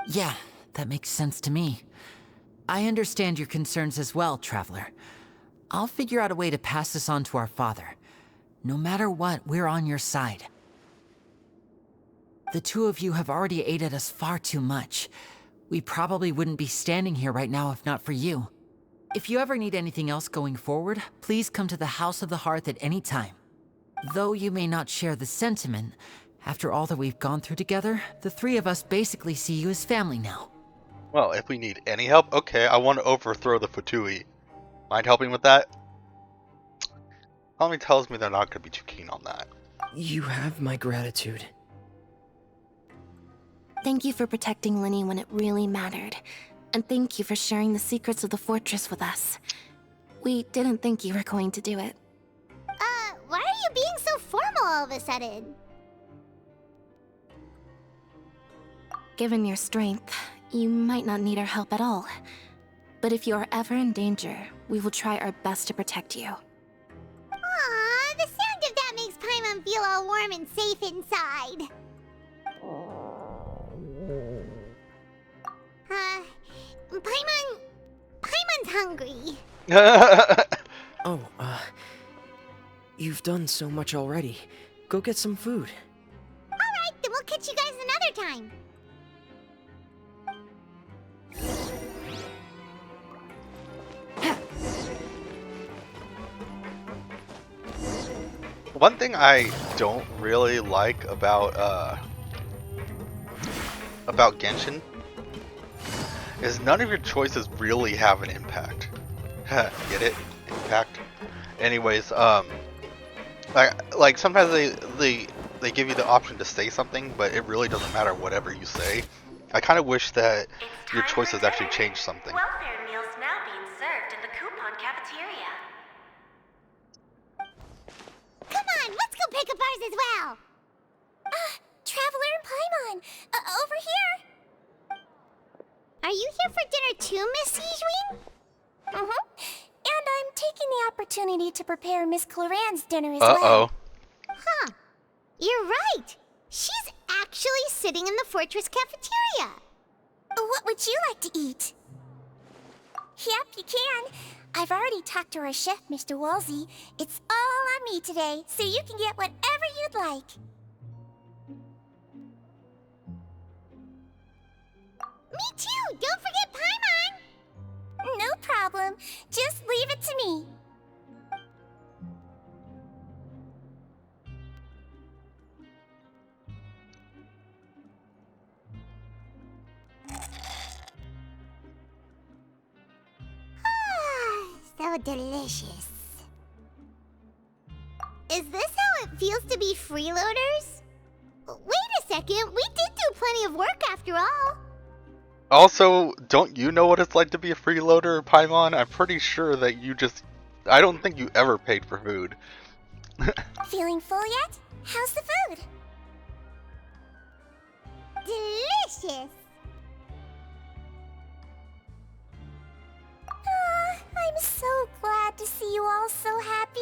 [SPEAKER 9] Yeah, that makes sense to me. I understand your concerns as well, Traveler. I'll figure out a way to pass this on to our father. No matter what, we're on your side. The two of you have already aided us far too much. We probably wouldn't be standing here right now if not for you. If you ever need anything else going forward, please come to the House of the Hearth at any time. Though you may not share the sentiment, after all that we've gone through together, the three of us basically see you as family now.
[SPEAKER 1] Well, if we need any help, okay, I want to overthrow the Fatui. Mind helping with that? Mommy tells me they're not going to be too keen on that.
[SPEAKER 13] You have my gratitude.
[SPEAKER 10] Thank you for protecting Linny when it really mattered. And thank you for sharing the secrets of the fortress with us. We didn't think you were going to do it.
[SPEAKER 14] Why are you being so formal all of a sudden?
[SPEAKER 10] Given your strength, you might not need our help at all. But if you are ever in danger, we will try our best to protect you.
[SPEAKER 14] Aww, the sound of that makes Paimon feel all warm and safe inside. Paimon's hungry.
[SPEAKER 13] Oh, you've done so much already. Go get some food.
[SPEAKER 14] Alright, then we'll catch you guys another time.
[SPEAKER 1] One thing I don't really like about Genshin is none of your choices really have an impact. Get it? Impact. Anyways, like sometimes they give you the option to say something, but it really doesn't matter whatever you say. I kind of wish that your choices actually change something.
[SPEAKER 15] Welfare meals now being served in the coupon cafeteria.
[SPEAKER 14] Come on, let's go pick up ours as well.
[SPEAKER 2] Traveler and Paimon, over here.
[SPEAKER 14] Are you here for dinner too, Miss Sijween?
[SPEAKER 2] And I'm taking the opportunity to prepare Miss Cloran's dinner as well.
[SPEAKER 14] Huh. You're right. She's actually sitting in the fortress cafeteria.
[SPEAKER 2] What would you like to eat? Yep, you can. I've already talked to our chef, Mr. Wolsey. It's all on me today, so you can get whatever you'd like.
[SPEAKER 14] Me too! Don't forget Paimon!
[SPEAKER 2] No problem. Just leave it to me.
[SPEAKER 14] So delicious. Is this how it feels to be freeloaders? Wait a second, we did do plenty of work after all.
[SPEAKER 1] Also, don't you know what it's like to be a freeloader, Paimon? I'm pretty sure that you just... I don't think you ever paid for food.
[SPEAKER 2] Feeling full yet? How's the food?
[SPEAKER 14] Delicious.
[SPEAKER 2] I'm so glad to see you all so happy.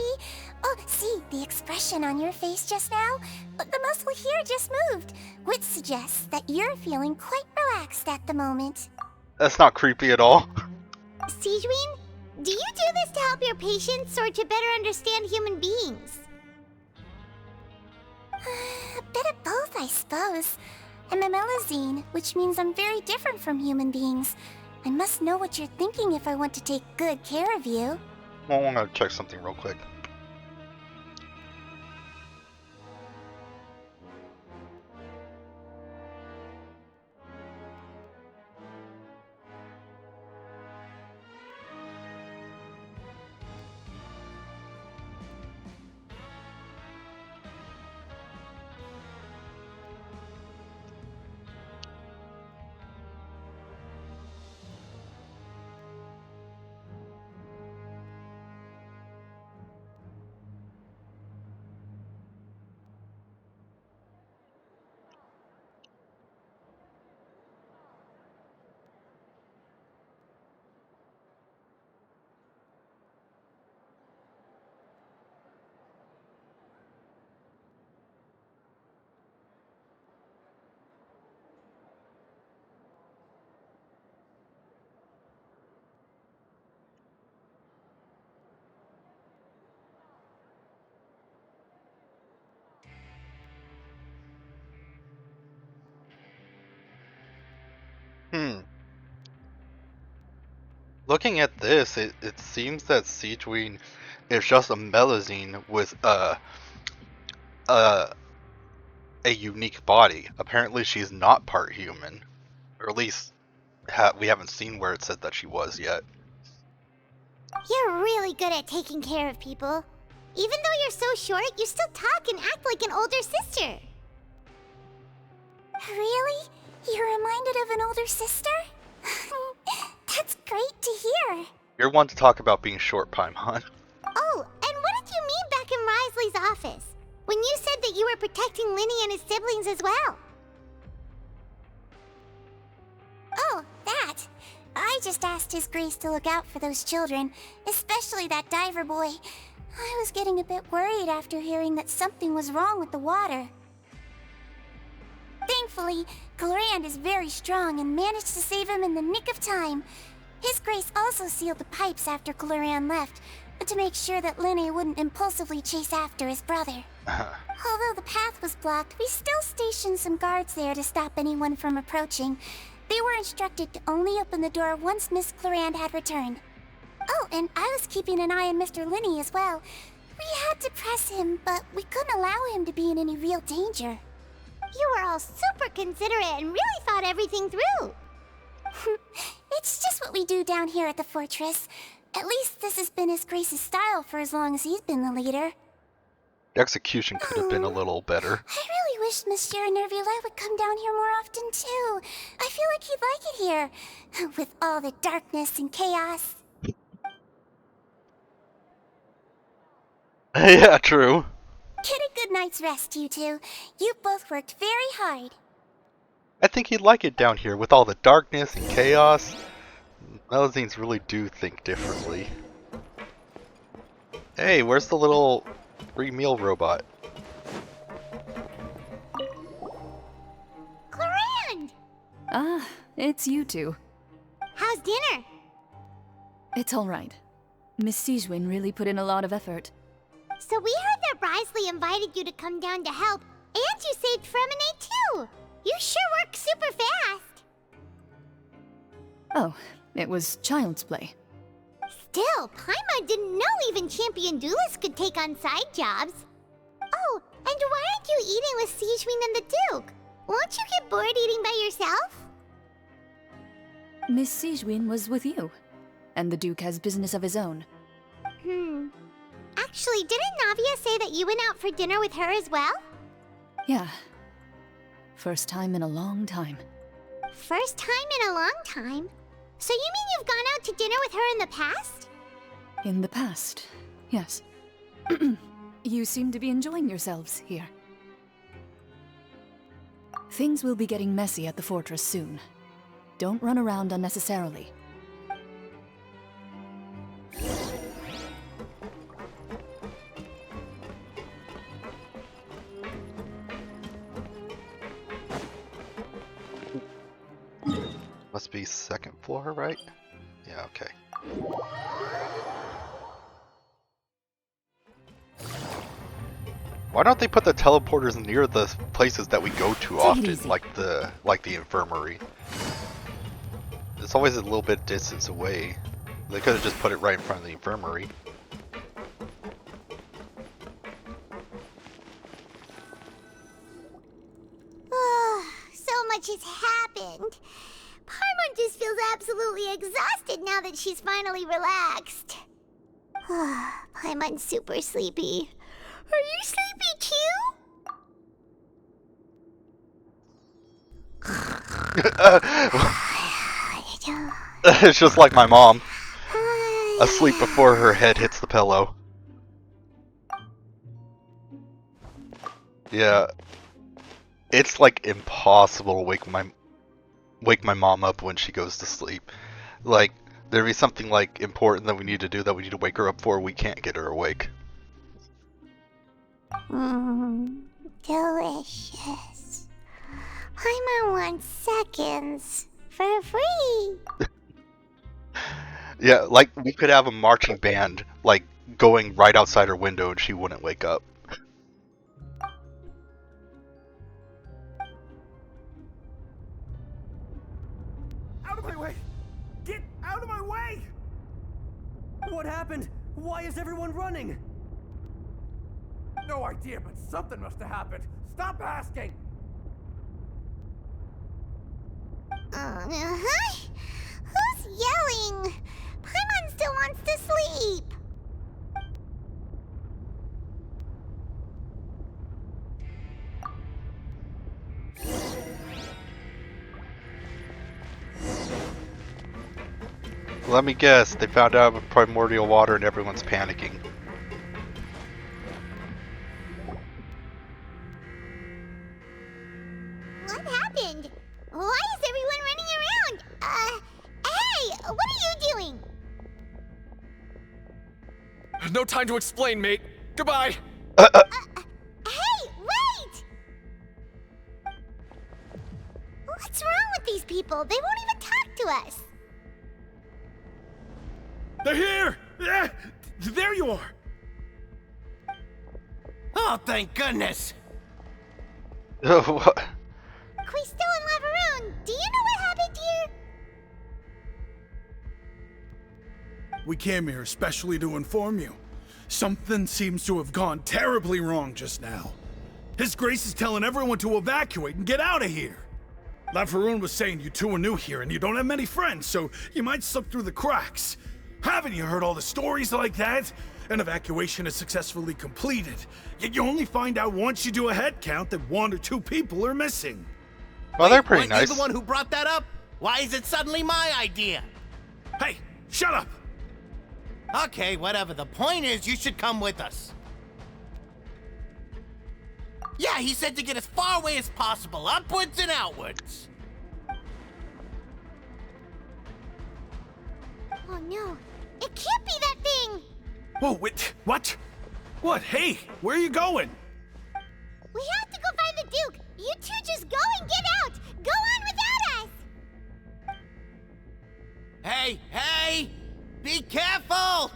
[SPEAKER 2] Oh, see, the expression on your face just now? The muscle here just moved, which suggests that you're feeling quite relaxed at the moment.
[SPEAKER 1] That's not creepy at all.
[SPEAKER 14] Sijuin, do you do this to help your patients or to better understand human beings?
[SPEAKER 2] A bit of both, I suppose. I'm a Melazine, which means I'm very different from human beings. I must know what you're thinking if I want to take good care of you.
[SPEAKER 1] Well, I'm gonna check something real quick. Looking at this, it seems that Sijuin is just a Melazine with a unique body. Apparently she's not part human. Or at least we haven't seen where it said that she was yet.
[SPEAKER 14] You're really good at taking care of people. Even though you're so short, you still talk and act like an older sister.
[SPEAKER 2] Really? You're reminded of an older sister? That's great to hear.
[SPEAKER 1] You're one to talk about being short, Paimon.
[SPEAKER 14] Oh, and what did you mean back in Risley's office? When you said that you were protecting Linny and his siblings as well?
[SPEAKER 2] Oh, that. I just asked His Grace to look out for those children, especially that diver boy. I was getting a bit worried after hearing that something was wrong with the water. Thankfully, Glorand is very strong and managed to save him in the nick of time. His Grace also sealed the pipes after Glorand left, to make sure that Linny wouldn't impulsively chase after his brother. Although the path was blocked, we still stationed some guards there to stop anyone from approaching. They were instructed to only open the door once Miss Glorand had returned. Oh, and I was keeping an eye on Mr. Linny as well. We had to press him, but we couldn't allow him to be in any real danger.
[SPEAKER 14] You were all super considerate and really thought everything through.
[SPEAKER 2] It's just what we do down here at the fortress. At least this has been His Grace's style for as long as he's been the leader.
[SPEAKER 1] The execution could have been a little better.
[SPEAKER 2] I really wish Monsieur Nervula would come down here more often too. I feel like he'd like it here, with all the darkness and chaos.
[SPEAKER 1] Yeah, true.
[SPEAKER 2] Get a good night's rest, you two. You both worked very hard.
[SPEAKER 1] I think he'd like it down here with all the darkness and chaos. Melazines really do think differently. Hey, where's the little free meal robot?
[SPEAKER 14] Glorand!
[SPEAKER 8] Ah, it's you two.
[SPEAKER 14] How's dinner?
[SPEAKER 8] It's all right. Miss Sijuin really put in a lot of effort.
[SPEAKER 14] So we heard that Risley invited you to come down to help, and you saved Fremine too! You sure work super fast!
[SPEAKER 8] Oh, it was child's play.
[SPEAKER 14] Still, Paimon didn't know even champion duelists could take on side jobs. Oh, and why aren't you eating with Sigewinne and the Duke? Won't you get bored eating by yourself?
[SPEAKER 8] Miss Sigewinne was with you, and the Duke has business of his own.
[SPEAKER 14] Actually, didn't Navia say that you went out for dinner with her as well?
[SPEAKER 8] Yeah. First time in a long time.
[SPEAKER 14] First time in a long time? So you mean you've gone out to dinner with her in the past?
[SPEAKER 8] In the past, yes. You seem to be enjoying yourselves here. Things will be getting messy at the fortress soon. Don't run around unnecessarily.
[SPEAKER 1] Must be second floor, right? Yeah, okay. Why don't they put the teleporters near the places that we go to often, like the infirmary? It's always a little bit distance away. They could have just put it right in front of the infirmary.
[SPEAKER 14] So much has happened. Paimon just feels absolutely exhausted now that she's finally relaxed. Paimon's super sleepy. Are you sleepy too?
[SPEAKER 1] It's just like my mom. Asleep before her head hits the pillow. Yeah. It's like impossible to wake my mom up when she goes to sleep. Like, there'd be something like important that we need to do that we need to wake her up for, we can't get her awake.
[SPEAKER 14] Delicious. Paimon wants seconds for free.
[SPEAKER 1] Yeah, like we could have a marching band like going right outside her window and she wouldn't wake up.
[SPEAKER 16] Out of my way! Get out of my way! What happened? Why is everyone running? No idea, but something must have happened. Stop asking!
[SPEAKER 14] Who's yelling? Paimon still wants to sleep.
[SPEAKER 1] Let me guess, they found out about primordial water and everyone's panicking.
[SPEAKER 14] What happened? Why is everyone running around? Hey, what are you doing?
[SPEAKER 16] No time to explain, mate. Goodbye.
[SPEAKER 14] Hey, wait! What's wrong with these people? They won't even talk to us.
[SPEAKER 3] They're here! There you are!
[SPEAKER 4] Oh, thank goodness!
[SPEAKER 1] What?
[SPEAKER 14] Quisto and Lavaroon, do you know what happened here?
[SPEAKER 3] We came here especially to inform you. Something seems to have gone terribly wrong just now. His Grace is telling everyone to evacuate and get out of here. Lavaroon was saying you two are new here and you don't have many friends, so you might slip through the cracks. Haven't you heard all the stories like that? An evacuation is successfully completed, yet you only find out once you do a head count that 1 or 2 people are missing.
[SPEAKER 1] Well, they're pretty nice.
[SPEAKER 4] You're the one who brought that up? Why is it suddenly my idea?
[SPEAKER 3] Hey, shut up!
[SPEAKER 4] Okay, whatever. The point is, you should come with us. Yeah, he said to get as far away as possible, upwards and outwards.
[SPEAKER 14] Oh no, it can't be that thing!
[SPEAKER 3] Whoa, wait, what? What? Hey, where are you going?
[SPEAKER 14] We have to go find the Duke! You two just go and get out! Go on without us!
[SPEAKER 4] Hey, hey! Be careful!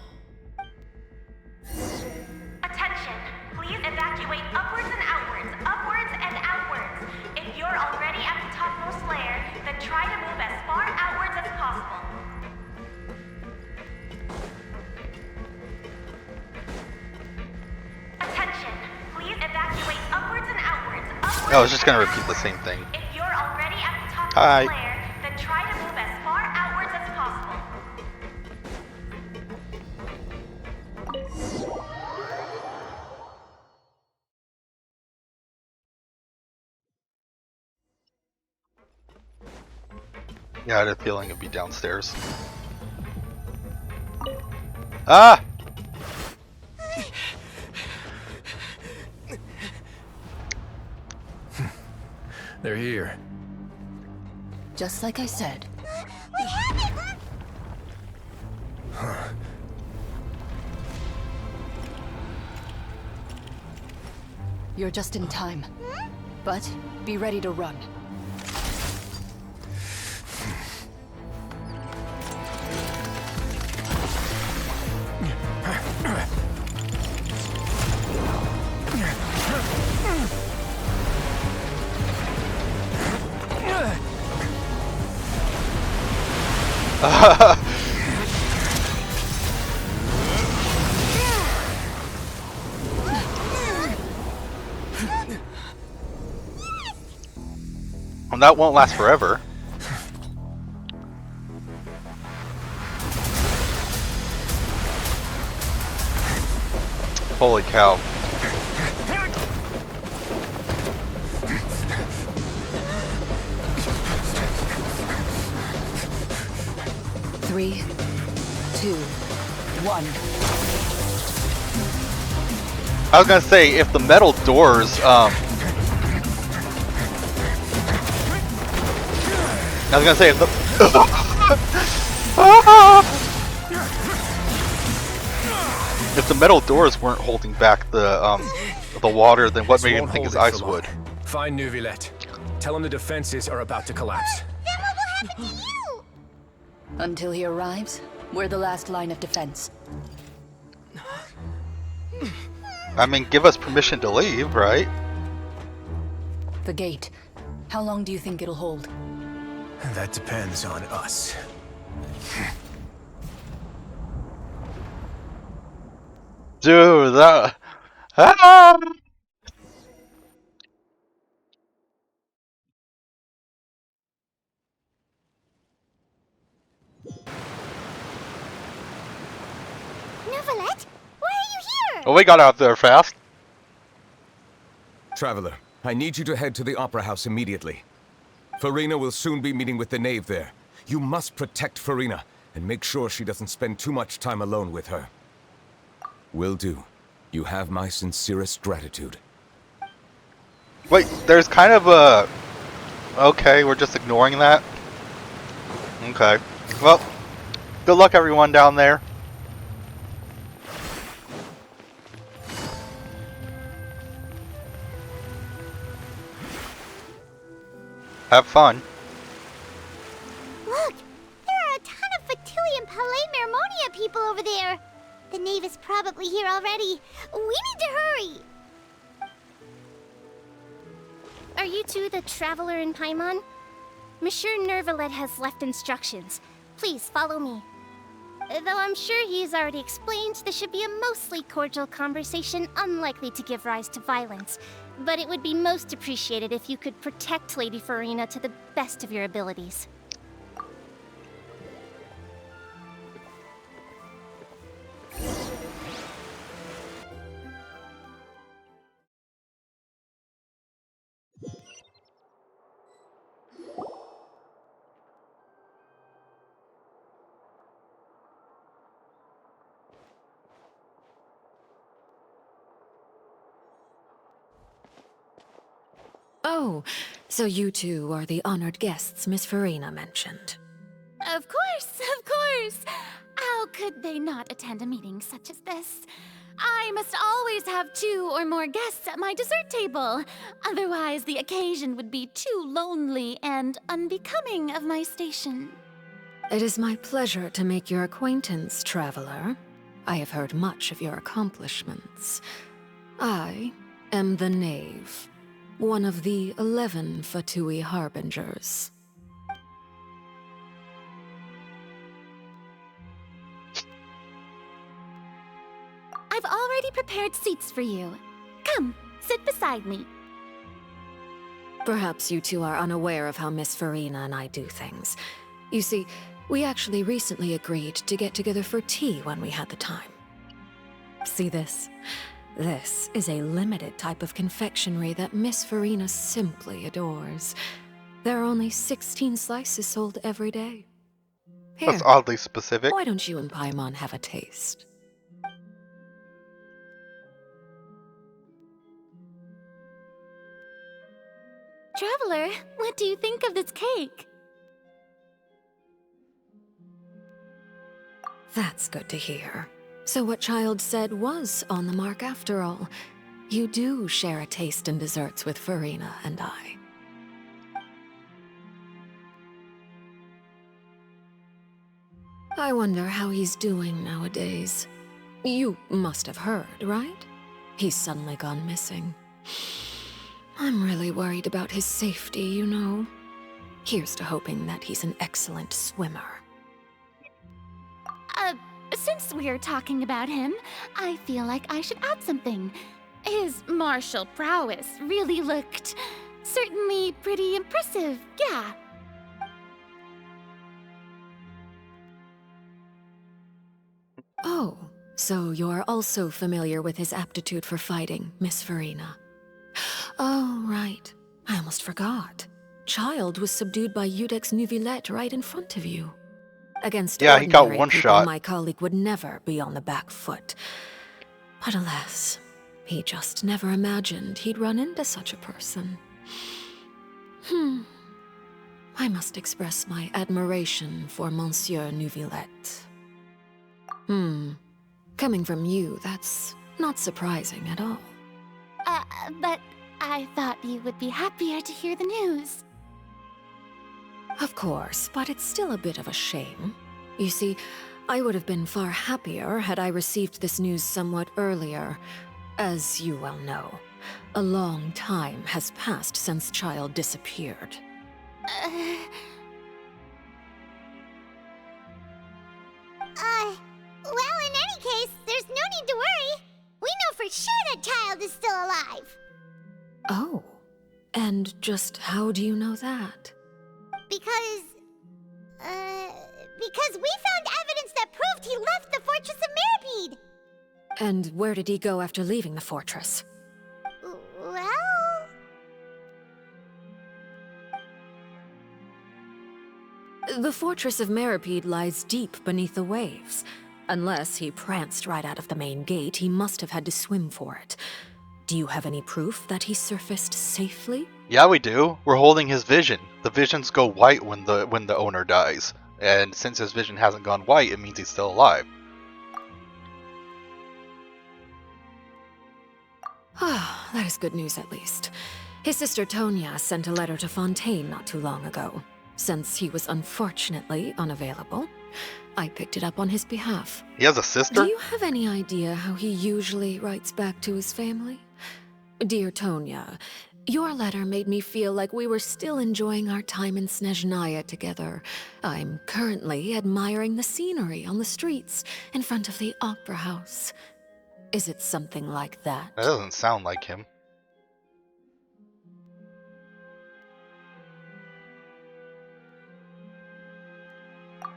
[SPEAKER 15] Attention! Please evacuate upwards and outwards, upwards and outwards. If you're already at the topmost layer, then try to move as far outwards as possible.
[SPEAKER 1] I was just gonna repeat the same thing.
[SPEAKER 15] If you're already at the top
[SPEAKER 1] Hi.
[SPEAKER 15] of the flare, then try to move as far outwards as possible.
[SPEAKER 1] Yeah, I had a feeling it'd be downstairs. Ah!
[SPEAKER 12] They're here.
[SPEAKER 8] Just like I said. You're just in time. But be ready to run.
[SPEAKER 1] Well, that won't last forever. Holy cow.
[SPEAKER 8] Three, two, one.
[SPEAKER 1] I was gonna say, if the metal doors, I was gonna say, if the... If the metal doors weren't holding back the water, then what made him think his ice would?
[SPEAKER 12] Find Neuvillette. Tell him the defenses are about to collapse.
[SPEAKER 14] Then what will happen to you?
[SPEAKER 8] Until he arrives, we're the last line of defense.
[SPEAKER 1] I mean, give us permission to leave, right?
[SPEAKER 8] The gate. How long do you think it'll hold?
[SPEAKER 12] That depends on us.
[SPEAKER 1] Dude, that... Ah!
[SPEAKER 14] Neuvillette, why are you here?
[SPEAKER 1] Well, we got out there fast.
[SPEAKER 17] Traveler, I need you to head to the Opera House immediately. Farina will soon be meeting with the knave there. You must protect Farina, and make sure she doesn't spend too much time alone with her. Will do. You have my sincerest gratitude.
[SPEAKER 1] Wait, there's kind of a... Okay, we're just ignoring that? Okay. Well, good luck everyone down there. Have fun.
[SPEAKER 14] Look, there are a ton of Fatilian Palais Mermonia people over there. The knave is probably here already. We need to hurry.
[SPEAKER 2] Are you two the traveler in Paimon? Monsieur Neuvillette has left instructions. Please follow me. Though I'm sure he's already explained, this should be a mostly cordial conversation, unlikely to give rise to violence. But it would be most appreciated if you could protect Lady Farina to the best of your abilities.
[SPEAKER 18] Oh, so you two are the honored guests Miss Farina mentioned.
[SPEAKER 2] Of course, of course! How could they not attend a meeting such as this? I must always have 2 or more guests at my dessert table. Otherwise, the occasion would be too lonely and unbecoming of my station.
[SPEAKER 18] It is my pleasure to make your acquaintance, traveler. I have heard much of your accomplishments. I am the Knave, one of the 11 Fatui Harbingers.
[SPEAKER 2] I've already prepared seats for you. Come, sit beside me.
[SPEAKER 18] Perhaps you two are unaware of how Miss Farina and I do things. You see, we actually recently agreed to get together for tea when we had the time. See this? This is a limited type of confectionery that Miss Farina simply adores. There are only 16 slices sold every day. Here,
[SPEAKER 1] that's oddly specific.
[SPEAKER 18] why don't you and Paimon have a taste?
[SPEAKER 2] Traveler, what do you think of this cake?
[SPEAKER 18] That's good to hear. So what Child said was on the mark after all. You do share a taste in desserts with Farina and I. I wonder how he's doing nowadays. You must have heard, right? He's suddenly gone missing. I'm really worried about his safety, you know. Here's to hoping that he's an excellent swimmer.
[SPEAKER 2] Since we're talking about him, I feel like I should add something. His martial prowess really looked certainly pretty impressive, yeah.
[SPEAKER 18] Oh, so you're also familiar with his aptitude for fighting, Miss Farina. Oh, right. I almost forgot. Child was subdued by Udex Nuvillette right in front of you. Against
[SPEAKER 1] yeah, he got
[SPEAKER 18] ordinary
[SPEAKER 1] one
[SPEAKER 18] people,
[SPEAKER 1] shot.
[SPEAKER 18] my colleague would never be on the back foot. But alas, he just never imagined he'd run into such a person. I must express my admiration for Monsieur Nuvillette. Coming from you, that's not surprising at all.
[SPEAKER 2] But I thought you would be happier to hear the news.
[SPEAKER 18] Of course, but it's still a bit of a shame. You see, I would have been far happier had I received this news somewhat earlier. As you well know, a long time has passed since Child disappeared.
[SPEAKER 14] Well, in any case, there's no need to worry. We know for sure that Child is still alive.
[SPEAKER 18] Oh, and just how do you know that?
[SPEAKER 14] Because we found evidence that proved he left the Fortress of Meripede.
[SPEAKER 18] And where did he go after leaving the fortress?
[SPEAKER 14] Well...
[SPEAKER 18] The Fortress of Meripede lies deep beneath the waves. Unless he pranced right out of the main gate, he must have had to swim for it. Do you have any proof that he surfaced safely?
[SPEAKER 1] Yeah, we do. We're holding his vision. The visions go white when the owner dies. And since his vision hasn't gone white, it means he's still alive.
[SPEAKER 18] Ah, that is good news at least. His sister Tonya sent a letter to Fontaine not too long ago. Since he was unfortunately unavailable, I picked it up on his behalf.
[SPEAKER 1] He has a sister?
[SPEAKER 18] Do you have any idea how he usually writes back to his family? Dear Tonya, your letter made me feel like we were still enjoying our time in Snezhnaya together. I'm currently admiring the scenery on the streets in front of the opera house. Is it something like that?
[SPEAKER 1] That doesn't sound like him.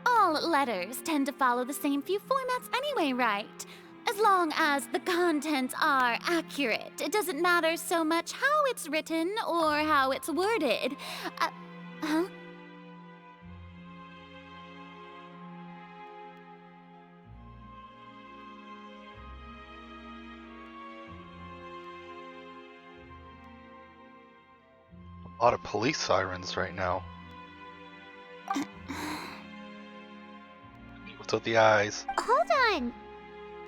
[SPEAKER 2] All letters tend to follow the same few formats anyway, right? As long as the contents are accurate, it doesn't matter so much how it's written or how it's worded. Huh?
[SPEAKER 1] A lot of police sirens right now. What's with the eyes?
[SPEAKER 14] Hold on.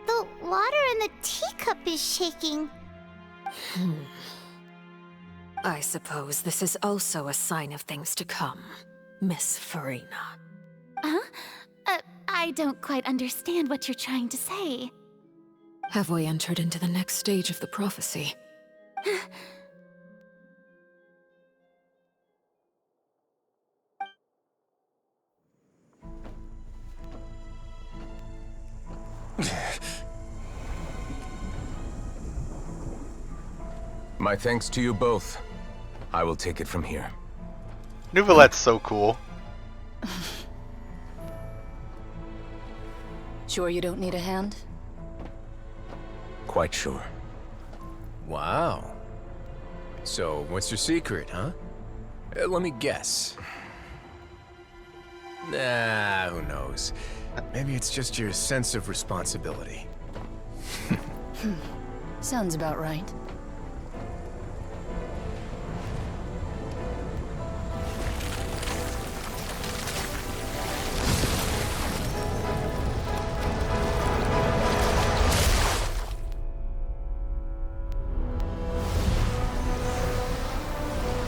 [SPEAKER 14] The water in the teacup is shaking.
[SPEAKER 18] I suppose this is also a sign of things to come, Miss Farina.
[SPEAKER 2] Huh? I don't quite understand what you're trying to say.
[SPEAKER 18] Have we entered into the next stage of the prophecy?
[SPEAKER 17] My thanks to you both. I will take it from here.
[SPEAKER 1] Nouvelette's so cool.
[SPEAKER 8] Sure you don't need a hand?
[SPEAKER 17] Quite sure.
[SPEAKER 12] Wow. So, what's your secret, huh? Let me guess. Nah, who knows? Maybe it's just your sense of responsibility.
[SPEAKER 8] Sounds about right.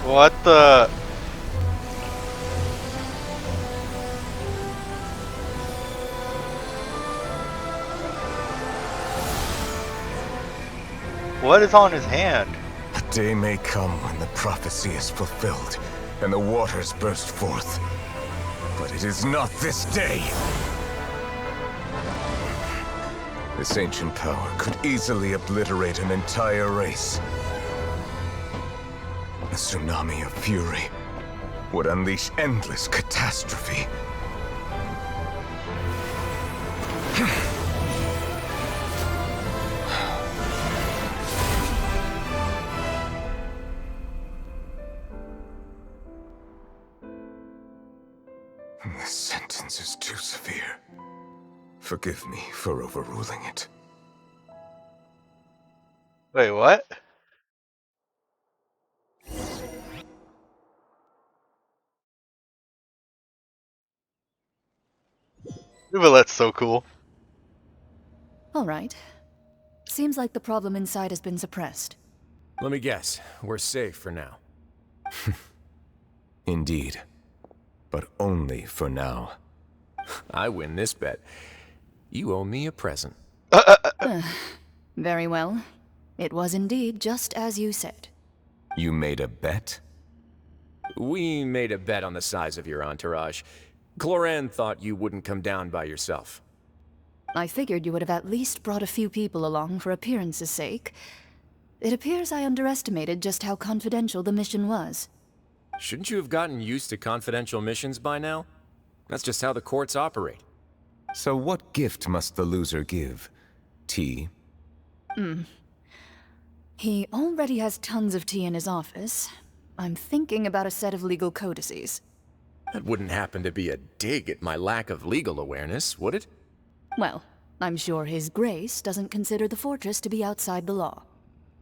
[SPEAKER 1] What the? What is on his hand?
[SPEAKER 17] A day may come when the prophecy is fulfilled and the waters burst forth. But it is not this day. This ancient power could easily obliterate an entire race. A tsunami of fury would unleash endless catastrophe. This sentence is too severe. Forgive me for overruling it.
[SPEAKER 1] Wait, what? Nouvelette's so cool.
[SPEAKER 8] All right. Seems like the problem inside has been suppressed.
[SPEAKER 12] Let me guess, we're safe for now.
[SPEAKER 17] Indeed. But only for now.
[SPEAKER 12] I win this bet. You owe me a present.
[SPEAKER 8] Very well. It was indeed just as you said.
[SPEAKER 17] You made a bet?
[SPEAKER 12] We made a bet on the size of your entourage. Cloran thought you wouldn't come down by yourself.
[SPEAKER 8] I figured you would have at least brought a few people along for appearance's sake. It appears I underestimated just how confidential the mission was.
[SPEAKER 12] Shouldn't you have gotten used to confidential missions by now? That's just how the courts operate.
[SPEAKER 17] So what gift must the loser give? Tea?
[SPEAKER 8] He already has tons of tea in his office. I'm thinking about a set of legal codices.
[SPEAKER 12] That wouldn't happen to be a dig at my lack of legal awareness, would it?
[SPEAKER 8] Well, I'm sure His Grace doesn't consider the fortress to be outside the law.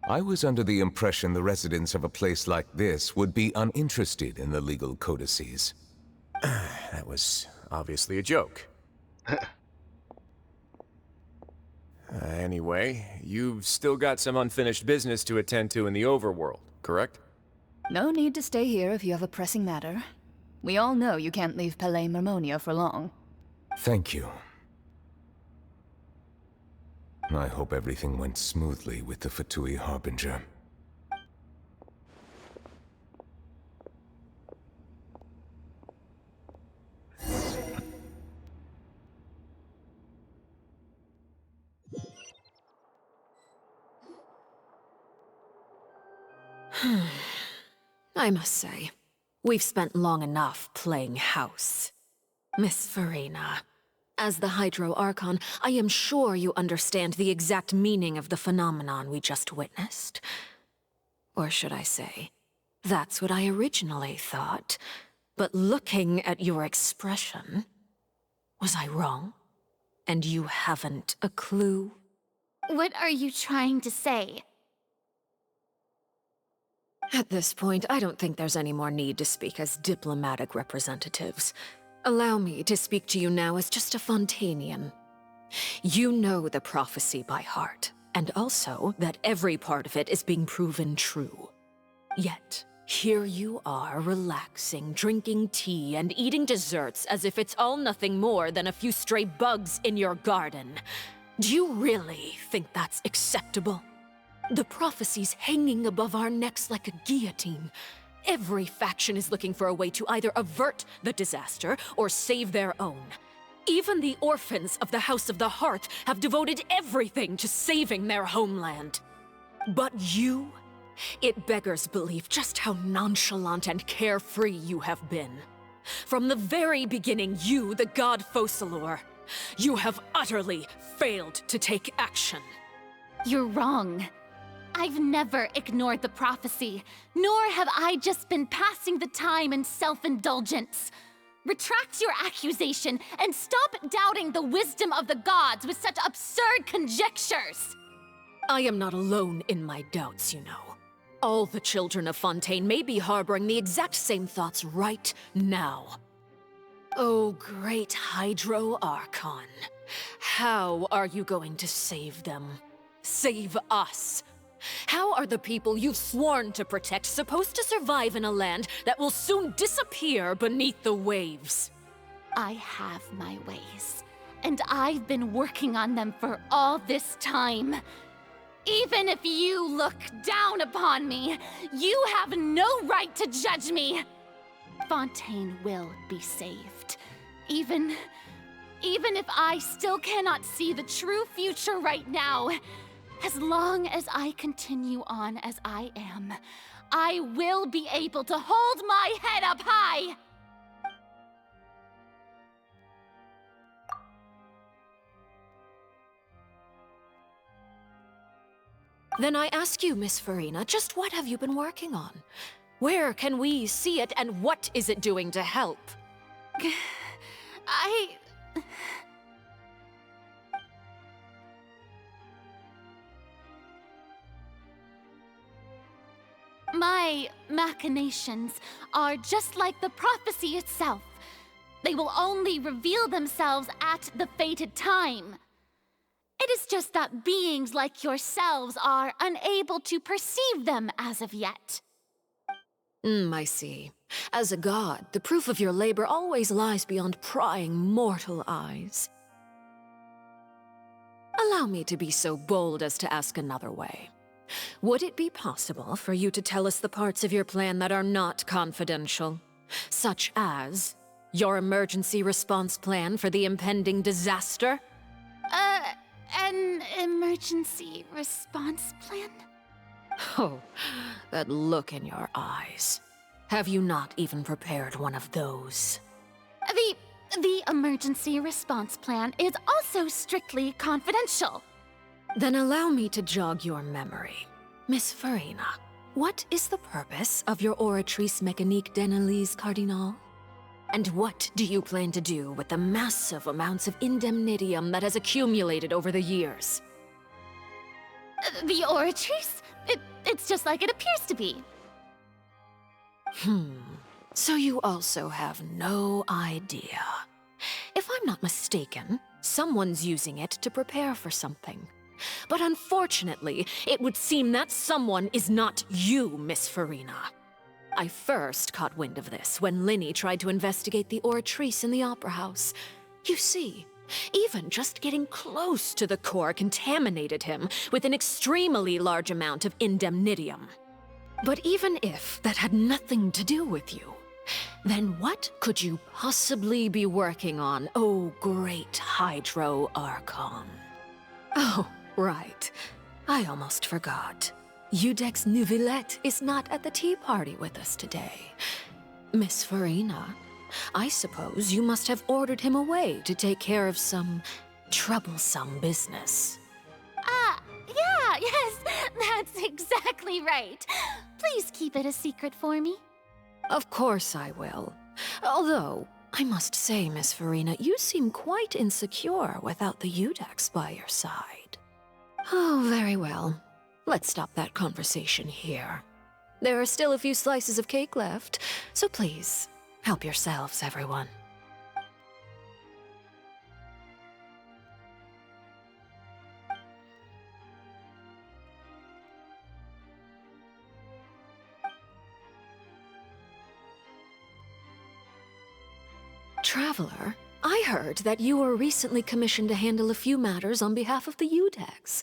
[SPEAKER 17] I was under the impression the residents of a place like this would be uninterested in the legal codices.
[SPEAKER 12] That was obviously a joke. Anyway, you've still got some unfinished business to attend to in the overworld, correct?
[SPEAKER 8] No need to stay here if you have a pressing matter. We all know you can't leave Palais Mermonia for long.
[SPEAKER 17] Thank you. I hope everything went smoothly with the Fatui Harbinger.
[SPEAKER 18] I must say, we've spent long enough playing house. Miss Farina, as the Hydro Archon, I am sure you understand the exact meaning of the phenomenon we just witnessed. Or should I say, that's what I originally thought. But looking at your expression, was I wrong? And you haven't a clue?
[SPEAKER 14] What are you trying to say?
[SPEAKER 18] At this point, I don't think there's any more need to speak as diplomatic representatives. Allow me to speak to you now as just a Fontanian. You know the prophecy by heart, and also that every part of it is being proven true. Yet, here you are relaxing, drinking tea, and eating desserts as if it's all nothing more than a few stray bugs in your garden. Do you really think that's acceptable? The prophecy's hanging above our necks like a guillotine. Every faction is looking for a way to either avert the disaster or save their own. Even the orphans of the House of the Hearth have devoted everything to saving their homeland. But you It beggars belief just how nonchalant and carefree you have been. From the very beginning, you, the god Focalor, you have utterly failed to take action.
[SPEAKER 2] You're wrong. I've never ignored the prophecy, nor have I just been passing the time in self-indulgence. Retract your accusation and stop doubting the wisdom of the gods with such absurd conjectures!
[SPEAKER 18] I am not alone in my doubts, you know. All the children of Fontaine may be harboring the exact same thoughts right now. Oh, great Hydro Archon. How are you going to save them? Save us? How are the people you've sworn to protect supposed to survive in a land that will soon disappear beneath the waves?
[SPEAKER 2] I have my ways, and I've been working on them for all this time. Even if you look down upon me, you have no right to judge me. Fontaine will be saved. Even if I still cannot see the true future right now, as long as I continue on as I am, I will be able to hold my head up high!
[SPEAKER 18] Then I ask you, Miss Farina, just what have you been working on? Where can we see it, and what is it doing to help?
[SPEAKER 2] My machinations are just like the prophecy itself. They will only reveal themselves at the fated time. It is just that beings like yourselves are unable to perceive them as of yet.
[SPEAKER 18] I see. As a god, the proof of your labor always lies beyond prying mortal eyes. Allow me to be so bold as to ask another way. Would it be possible for you to tell us the parts of your plan that are not confidential? Such as your emergency response plan for the impending disaster?
[SPEAKER 2] An emergency response plan?
[SPEAKER 18] Oh, that look in your eyes. Have you not even prepared one of those?
[SPEAKER 2] The emergency response plan is also strictly confidential.
[SPEAKER 18] Then allow me to jog your memory. Miss Farina, what is the purpose of your Oratrice Mécanique d'Analyse Cardinal? And what do you plan to do with the massive amounts of indemnitium that has accumulated over the years?
[SPEAKER 2] The Oratrice? It's just like it appears to be.
[SPEAKER 18] So you also have no idea. If I'm not mistaken, someone's using it to prepare for something. But unfortunately, it would seem that someone is not you, Miss Farina. I first caught wind of this when Linny tried to investigate the Oratrice in the Opera House. You see, even just getting close to the core contaminated him with an extremely large amount of indemnitium. But even if that had nothing to do with you, then what could you possibly be working on, oh great Hydro Archon? Oh, right. I almost forgot. Udex Neuvillette is not at the tea party with us today. Miss Farina, I suppose you must have ordered him away to take care of some troublesome business.
[SPEAKER 2] Yeah, yes, that's exactly right. Please keep it a secret for me.
[SPEAKER 18] Of course I will. Although, I must say, Miss Farina, you seem quite insecure without the Udex by your side. Oh, very well. Let's stop that conversation here. There are still a few slices of cake left, so please, help yourselves, everyone. Traveler, I heard that you were recently commissioned to handle a few matters on behalf of the Udex.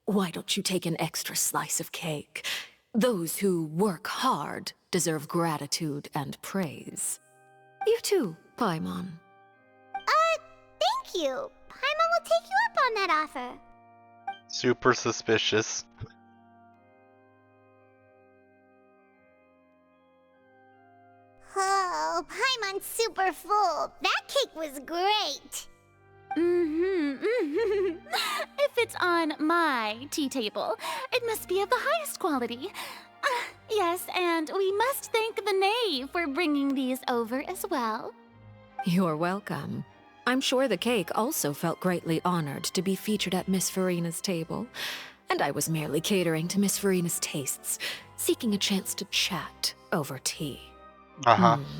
[SPEAKER 18] Why don't you take an extra slice of cake? Those who work hard deserve gratitude and praise. You too, Paimon.
[SPEAKER 14] Thank you. Paimon will take you up on that offer.
[SPEAKER 1] Super suspicious.
[SPEAKER 14] Oh, Paimon's super full. That cake was great.
[SPEAKER 2] If it's on my tea table, it must be of the highest quality. Yes, and we must thank the knave for bringing these over as well.
[SPEAKER 18] You're welcome. I'm sure the cake also felt greatly honored to be featured at Miss Farina's table. And I was merely catering to Miss Farina's tastes, seeking a chance to chat over tea.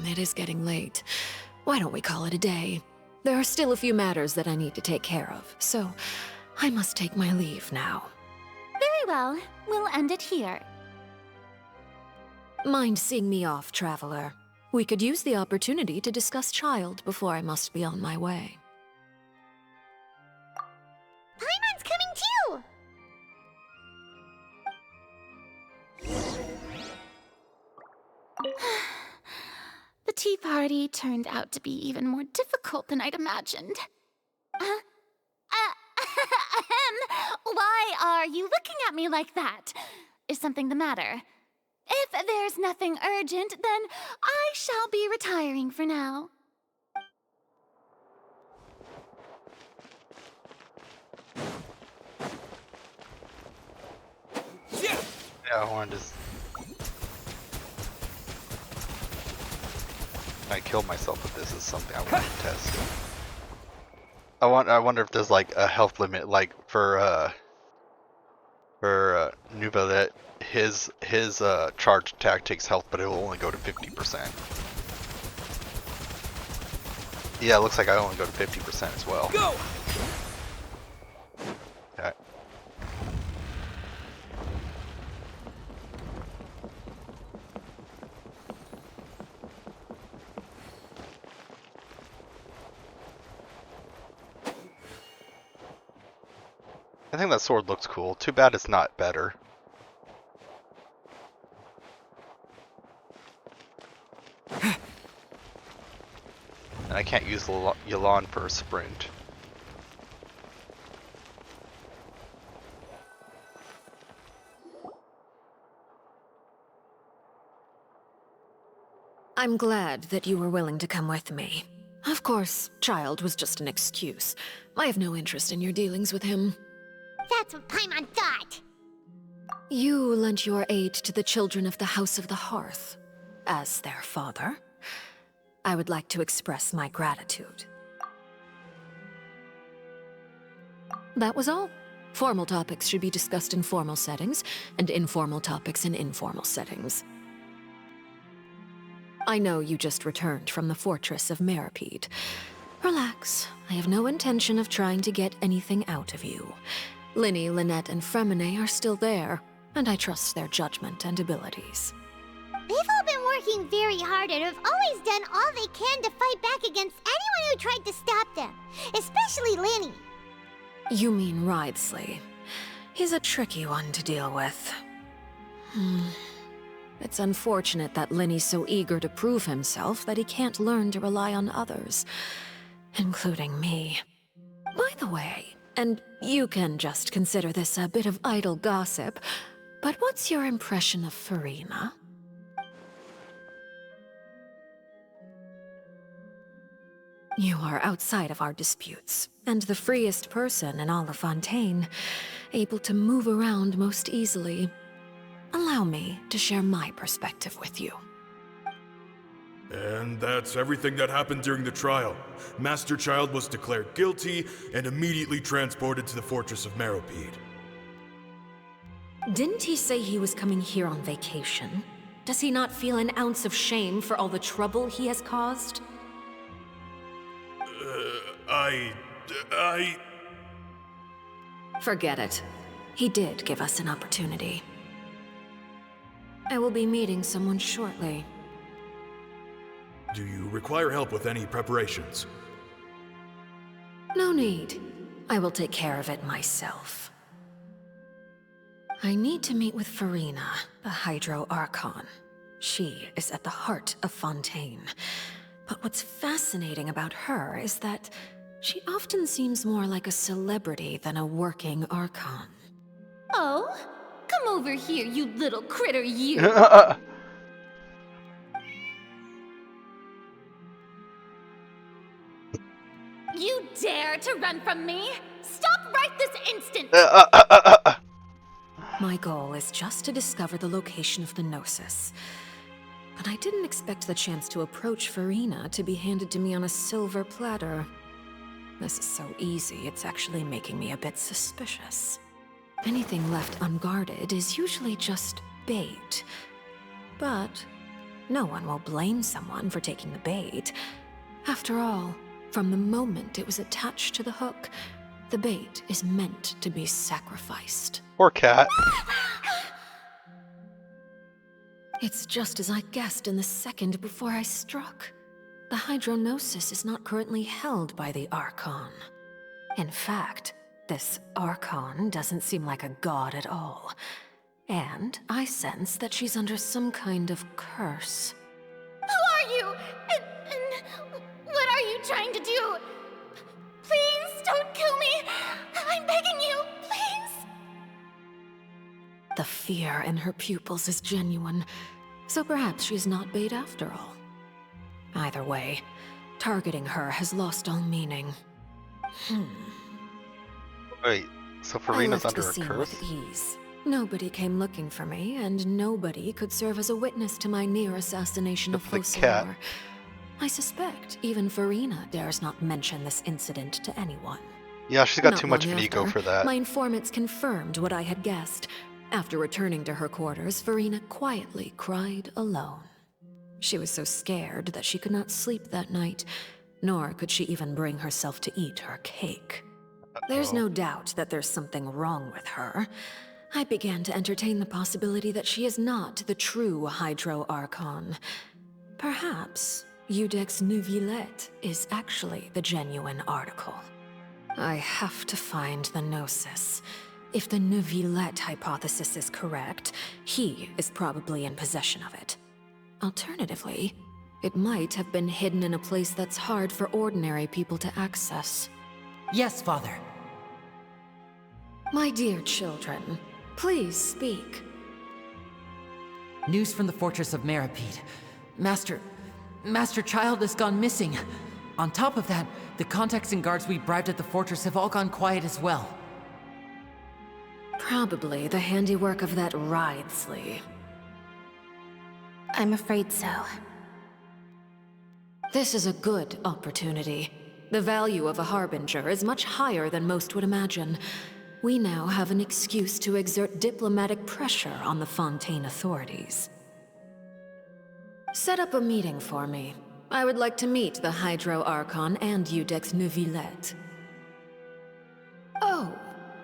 [SPEAKER 18] It is getting late. Why don't we call it a day? There are still a few matters that I need to take care of, so I must take my leave now.
[SPEAKER 2] Very well. We'll end it here.
[SPEAKER 18] Mind seeing me off, traveler? We could use the opportunity to discuss Child before I must be on my way.
[SPEAKER 14] Paimon's coming too!
[SPEAKER 2] The tea party turned out to be even more difficult than I'd imagined. Why are you looking at me like that? Is something the matter? If there's nothing urgent, then I shall be retiring for now.
[SPEAKER 1] Yeah, I wanted to... I killed myself with this is something I want to test. I wonder if there's like a health limit, like for Nuva, that his charge attack takes health, but it will only go to 50%. Yeah, it looks like I only go to 50% as well.
[SPEAKER 16] Go!
[SPEAKER 1] Okay. I think that sword looks cool. Too bad it's not better. And I can't use Yelan for a sprint.
[SPEAKER 18] I'm glad that you were willing to come with me. Of course, Child was just an excuse. I have no interest in your dealings with him.
[SPEAKER 14] That's what Paimon thought.
[SPEAKER 18] You lent your aid to the children of the House of the Hearth. As their father, I would like to express my gratitude. That was all. Formal topics should be discussed in formal settings, and informal topics in informal settings. I know you just returned from the fortress of Meripede. Relax. I have no intention of trying to get anything out of you. Linny, Lynette, and Fremine are still there, and I trust their judgment and abilities.
[SPEAKER 14] They've all been working very hard and have always done all they can to fight back against anyone who tried to stop them, especially Linny.
[SPEAKER 18] You mean Wriothesley. He's a tricky one to deal with. It's unfortunate that Linny's so eager to prove himself that he can't learn to rely on others, including me. By the way, and you can just consider this a bit of idle gossip, but what's your impression of Farina? You are outside of our disputes, and the freest person in all of Fontaine, able to move around most easily. Allow me to share my perspective with you.
[SPEAKER 19] And that's everything that happened during the trial. Master Child was declared guilty and immediately transported to the Fortress of Meripede.
[SPEAKER 18] Didn't he say he was coming here on vacation? Does he not feel an ounce of shame for all the trouble he has caused? Forget it. He did give us an opportunity. I will be meeting someone shortly.
[SPEAKER 19] Do you require help with any preparations?
[SPEAKER 18] No need. I will take care of it myself. I need to meet with Farina, the Hydro Archon. She is at the heart of Fontaine. But what's fascinating about her is that she often seems more like a celebrity than a working Archon.
[SPEAKER 2] Oh? Come over here, you little critter, you!
[SPEAKER 20] You dare to run from me? Stop right this instant!
[SPEAKER 18] My goal is just to discover the location of the Gnosis. But I didn't expect the chance to approach Farina to be handed to me on a silver platter. This is so easy, it's actually making me a bit suspicious. Anything left unguarded is usually just bait. But no one will blame someone for taking the bait. After all, from the moment it was attached to the hook, the bait is meant to be sacrificed.
[SPEAKER 1] Poor cat.
[SPEAKER 18] It's just as I guessed in the second before I struck. The Hydronosis is not currently held by the Archon. In fact, this Archon doesn't seem like a god at all. And I sense that she's under some kind of curse.
[SPEAKER 20] Who are you? And what are you trying to do? Please don't kill me! I'm begging you, please!
[SPEAKER 18] The fear in her pupils is genuine, so perhaps she's not bait after all. Either way, targeting her has lost all meaning.
[SPEAKER 1] Wait, so Farina's under a
[SPEAKER 18] scene
[SPEAKER 1] curse?
[SPEAKER 18] With ease. Nobody came looking for me, and nobody could serve as a witness to my near assassination of Focalor. I suspect even Farina dares not mention this incident to anyone.
[SPEAKER 1] Yeah, she's got
[SPEAKER 18] Not
[SPEAKER 1] too much of
[SPEAKER 18] long
[SPEAKER 1] an ego
[SPEAKER 18] after,
[SPEAKER 1] for that.
[SPEAKER 18] My informants confirmed what I had guessed. After returning to her quarters, Farina quietly cried alone. She was so scared that she could not sleep that night, nor could she even bring herself to eat her cake. There's no doubt that there's something wrong with her. I began to entertain the possibility that she is not the true Hydro Archon. Perhaps Iudex Neuvillette is actually the genuine article. I have to find the Gnosis. If the Neuvillette hypothesis is correct, he is probably in possession of it. Alternatively, it might have been hidden in a place that's hard for ordinary people to access.
[SPEAKER 9] Yes, Father.
[SPEAKER 18] My dear children, please speak.
[SPEAKER 9] News from the fortress of Meripede. Master Child has gone missing. On top of that, the contacts and guards we bribed at the fortress have all gone quiet as well.
[SPEAKER 18] Probably the handiwork of that Ridesley.
[SPEAKER 2] I'm afraid so.
[SPEAKER 18] This is a good opportunity. The value of a Harbinger is much higher than most would imagine. We now have an excuse to exert diplomatic pressure on the Fontaine authorities. Set up a meeting for me. I would like to meet the Hydro Archon and Iudex Neuvillette. Oh,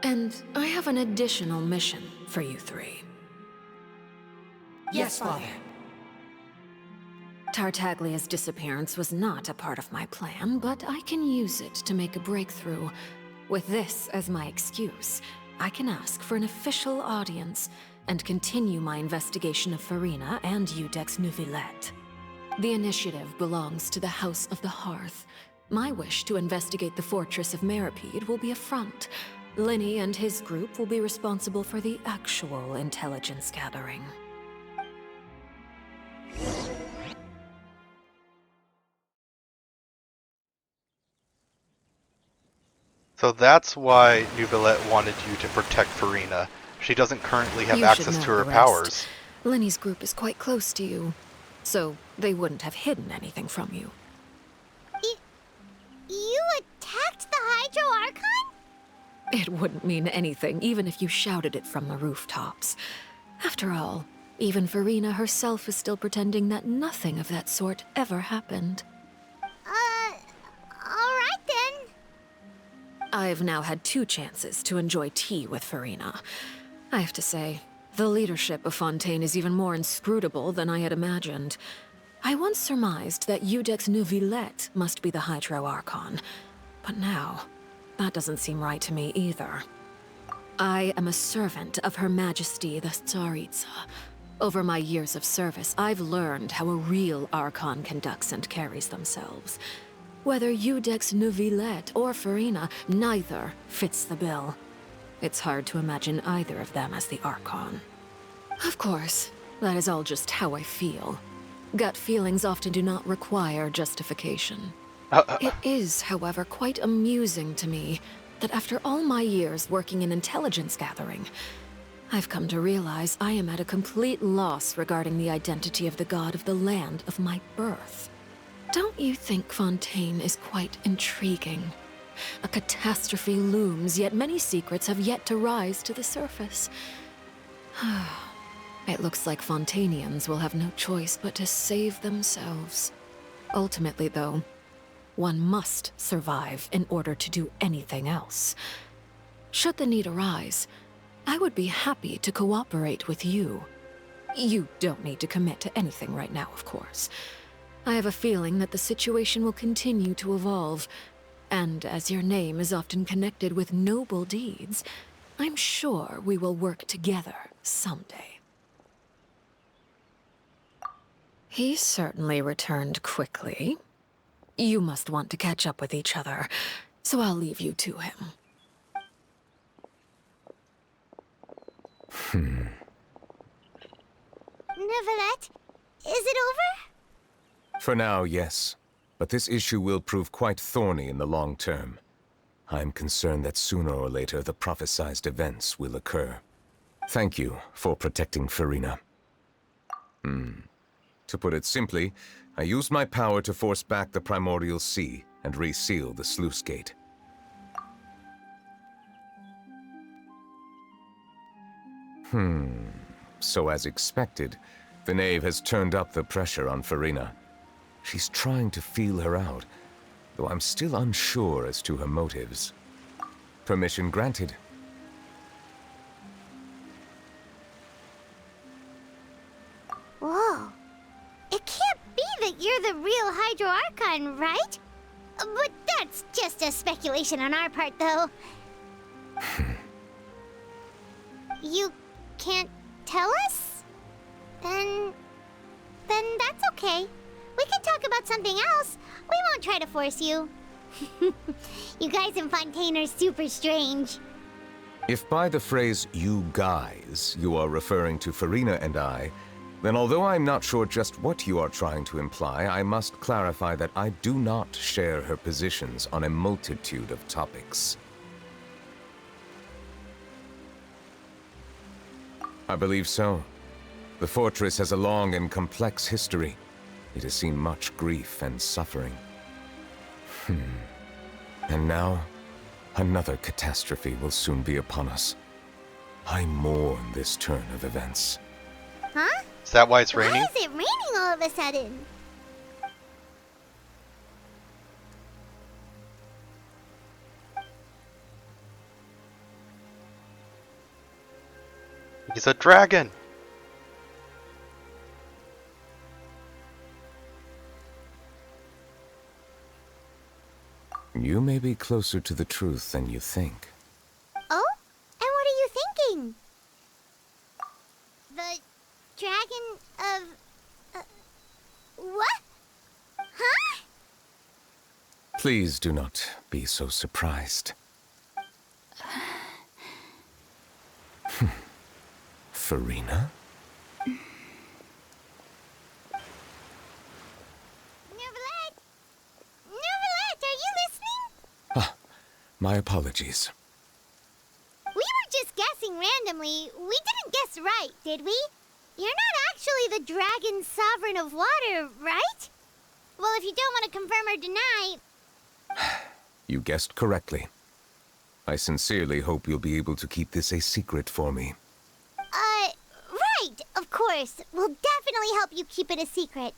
[SPEAKER 18] and I have an additional mission for you three.
[SPEAKER 9] Yes, Father.
[SPEAKER 18] Tartaglia's disappearance was not a part of my plan, but I can use it to make a breakthrough. With this as my excuse, I can ask for an official audience and continue my investigation of Farina and Iudex Neuvillette. The initiative belongs to the House of the Hearth. My wish to investigate the fortress of Meripede will be a front. Linny and his group will be responsible for the actual intelligence gathering.
[SPEAKER 1] So that's why Neuvillette wanted you to protect Farina. She doesn't currently have access to her powers.
[SPEAKER 18] Linny's group is quite close to you, so they wouldn't have hidden anything from you.
[SPEAKER 14] You attacked the Hydro Archon?
[SPEAKER 18] It wouldn't mean anything, even if you shouted it from the rooftops. After all, even Farina herself is still pretending that nothing of that sort ever happened.
[SPEAKER 14] Alright then.
[SPEAKER 18] I've now had 2 chances to enjoy tea with Farina. I have to say, the leadership of Fontaine is even more inscrutable than I had imagined. I once surmised that Iudex Neuvillette must be the Hydro Archon, but now, that doesn't seem right to me either. I am a servant of Her Majesty the Tsaritsa. Over my years of service, I've learned how a real Archon conducts and carries themselves. Whether Iudex Neuvillette or Farina, neither fits the bill. It's hard to imagine either of them as the Archon. Of course, that is all just how I feel. Gut feelings often do not require justification. It is, however, quite amusing to me that after all my years working in intelligence gathering, I've come to realize I am at a complete loss regarding the identity of the god of the land of my birth. Don't you think Fontaine is quite intriguing? A catastrophe looms, yet many secrets have yet to rise to the surface. It looks like Fontainians will have no choice but to save themselves. Ultimately, though, one must survive in order to do anything else. Should the need arise, I would be happy to cooperate with you. You don't need to commit to anything right now, of course. I have a feeling that the situation will continue to evolve, and as your name is often connected with noble deeds, I'm sure we will work together someday. He certainly returned quickly. You must want to catch up with each other, so I'll leave you to him.
[SPEAKER 14] Neuvillette, is it over?
[SPEAKER 17] For now, yes. But this issue will prove quite thorny in the long term. I'm concerned that sooner or later the prophesized events will occur. Thank you for protecting Furina. To put it simply, I used my power to force back the Primordial Sea and reseal the sluice gate. So as expected, the Knave has turned up the pressure on Furina. She's trying to feel her out, though I'm still unsure as to her motives. Permission granted.
[SPEAKER 14] Whoa. It can't be that you're the real Hydro Archon, right? But that's just a speculation on our part, though. You can't tell us? Then that's okay. We can talk about something else. We won't try to force you. You guys in Fontaine are super strange.
[SPEAKER 17] If by the phrase, you guys, you are referring to Furina and I, then although I'm not sure just what you are trying to imply, I must clarify that I do not share her positions on a multitude of topics. I believe so. The fortress has a long and complex history. It has seen much grief and suffering. And now, another catastrophe will soon be upon us. I mourn this turn of events.
[SPEAKER 14] Huh?
[SPEAKER 1] Is that why it's raining?
[SPEAKER 14] Why is it raining all of a sudden?
[SPEAKER 1] He's a dragon!
[SPEAKER 17] You may be closer to the truth than you think.
[SPEAKER 14] Oh? And what are you thinking? The dragon of... what? Huh?
[SPEAKER 17] Please do not be so surprised. Furina?
[SPEAKER 14] Neuvillette, are you listening?
[SPEAKER 17] My apologies.
[SPEAKER 14] We were just guessing randomly. We didn't guess right, did we? You're not actually the dragon sovereign of water, right? Well, if you don't want to confirm or deny...
[SPEAKER 17] You guessed correctly. I sincerely hope you'll be able to keep this a secret for me.
[SPEAKER 14] Right, of course. We'll definitely help you keep it a secret.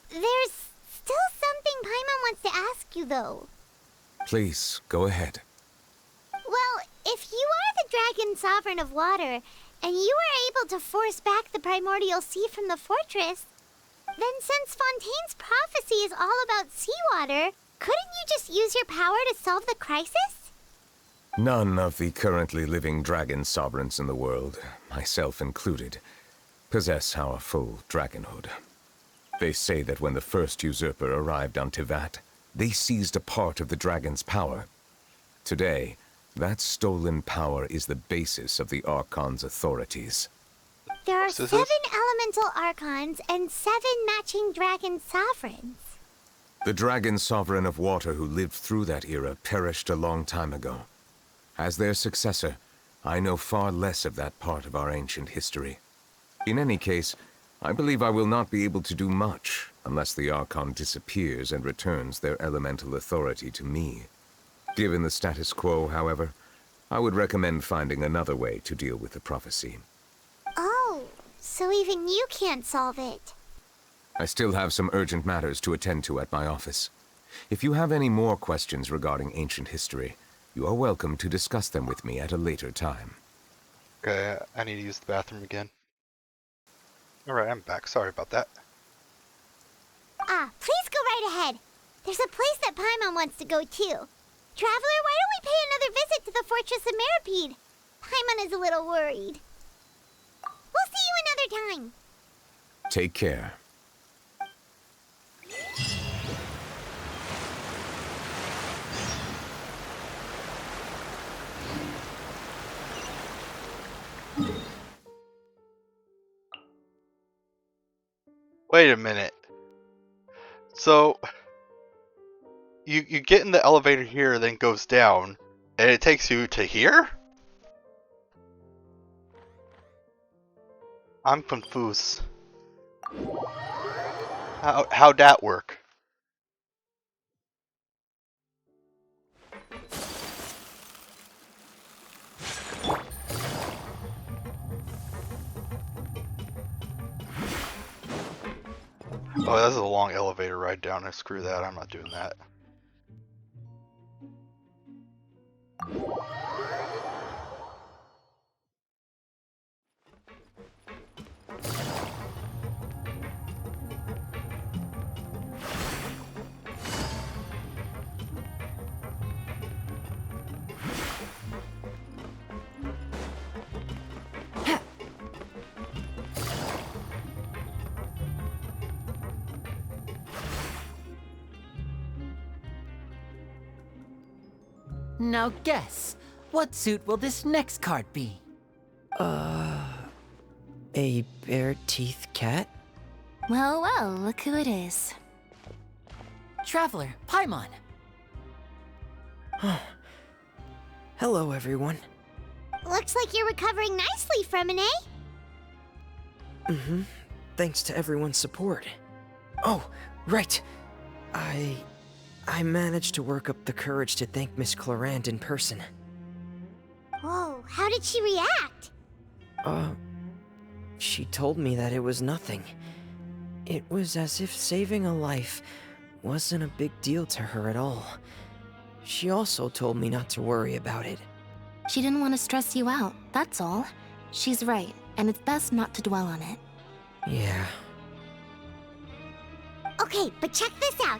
[SPEAKER 14] There's still something Paimon wants to ask you, though.
[SPEAKER 17] Please, go ahead.
[SPEAKER 14] Well, if you are the dragon sovereign of water, and you were able to force back the primordial sea from the fortress, then since Fontaine's prophecy is all about seawater, couldn't you just use your power to solve the crisis?
[SPEAKER 17] None of the currently living dragon sovereigns in the world, myself included, possess our full dragonhood. They say that when the first usurper arrived on Tivat, they seized a part of the dragon's power. Today, that stolen power is the basis of the Archon's authorities.
[SPEAKER 14] There are 7 elemental Archons and 7 matching dragon sovereigns.
[SPEAKER 17] The dragon sovereign of water who lived through that era perished a long time ago. As their successor, I know far less of that part of our ancient history. In any case, I believe I will not be able to do much unless the Archon disappears and returns their elemental authority to me. Given the status quo, however, I would recommend finding another way to deal with the prophecy.
[SPEAKER 14] Oh, so even you can't solve it.
[SPEAKER 17] I still have some urgent matters to attend to at my office. If you have any more questions regarding ancient history, you are welcome to discuss them with me at a later time.
[SPEAKER 1] Okay, I need to use the bathroom again. Alright, I'm back. Sorry about that.
[SPEAKER 14] Please go right ahead. There's a place that Paimon wants to go too. Traveler, why don't we pay another visit to the Fortress of Meripede? Paimon is a little worried. We'll see you another time.
[SPEAKER 17] Take care.
[SPEAKER 1] Wait a minute. So, you get in the elevator here, then it goes down, and it takes you to here? I'm confused. How'd that work? Oh, this is a long elevator ride down. Screw that. I'm not doing that.
[SPEAKER 9] Now guess, what suit will this next card be?
[SPEAKER 13] A bare-teeth cat?
[SPEAKER 2] Well, well, look who it is.
[SPEAKER 9] Traveler, Paimon.
[SPEAKER 13] Hello, everyone.
[SPEAKER 14] Looks like you're recovering nicely from it, eh?
[SPEAKER 13] Mm-hmm. Thanks to everyone's support. Oh, right. I managed to work up the courage to thank Miss Clorant in person.
[SPEAKER 14] Whoa, how did she react?
[SPEAKER 13] She told me that it was nothing. It was as if saving a life wasn't a big deal to her at all. She also told me not to worry about it.
[SPEAKER 2] She didn't want to stress you out, that's all. She's right, and it's best not to dwell on it.
[SPEAKER 13] Yeah.
[SPEAKER 14] Okay, but check this out.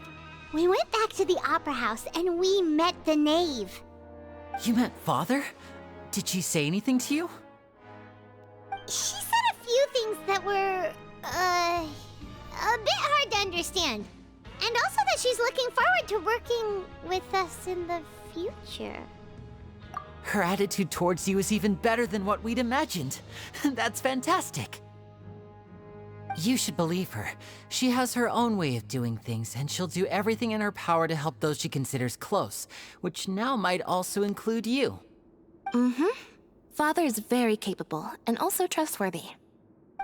[SPEAKER 14] We went back to the Opera House and we met the Knave.
[SPEAKER 9] You met Father? Did she say anything to you?
[SPEAKER 14] She said a few things that were, a bit hard to understand. And also that she's looking forward to working with us in the future.
[SPEAKER 9] Her attitude towards you is even better than what we'd imagined. That's fantastic. You should believe her. She has her own way of doing things, and she'll do everything in her power to help those she considers close, which now might also include you.
[SPEAKER 2] Mm-hmm. Father is very capable, and also trustworthy.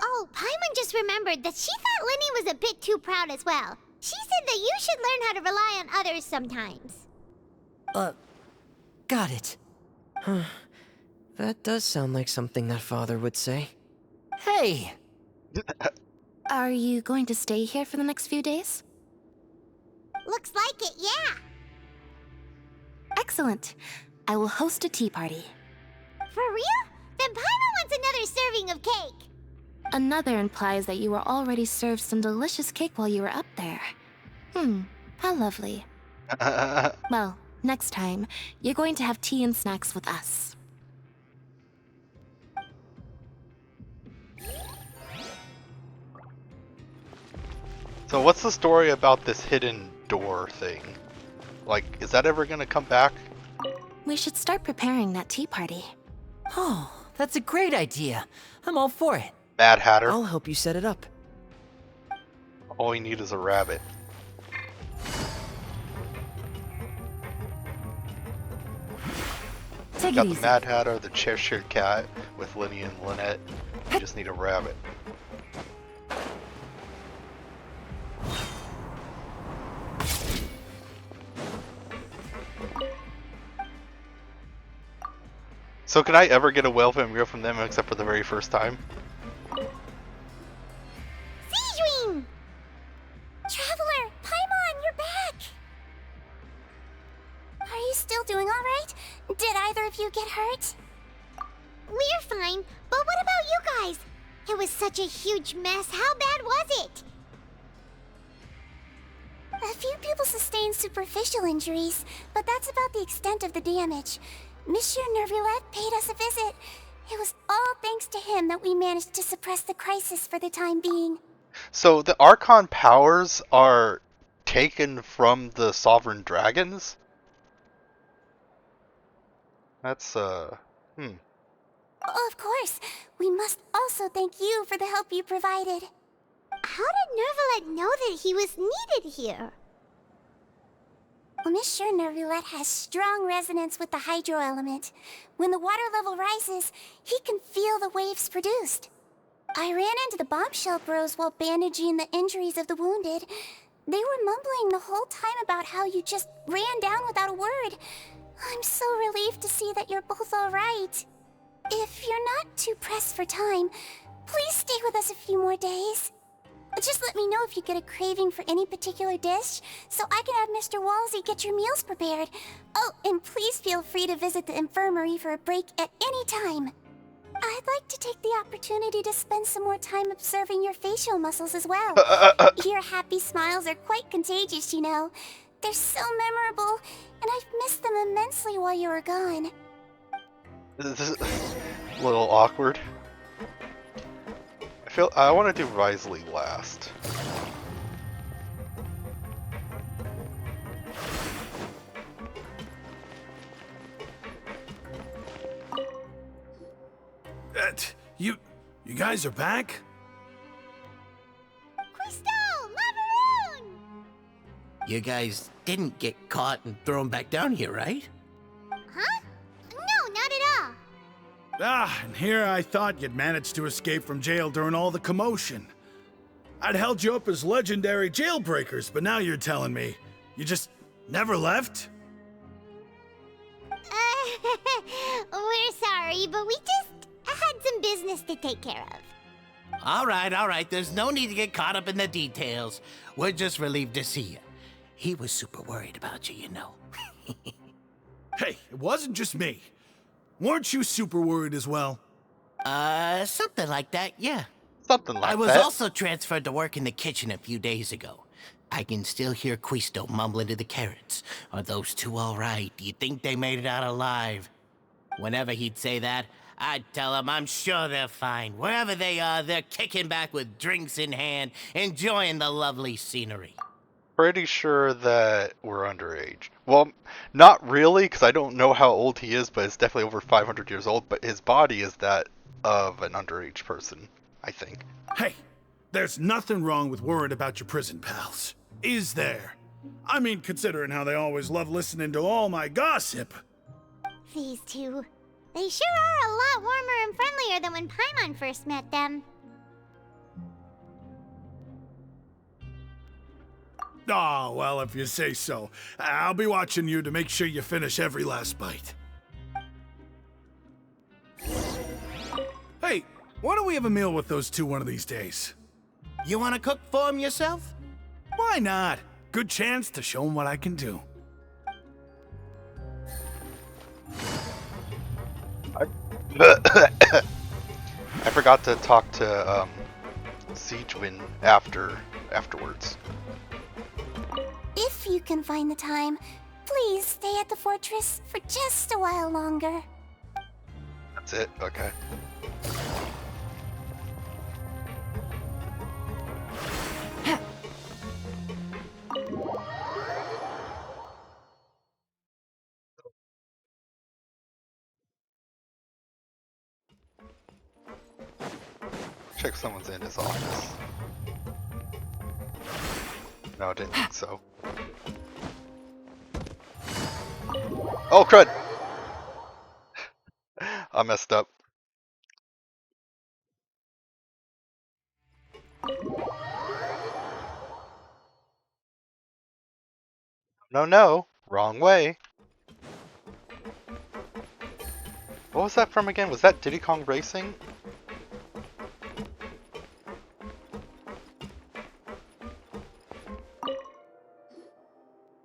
[SPEAKER 14] Oh, Paimon just remembered that she thought Linny was a bit too proud as well. She said that you should learn how to rely on others sometimes.
[SPEAKER 9] Got it.
[SPEAKER 13] Huh. That does sound like something that Father would say.
[SPEAKER 9] Hey!
[SPEAKER 2] Are you going to stay here for the next few days?
[SPEAKER 14] Looks like it, yeah.
[SPEAKER 2] Excellent. I will host a tea party.
[SPEAKER 14] For real? Then Paimon wants another serving of cake.
[SPEAKER 2] Another implies that you were already served some delicious cake while you were up there. How lovely. Well, next time, you're going to have tea and snacks with us.
[SPEAKER 1] So what's the story about this hidden door thing? Like, is that ever gonna come back?
[SPEAKER 2] We should start preparing that tea party.
[SPEAKER 9] Oh, that's a great idea. I'm all for it.
[SPEAKER 1] Mad Hatter.
[SPEAKER 13] I'll help you set it up.
[SPEAKER 1] All we need is a rabbit.
[SPEAKER 8] Take
[SPEAKER 1] Got
[SPEAKER 8] it
[SPEAKER 1] the
[SPEAKER 8] easy.
[SPEAKER 1] Mad Hatter, the Cheshire Cat with Linny and Lynette. You just need a rabbit. So can I ever get a welfare meal from them except for the very first time?
[SPEAKER 2] Siegewing! Traveler, Paimon, you're back! Are you still doing alright? Did either of you get hurt?
[SPEAKER 14] We're fine, but what about you guys? It was such a huge mess. How bad was it?
[SPEAKER 2] A few people sustained superficial injuries, but that's about the extent of the damage. Monsieur Nervulette paid us a visit. It was all thanks to him that we managed to suppress the crisis for the time being.
[SPEAKER 1] So the Archon powers are taken from the Sovereign Dragons? That's,
[SPEAKER 2] Of course, we must also thank you for the help you provided.
[SPEAKER 14] How did Nervulette know that he was needed here?
[SPEAKER 2] Well, Monsieur Nervulette has strong resonance with the hydro element. When the water level rises, he can feel the waves produced. I ran into the bombshell bros while bandaging the injuries of the wounded. They were mumbling the whole time about how you just ran down without a word. I'm so relieved to see that you're both alright. If you're not too pressed for time, please stay with us a few more days. Just let me know if you get a craving for any particular dish, so I can have Mr. Walsey get your meals prepared. Oh, and please feel free to visit the infirmary for a break at any time. I'd like to take the opportunity to spend some more time observing your facial muscles as well. Your happy smiles are quite contagious, you know. They're so memorable, and I've missed them immensely while you were gone.
[SPEAKER 1] this is a little awkward. I want to do Risley last.
[SPEAKER 3] You guys are back?
[SPEAKER 14] Crystal! Macaroon!
[SPEAKER 4] You guys didn't get caught and thrown back down here, right?
[SPEAKER 14] Huh? No, not at all.
[SPEAKER 3] And here I thought you'd managed to escape from jail during all the commotion. I'd held you up as legendary jailbreakers, but now you're telling me you just never left?
[SPEAKER 14] We're sorry, but we just had some business to take care of.
[SPEAKER 4] All right. There's no need to get caught up in the details. We're just relieved to see you. He was super worried about you, you know.
[SPEAKER 3] Hey, it wasn't just me. Weren't you super worried as well?
[SPEAKER 4] Something like that, yeah.
[SPEAKER 1] Something like that.
[SPEAKER 4] I was also transferred to work in the kitchen a few days ago. I can still hear Quisto mumbling to the carrots. Are those two all right? Do you think they made it out alive? Whenever he'd say that, I'd tell him I'm sure they're fine. Wherever they are, they're kicking back with drinks in hand, enjoying the lovely scenery.
[SPEAKER 1] Pretty sure that we're underage. Well, not really, because I don't know how old he is, but it's definitely over 500 years old, but his body is that of an underage person, I think.
[SPEAKER 3] Hey, there's nothing wrong with worrying about your prison pals. Is there? I mean, considering how they always love listening to all my gossip.
[SPEAKER 14] These two. They sure are a lot warmer and friendlier than when Paimon first met them.
[SPEAKER 3] Oh, well, if you say so. I'll be watching you to make sure you finish every last bite. Hey, why don't we have a meal with those two one of these days?
[SPEAKER 4] You want to cook for him yourself?
[SPEAKER 3] Why not? Good chance to show him what I can do.
[SPEAKER 1] I forgot to talk to Siegewin afterwards.
[SPEAKER 2] If you can find the time, please stay at the fortress for just a while longer.
[SPEAKER 1] That's it? Okay. Check someone's in his office. No, I didn't think so. Oh, crud! I messed up. No, wrong way. What was that from again? Was that Diddy Kong Racing?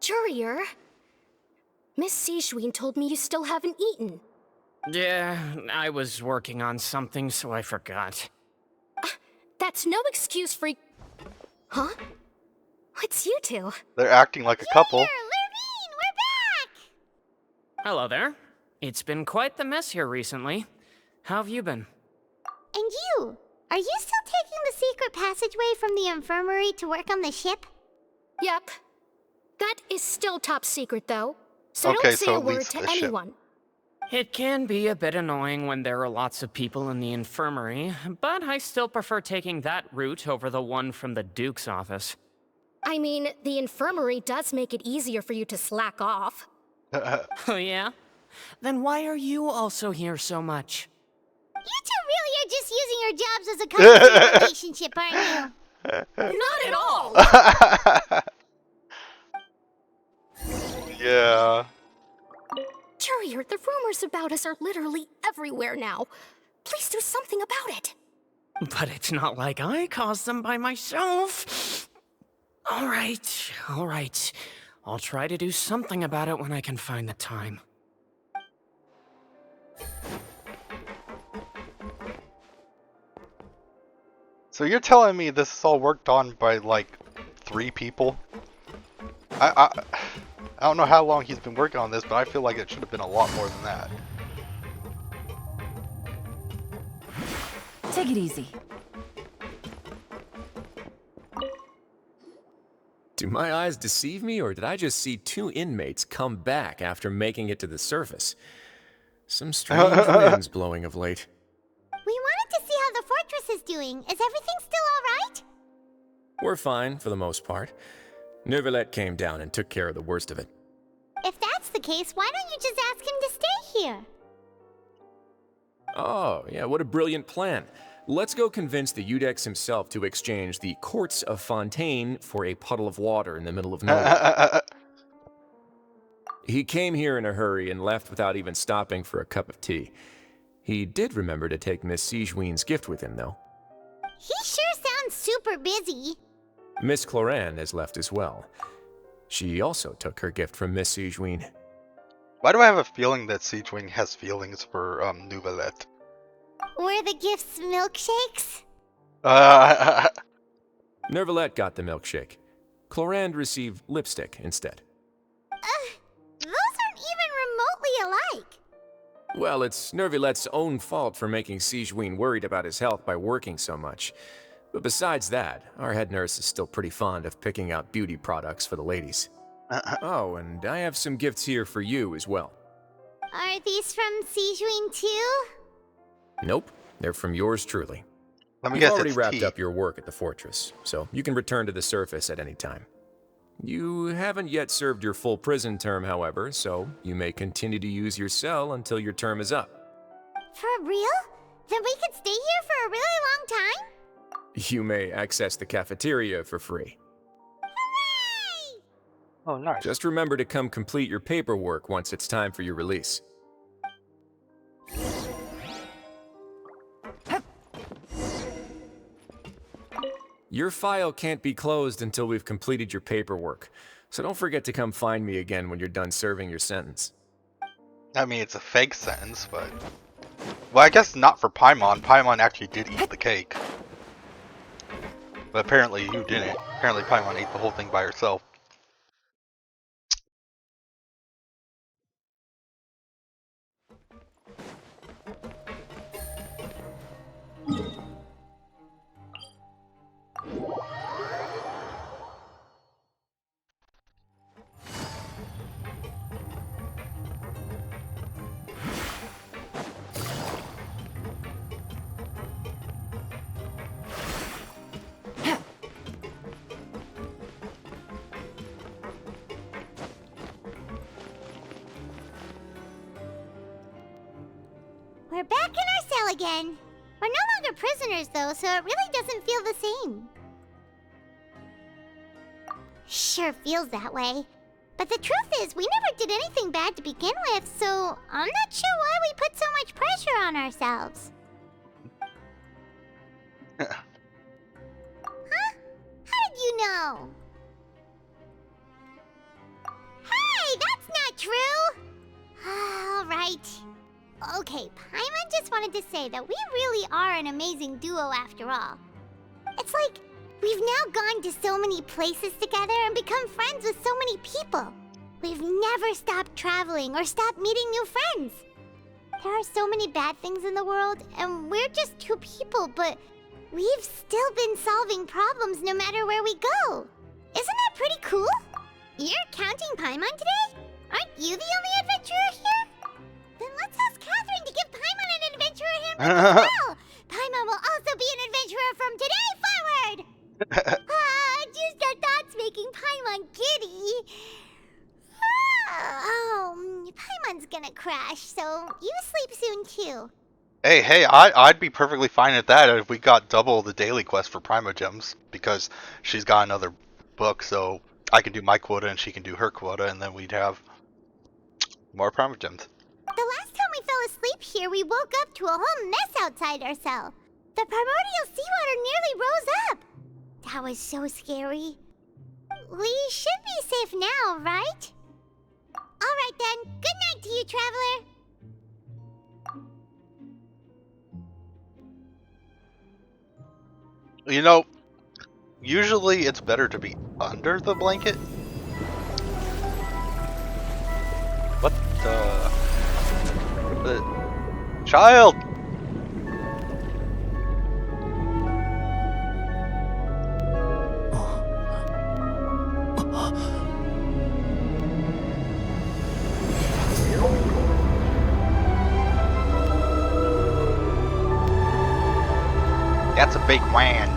[SPEAKER 10] Jurier, Miss Sijween told me you still haven't eaten.
[SPEAKER 11] Yeah, I was working on something, so I forgot.
[SPEAKER 10] That's no excuse for... Huh? It's you two.
[SPEAKER 1] They're acting like a couple.
[SPEAKER 14] Lurleen, we're back!
[SPEAKER 11] Hello there. It's been quite the mess here recently. How have you been?
[SPEAKER 14] And you? Are you still taking the secret passageway from the infirmary to work on the ship?
[SPEAKER 10] Yep. That is still top secret, though. So
[SPEAKER 1] Okay,
[SPEAKER 10] don't say
[SPEAKER 1] so
[SPEAKER 10] a
[SPEAKER 1] at
[SPEAKER 10] word
[SPEAKER 1] least
[SPEAKER 10] to
[SPEAKER 1] the ship.
[SPEAKER 10] anyone.
[SPEAKER 11] It can be a bit annoying when there are lots of people in the infirmary, but I still prefer taking that route over the one from the Duke's office.
[SPEAKER 10] I mean, the infirmary does make it easier for you to slack off.
[SPEAKER 11] Oh yeah? Then why are you also here so much?
[SPEAKER 14] You two really are just using your jobs as a couple relationship, aren't you?
[SPEAKER 10] Not at all!
[SPEAKER 1] Yeah.
[SPEAKER 10] Jurier, the rumors about us are literally everywhere now. Please do something about it.
[SPEAKER 11] But it's not like I caused them by myself. All right. I'll try to do something about it when I can find the time.
[SPEAKER 1] So you're telling me this is all worked on by like 3 people? I don't know how long he's been working on this, but I feel like it should have been a lot more than that.
[SPEAKER 8] Take it easy.
[SPEAKER 12] Do my eyes deceive me, or did I just see 2 inmates come back after making it to the surface? Some strange winds blowing of late.
[SPEAKER 14] We wanted to see how the fortress is doing. Is everything still alright?
[SPEAKER 12] We're fine, for the most part. Neuvillette came down and took care of the worst of it.
[SPEAKER 14] If that's the case, why don't you just ask him to stay here?
[SPEAKER 12] Oh, yeah, what a brilliant plan. Let's go convince the Eudex himself to exchange the Courts of Fontaine for a puddle of water in the middle of nowhere. He came here in a hurry and left without even stopping for a cup of tea. He did remember to take Miss Sijween's gift with him, though.
[SPEAKER 14] He sure sounds super busy.
[SPEAKER 12] Miss Cloran has left as well. She also took her gift from Miss Sijween.
[SPEAKER 1] Why do I have a feeling that Sijween has feelings for Neuvillette?
[SPEAKER 14] Were the gifts milkshakes?
[SPEAKER 12] Neuvillette got the milkshake. Clorand received lipstick instead.
[SPEAKER 14] Those aren't even remotely alike.
[SPEAKER 12] Well, it's Neuvillette's own fault for making Sijween worried about his health by working so much. But besides that, our head nurse is still pretty fond of picking out beauty products for the ladies. Oh, and I have some gifts here for you as well.
[SPEAKER 14] Are these from Sijween too?
[SPEAKER 12] Nope, they're from yours truly.
[SPEAKER 1] Let me
[SPEAKER 12] You've
[SPEAKER 1] guess,
[SPEAKER 12] already
[SPEAKER 1] it's
[SPEAKER 12] wrapped
[SPEAKER 1] tea.
[SPEAKER 12] up your work at the fortress, so you can return to the surface at any time. You haven't yet served your full prison term, however, so you may continue to use your cell until your term is up.
[SPEAKER 14] For real? Then we could stay here for a really long time?
[SPEAKER 12] You may access the cafeteria for free.
[SPEAKER 14] Hooray!
[SPEAKER 1] Oh, nice.
[SPEAKER 12] Just remember to come complete your paperwork once it's time for your release. Your file can't be closed until we've completed your paperwork, so don't forget to come find me again when you're done serving your sentence.
[SPEAKER 1] I mean, it's a fake sentence, but... Well, I guess not for Paimon. Paimon actually did eat the cake. But apparently you didn't. Apparently Paimon ate the whole thing by herself.
[SPEAKER 14] We're back in our cell again. We're no longer prisoners, though, so it really doesn't feel the same. Sure feels that way. But the truth is, we never did anything bad to begin with, so I'm not sure why we put so much pressure on ourselves. Huh? How did you know? Hey, that's not true! Alright. Okay, Paimon just wanted to say that we really are an amazing duo after all. It's like, we've now gone to so many places together and become friends with so many people. We've never stopped traveling or stopped meeting new friends. There are so many bad things in the world, and we're just two people, but we've still been solving problems no matter where we go. Isn't that pretty cool? You're counting Paimon today? Aren't you the only adventurer here? Then let's ask Catherine to give Paimon an adventurer handbook as well. Paimon will also be an adventurer from today forward. Just the thoughts making Paimon giddy. Paimon's gonna crash, so you sleep soon too.
[SPEAKER 1] Hey, I'd be perfectly fine at that if we got double the daily quest for Primogems, because she's got another book, so I can do my quota and she can do her quota, and then we'd have more Primogems.
[SPEAKER 14] The last time we fell asleep here, we woke up to a whole mess outside our cell. The primordial seawater nearly rose up. That was so scary. We should be safe now, right? Alright then, good night to you, traveler.
[SPEAKER 1] You know, usually it's better to be under the blanket. What the child? That's a big wand.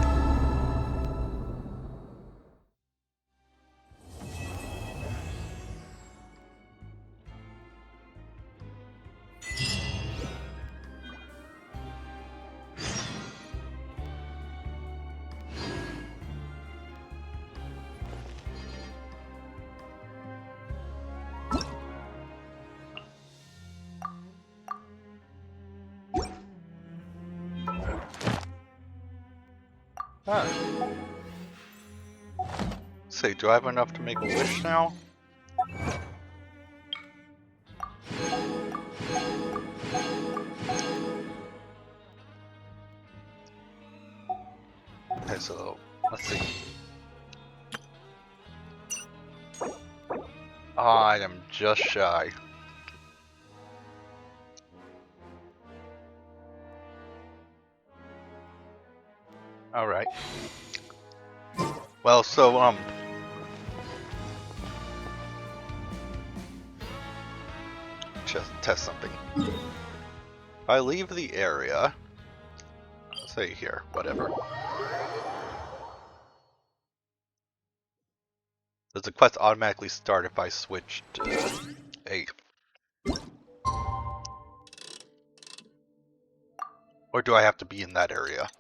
[SPEAKER 1] Huh. Say, do I have enough to make a wish now? Okay, so let's see. I am just shy. All right. Well, so just test something. If I leave the area, let's say here, whatever. Does the quest automatically start if I switch to A? Or do I have to be in that area?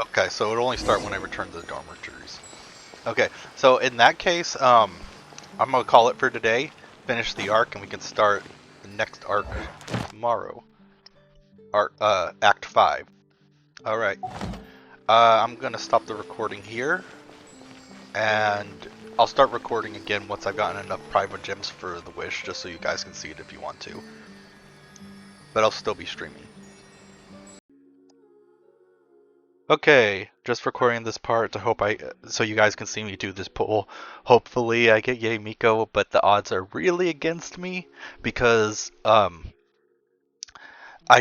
[SPEAKER 1] Okay, so it'll only start when I return to the dormitories. Okay, so in that case, I'm gonna call it for today. Finish the arc, and we can start the next arc tomorrow. Act 5. All right. I'm gonna stop the recording here, and I'll start recording again once I've gotten enough private gems for the wish, just so you guys can see it if you want to. But I'll still be streaming. Okay, just recording this part to so you guys can see me do this pull. Hopefully I get Yay Miko, but the odds are really against me because I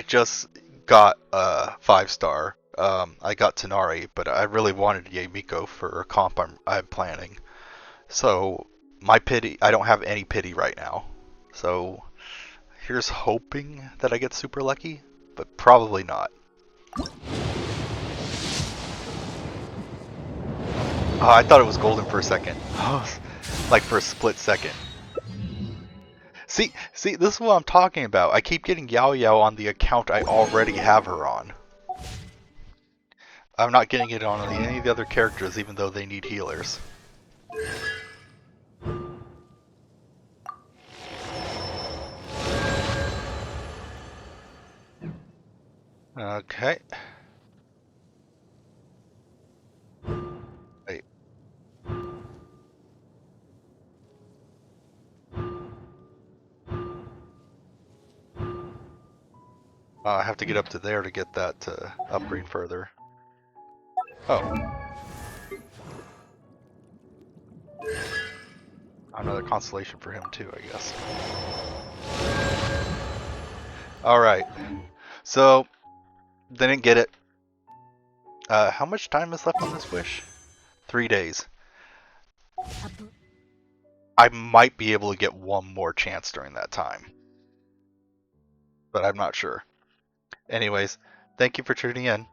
[SPEAKER 1] just got a 5-star. I got Tanari, but I really wanted Yay Miko for a comp I'm planning. So my pity, I don't have any pity right now. So here's hoping that I get super lucky, but probably not. Oh, I thought it was golden for a second. Like for a split second. See, this is what I'm talking about. I keep getting Yao Yao on the account I already have her on. I'm not getting it on any of the other characters, even though they need healers. Okay. Wait. I have to get up to there to get that upgrade further. Oh. Another constellation for him too, I guess. Alright. So, didn't get it. How much time is left on this wish? 3 days. I might be able to get one more chance during that time. But I'm not sure. Anyways, thank you for tuning in.